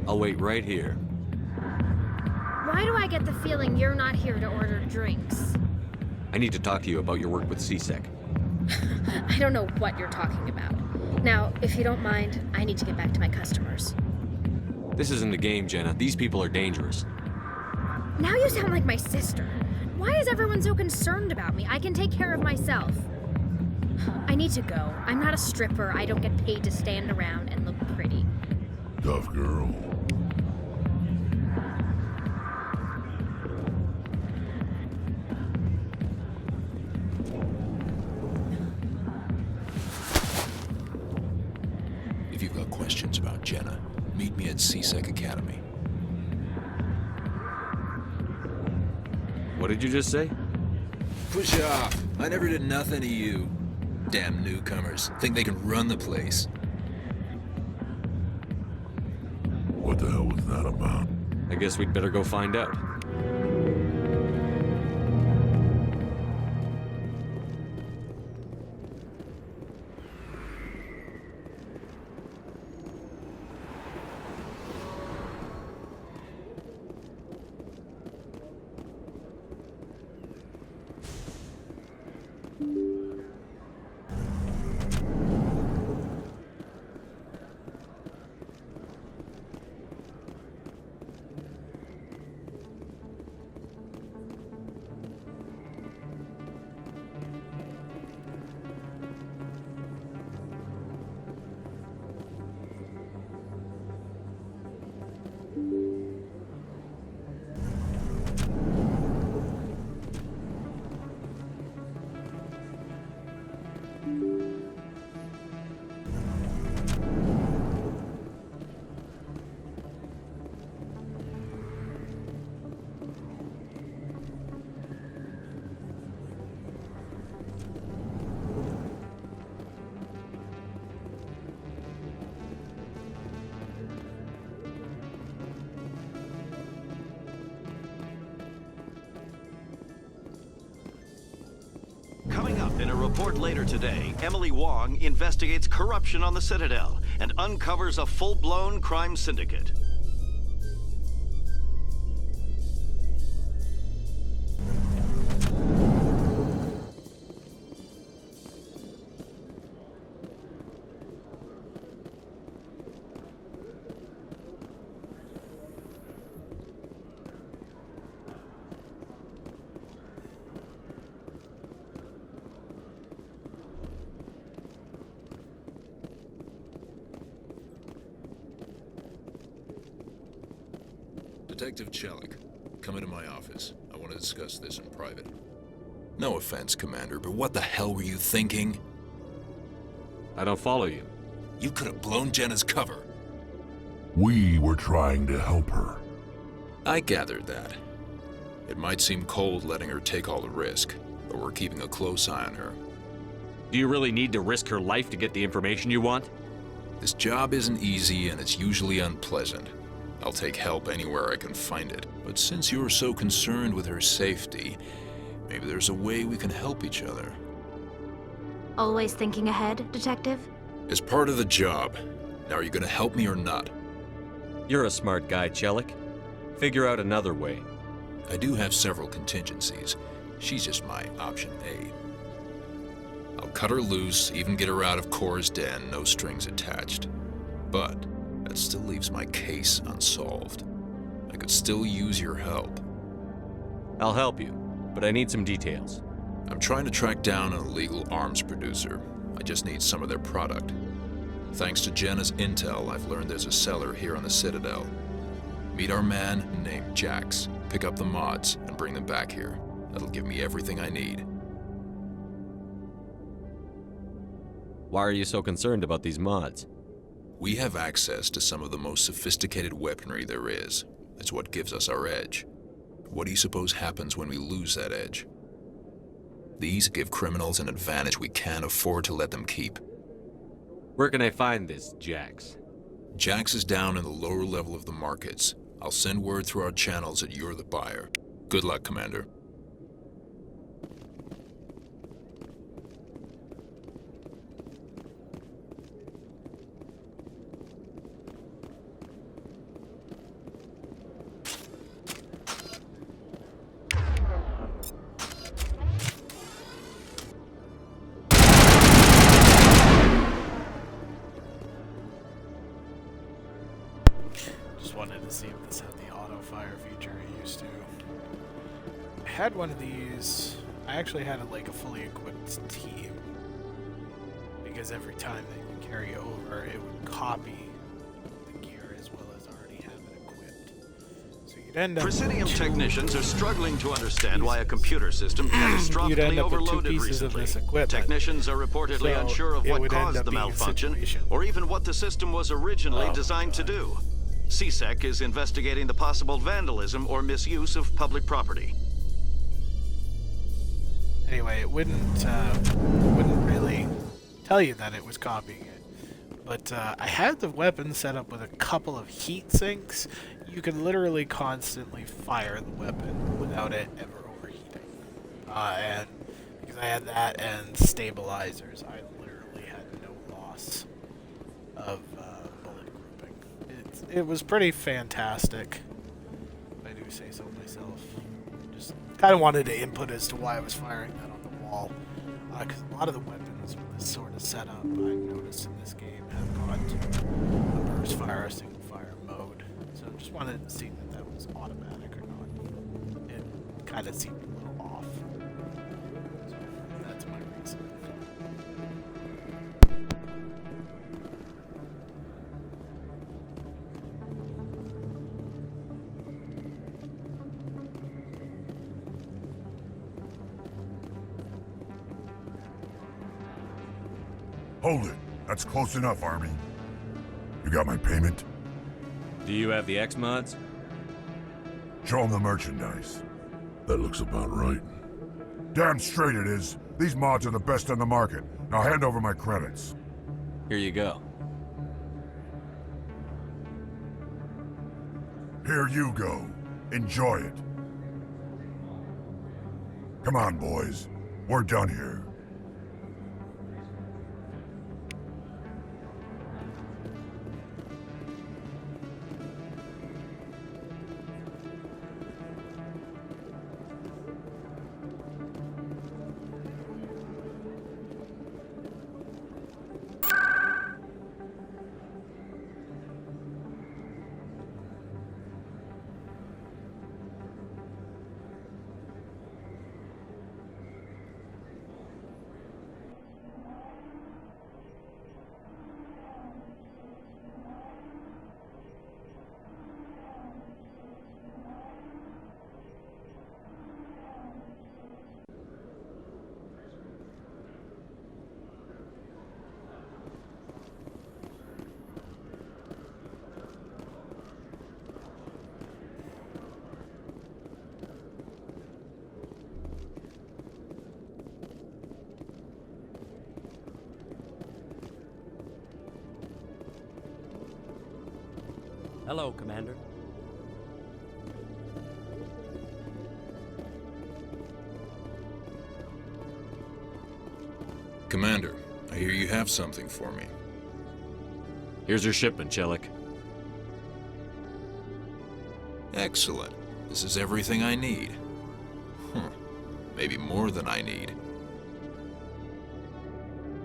I'll wait right here. Why do I get the feeling you're not here to order drinks? I need to talk to you about your work with CSEC. I don't know what you're talking about. Now, if you don't mind, I need to get back to my customers. This isn't a game, Jenna. These people are dangerous. Now you sound like my sister. Why is everyone so concerned about me? I can take care of myself. I need to go. I'm not a stripper. I don't get paid to stand around and look pretty. Tough girl. If you've got questions about Jenna, meet me at CSEC Academy. What did you just say? Push off. I never did nothing to you. Damn newcomers. Think they can run the place. What the hell was that about? I guess we'd better go find out. In a report later today, Emily Wong investigates corruption on the Citadel and uncovers a full-blown crime syndicate. Detective Chelik, come into my office. I want to discuss this in private. No offense, Commander, but what the hell were you thinking? I don't follow you. You could have blown Jenna's cover. We were trying to help her. I gathered that. It might seem cold letting her take all the risk, but we're keeping a close eye on her. Do you really need to risk her life to get the information you want? This job isn't easy and it's usually unpleasant. I'll take help anywhere I can find it. But since you're so concerned with her safety, maybe there's a way we can help each other. Always thinking ahead, Detective? It's part of the job. Now, are you gonna help me or not? You're a smart guy, Chelik. Figure out another way. I do have several contingencies. She's just my option A. I'll cut her loose, even get her out of Cora's den, no strings attached. But that still leaves my case unsolved. I could still use your help. I'll help you, but I need some details. I'm trying to track down an illegal arms producer. I just need some of their product. Thanks to Jenna's intel, I've learned there's a seller here on the Citadel. Meet our man named Jax, pick up the mods, and bring them back here. That'll give me everything I need. Why are you so concerned about these mods? We have access to some of the most sophisticated weaponry there is. It's what gives us our edge. What do you suppose happens when we lose that edge? These give criminals an advantage we can't afford to let them keep. Where can I find this Jax? Jax is down in the lower level of the markets. I'll send word through our channels that you're the buyer. Good luck, Commander. Wanted to see if this had the auto fire feature it used to. I had one of these. I actually had like a fully equipped team because every time that you carry over, it would copy the gear as well as already have it equipped. So you'd end up. Presidium technicians are struggling to understand why a computer system catastrophically overloaded recently. Technicians are reportedly unsure of what caused the malfunction, or even what the system was originally designed to do. CSEC is investigating the possible vandalism or misuse of public property. Anyway, it wouldn't really tell you that it was copying it. But I had the weapon set up with a couple of heat sinks. You could literally constantly fire the weapon without it ever overheating. And because I had that and stabilizers, I literally had no loss of it was pretty fantastic, if I do say so myself. Just kind of wanted to input as to why I was firing that on the wall. Because a lot of the weapons with this sort of setup, I've noticed in this game, have gone to a burst fire, a single fire mode. So I just wanted to see that that was automatic or not. It kind of seemed a little off. So that's my reason. Hold it. That's close enough, Army. You got my payment? Do you have the X-mods? Show them the merchandise. That looks about right. Damn straight it is. These mods are the best on the market. Now hand over my credits. Here you go. Here you go. Enjoy it. Come on, boys. We're done here. Hello, Commander. Commander, I hear you have something for me. Here's your shipment, Chelik. Excellent. This is everything I need. Maybe more than I need.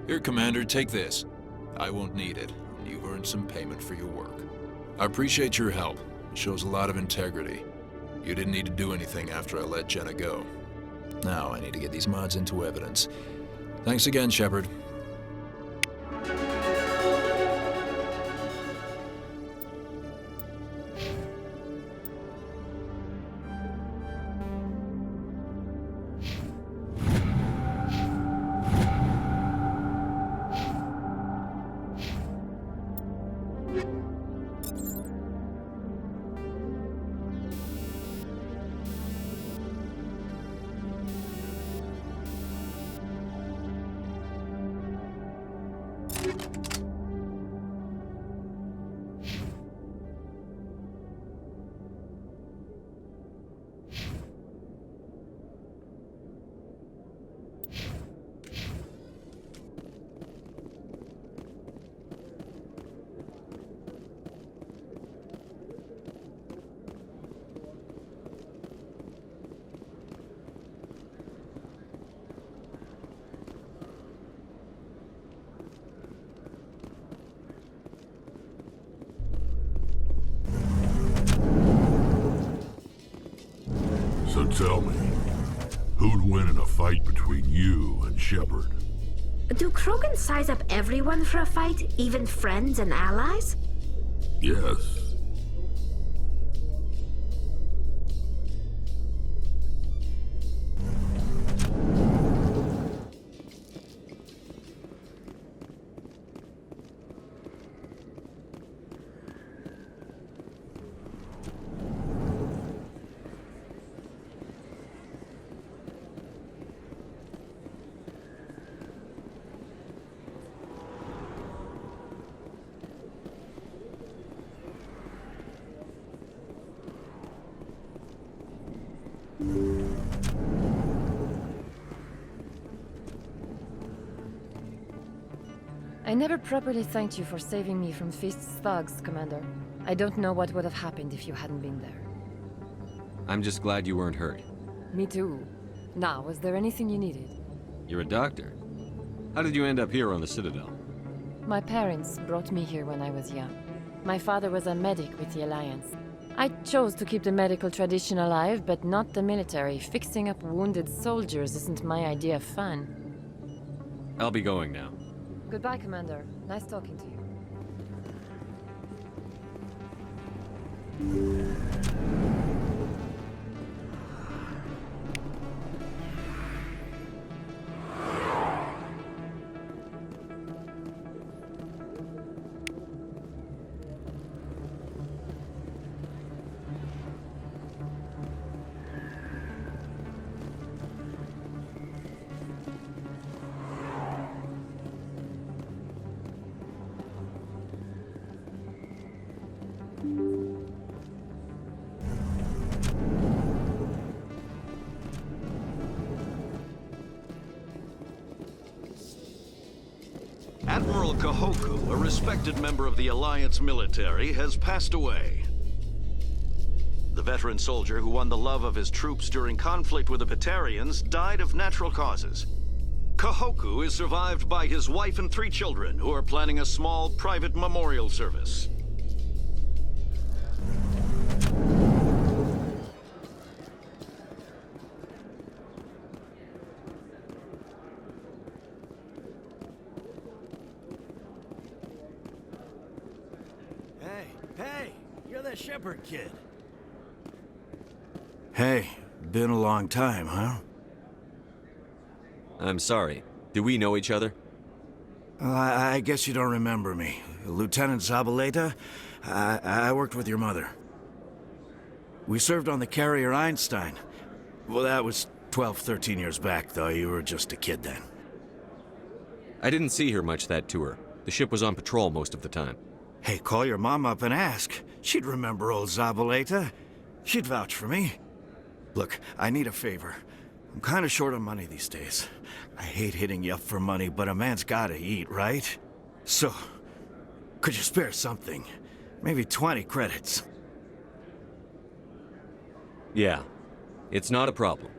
Here, Commander, take this. I won't need it. You've earned some payment for your work. I appreciate your help. It shows a lot of integrity. You didn't need to do anything after I let Jenna go. Now I need to get these mods into evidence. Thanks again, Shepard. So tell me, who'd win in a fight between you and Shepard? Do Krogan size up everyone for a fight, even friends and allies? Yes. I never properly thanked you for saving me from Feast's thugs, Commander. I don't know what would have happened if you hadn't been there. I'm just glad you weren't hurt. Me too. Now, was there anything you needed? You're a doctor. How did you end up here on the Citadel? My parents brought me here when I was young. My father was a medic with the Alliance. I chose to keep the medical tradition alive, but not the military. Fixing up wounded soldiers isn't my idea of fun. I'll be going now. Goodbye, Commander. Nice talking to you. Admiral Kahoku, a respected member of the Alliance military, has passed away. The veteran soldier who won the love of his troops during conflict with the Batarians died of natural causes. Kahoku is survived by his wife and 3 children, who are planning a small private memorial service. Hey, you're that Shepard kid. Hey, been a long time, huh? I'm sorry. Do we know each other? I guess you don't remember me. Lieutenant Zabaleta? I worked with your mother. We served on the carrier Einstein. Well, that was 12, 13 years back, though. You were just a kid then. I didn't see her much that tour. The ship was on patrol most of the time. Hey, call your mom up and ask. She'd remember old Zabaleta. She'd vouch for me. Look, I need a favor. I'm kind of short on money these days. I hate hitting you up for money, but a man's gotta eat, right? So, could you spare something? Maybe 20 credits. Yeah, it's not a problem.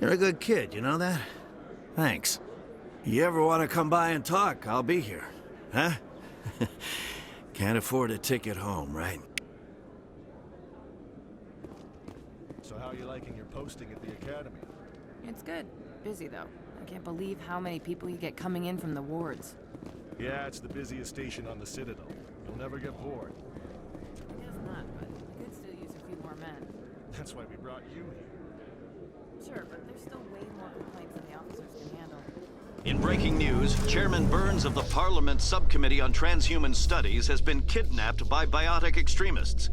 You're a good kid, you know that? Thanks. You ever want to come by and talk, I'll be here. Huh? Can't afford a ticket home, right? So how are you liking your posting at the academy? It's good. Busy, though. I can't believe how many people you get coming in from the wards. Yeah, it's the busiest station on the Citadel. You'll never get bored. I guess not, but I could still use a few more men. That's why we brought you here. Sure, but there's still way more complaints than the officers can handle. In breaking news, Chairman Burns of the Parliament Subcommittee on Transhuman Studies has been kidnapped by biotic extremists.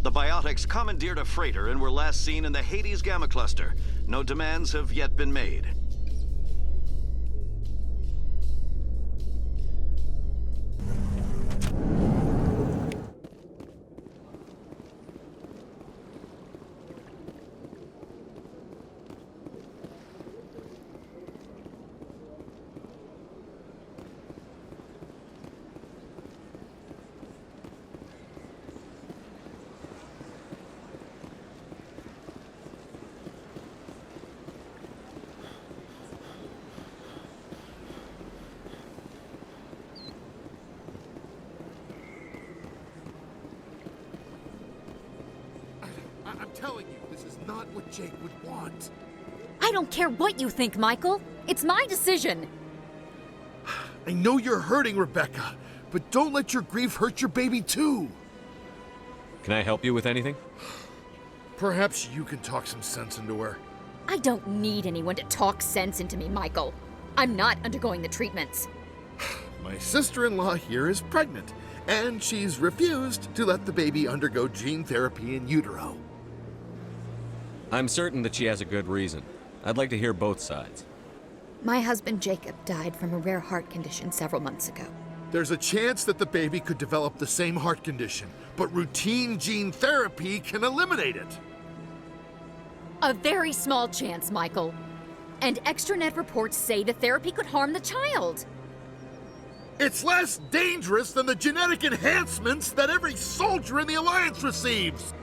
The biotics commandeered a freighter and were last seen in the Hades Gamma Cluster. No demands have yet been made. I'm telling you, this is not what Jake would want. I don't care what you think, Michael. It's my decision. I know you're hurting, Rebecca, but don't let your grief hurt your baby too. Can I help you with anything? Perhaps you can talk some sense into her. I don't need anyone to talk sense into me, Michael. I'm not undergoing the treatments. My sister-in-law here is pregnant, and she's refused to let the baby undergo gene therapy in utero. I'm certain that she has a good reason. I'd like to hear both sides. My husband Jacob died from a rare heart condition several months ago. There's a chance that the baby could develop the same heart condition, but routine gene therapy can eliminate it. A very small chance, Michael. And extranet reports say the therapy could harm the child. It's less dangerous than the genetic enhancements that every soldier in the Alliance receives.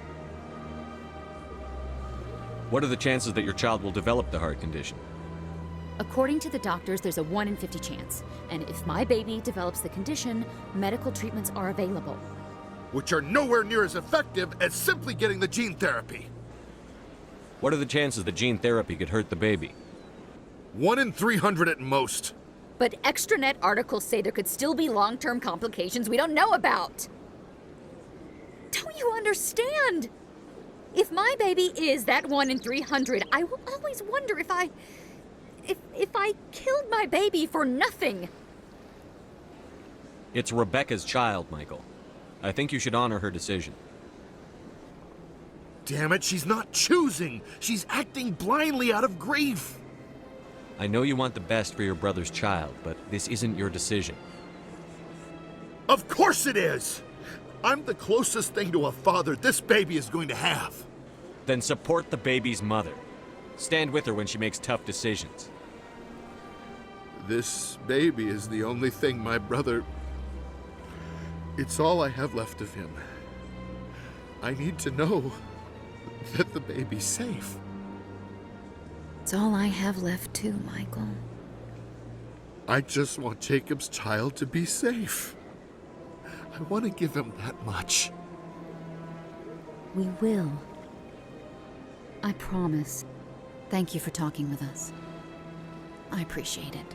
What are the chances that your child will develop the heart condition? According to the doctors, there's a 1 in 50 chance. And if my baby develops the condition, medical treatments are available. Which are nowhere near as effective as simply getting the gene therapy. What are the chances that gene therapy could hurt the baby? 1 in 300 at most. But extranet articles say there could still be long-term complications we don't know about. Don't you understand? If my baby is that 1 in 300, I will always wonder if I killed my baby for nothing. It's Rebecca's child, Michael. I think you should honor her decision. Damn it, she's not choosing. She's acting blindly out of grief. I know you want the best for your brother's child, but this isn't your decision. Of course it is! I'm the closest thing to a father this baby is going to have. Then support the baby's mother. Stand with her when she makes tough decisions. This baby is the only thing my brother... It's all I have left of him. I need to know that the baby's safe. It's all I have left too, Michael. I just want Jacob's child to be safe. I want to give him that much. We will. I promise. Thank you for talking with us. I appreciate it.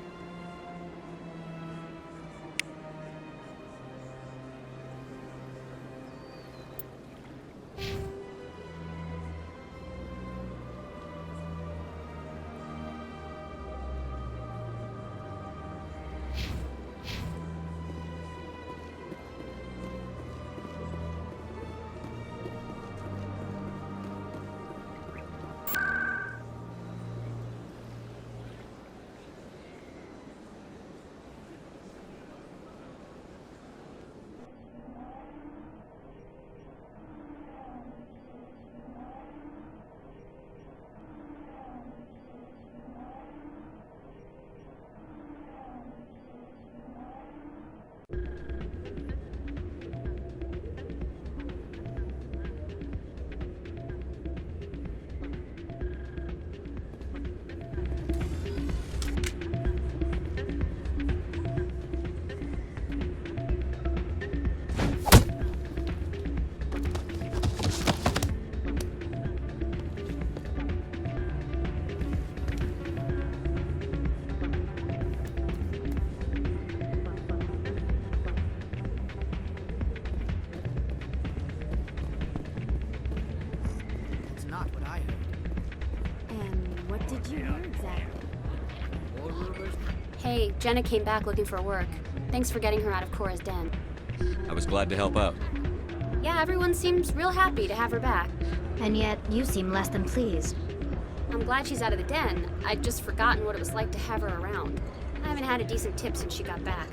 It's not what I heard. And what did you hear exactly? More rumors? Hey, Jenna came back looking for work. Thanks for getting her out of Cora's den. I was glad to help out. Yeah, everyone seems real happy to have her back. And yet, you seem less than pleased. I'm glad she's out of the den. I'd just forgotten what it was like to have her around. I haven't had a decent tip since she got back.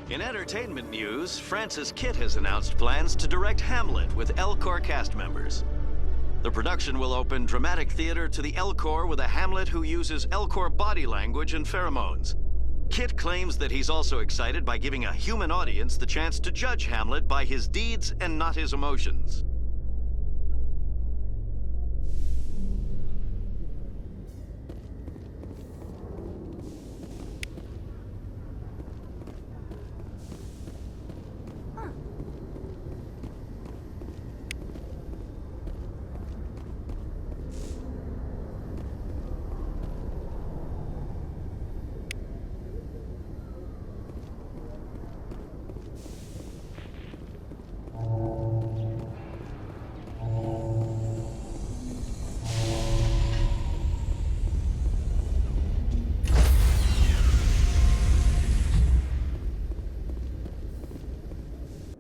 In entertainment news, Francis Kitt has announced plans to direct Hamlet with Elcor cast members. The production will open dramatic theater to the Elcor with a Hamlet who uses Elcor body language and pheromones. Kitt claims that he's also excited by giving a human audience the chance to judge Hamlet by his deeds and not his emotions.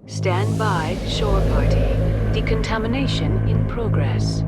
Stand by, shore party. Decontamination in progress.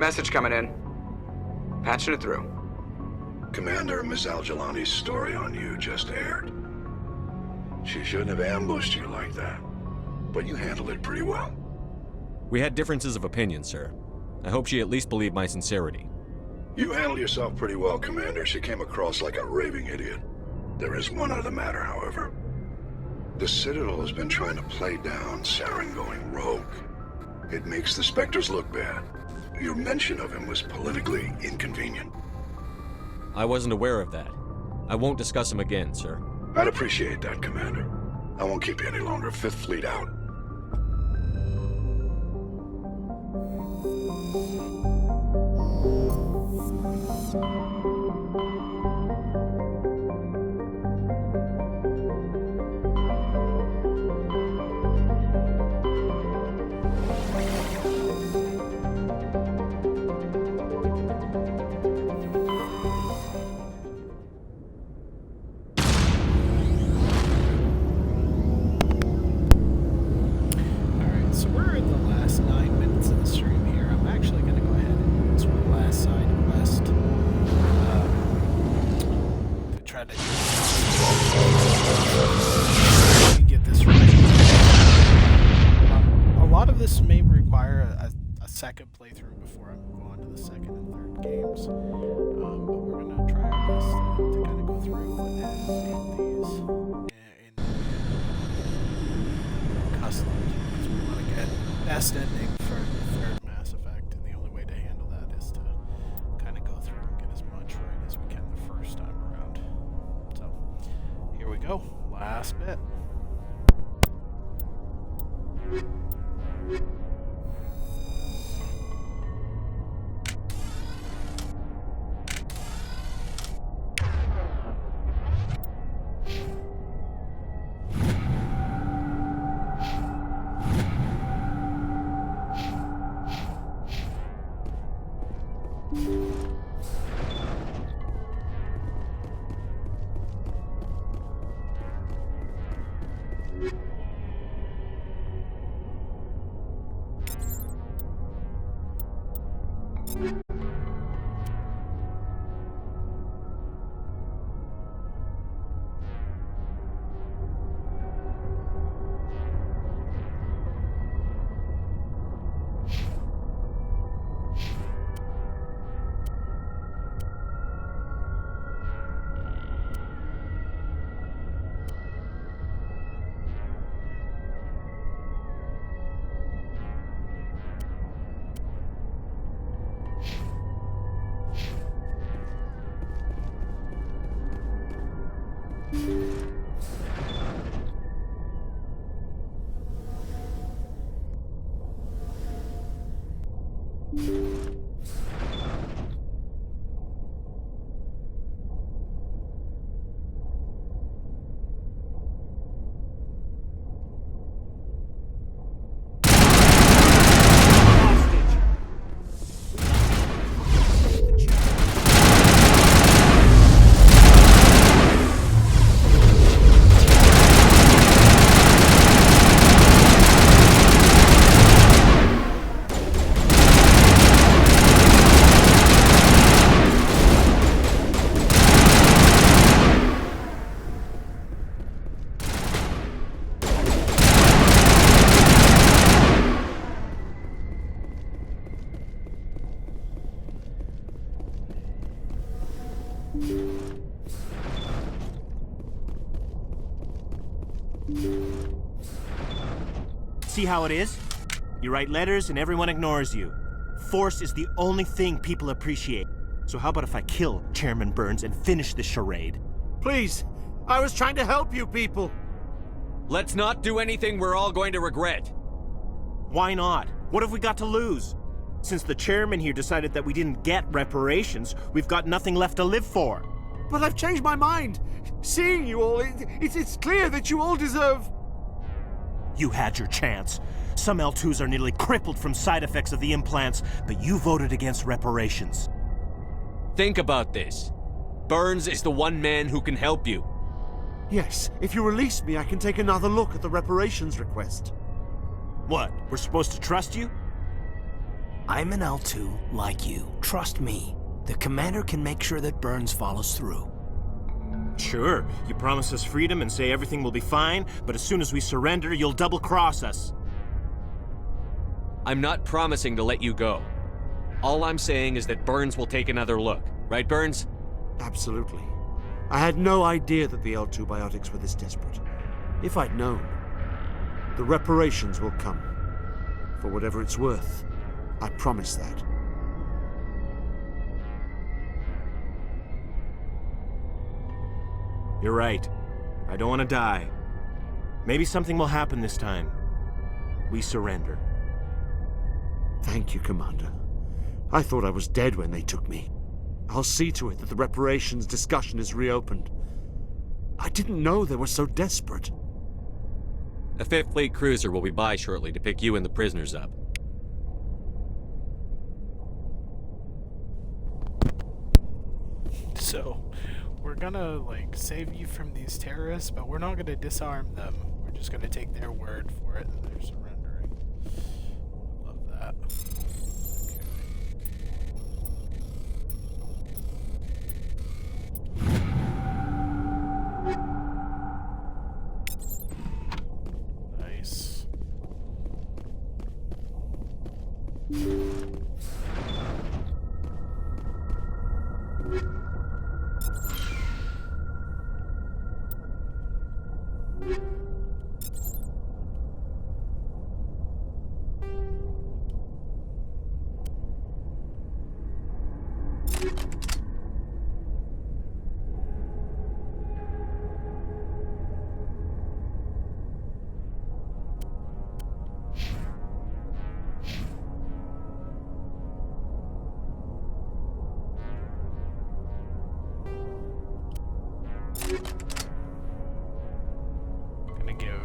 Message coming in. Patching it through. Commander, Miss Al-Jalani's story on you just aired. She shouldn't have ambushed you like that, but you handled it pretty well. We had differences of opinion, sir. I hope she at least believed my sincerity. You handled yourself pretty well, Commander. She came across like a raving idiot. There is one other matter, however. The Citadel has been trying to play down Saren going rogue. It makes the Spectres look bad. Your mention of him was politically inconvenient. I wasn't aware of that. I won't discuss him again, sir. I'd appreciate that, Commander. I won't keep you any longer. Fifth Fleet out. this may require a second playthrough before I move on to the second and third games. But we're gonna try our best to kind of go through and get these in custom, because we want to get best ending for the third Mass Effect, and the only way to handle that is to kind of go through and get as much right as we can the first time around. So here we go, last bit. See how it is? You write letters and everyone ignores you. Force is the only thing people appreciate. So how about if I kill Chairman Burns and finish this charade? Please, I was trying to help you people. Let's not do anything we're all going to regret. Why not? What have we got to lose? Since the chairman here decided that we didn't get reparations, we've got nothing left to live for. But I've changed my mind. Seeing you all, it's clear that you all deserve... You had your chance. Some L2s are nearly crippled from side effects of the implants, but you voted against reparations. Think about this. Burns is the one man who can help you. Yes, if you release me, I can take another look at the reparations request. What, we're supposed to trust you? I'm an L2 like you. Trust me. The commander can make sure that Burns follows through. Sure, you promise us freedom and say everything will be fine, but as soon as we surrender, you'll double-cross us. I'm not promising to let you go. All I'm saying is that Burns will take another look. Right, Burns? Absolutely. I had no idea that the L2 biotics were this desperate. If I'd known, the reparations will come. For whatever it's worth, I promise that. You're right. I don't want to die. Maybe something will happen this time. We surrender. Thank you, Commander. I thought I was dead when they took me. I'll see to it that the reparations discussion is reopened. I didn't know they were so desperate. A 5th Fleet cruiser will be by shortly to pick you and the prisoners up. So, we're gonna, like, save you from these terrorists, but we're not gonna disarm them. We're just gonna take their word for it that they're surrendering. Love that. Okay. Nice. Gonna give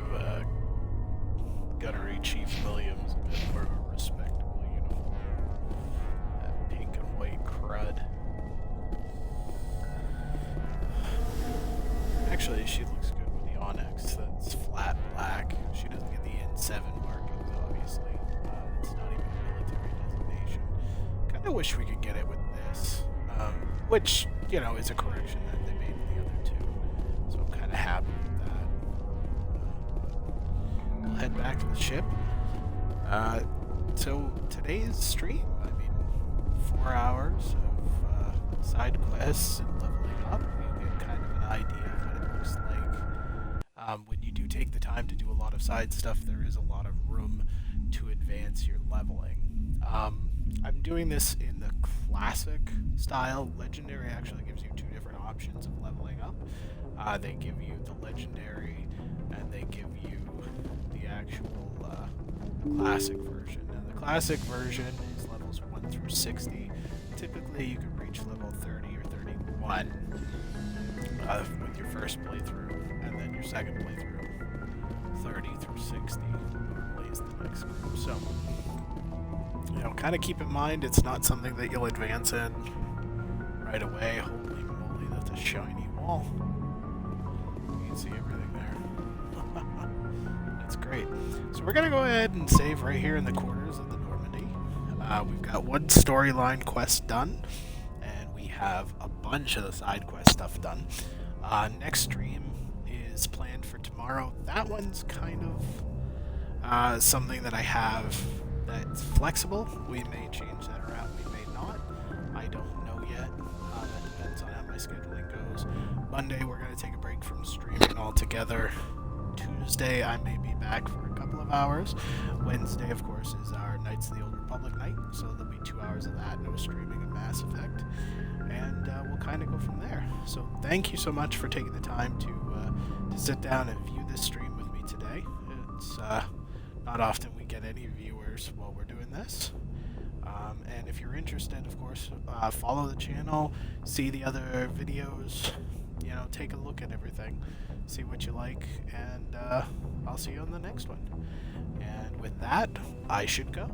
Gunnery Chief Williams a bit more of a respectable uniform. That pink and white crud. Actually, she looks good with the Onyx. That's flat black. She doesn't get the N7 markings, obviously. It's not even a military designation. Kind of wish we could get it with this, which, you know, is a correction that they made with the other two. So I'm kind of happy with that. We'll head back to the ship. So today's stream, I mean, 4 hours of side quests and leveling up. You get kind of an idea of what it looks like. When you do take the time to do a lot of side stuff, there is a lot of room to advance your leveling. I'm doing this in the classic style. Legendary actually gives you 2 different options of leveling up. They give you the legendary, and they give you the actual classic version. Now the classic version is levels 1 through 60. Typically you can reach level 30 or 31 with your first playthrough, and then your second playthrough 30 through 60 plays the next group. So, you know, kind of keep in mind it's not something that you'll advance in right away. Holy moly, that's a shiny wall. You can see everything there. That's great. So we're gonna go ahead and save right here in the quarters of the Normandy. We've got 1 storyline quest done, and we have a bunch of the side quest stuff done. Next stream is planned for tomorrow. That one's kind of something that I have that's flexible. We may change that around, we may not. I don't know yet. That depends on how my scheduling goes. Monday, we're going to take a break from streaming altogether. Tuesday, I may be back for a couple of hours. Wednesday, of course, is our Knights of the Old Republic night, so there'll be 2 hours of that, no streaming of Mass Effect. And we'll kind of go from there. So thank you so much for taking the time to sit down and view this stream with me today. It's not often we get any viewers while we're doing this. And if you're interested, of course, follow the channel, see the other videos, you know, take a look at everything, see what you like, and I'll see you on the next one. And with that, I should go.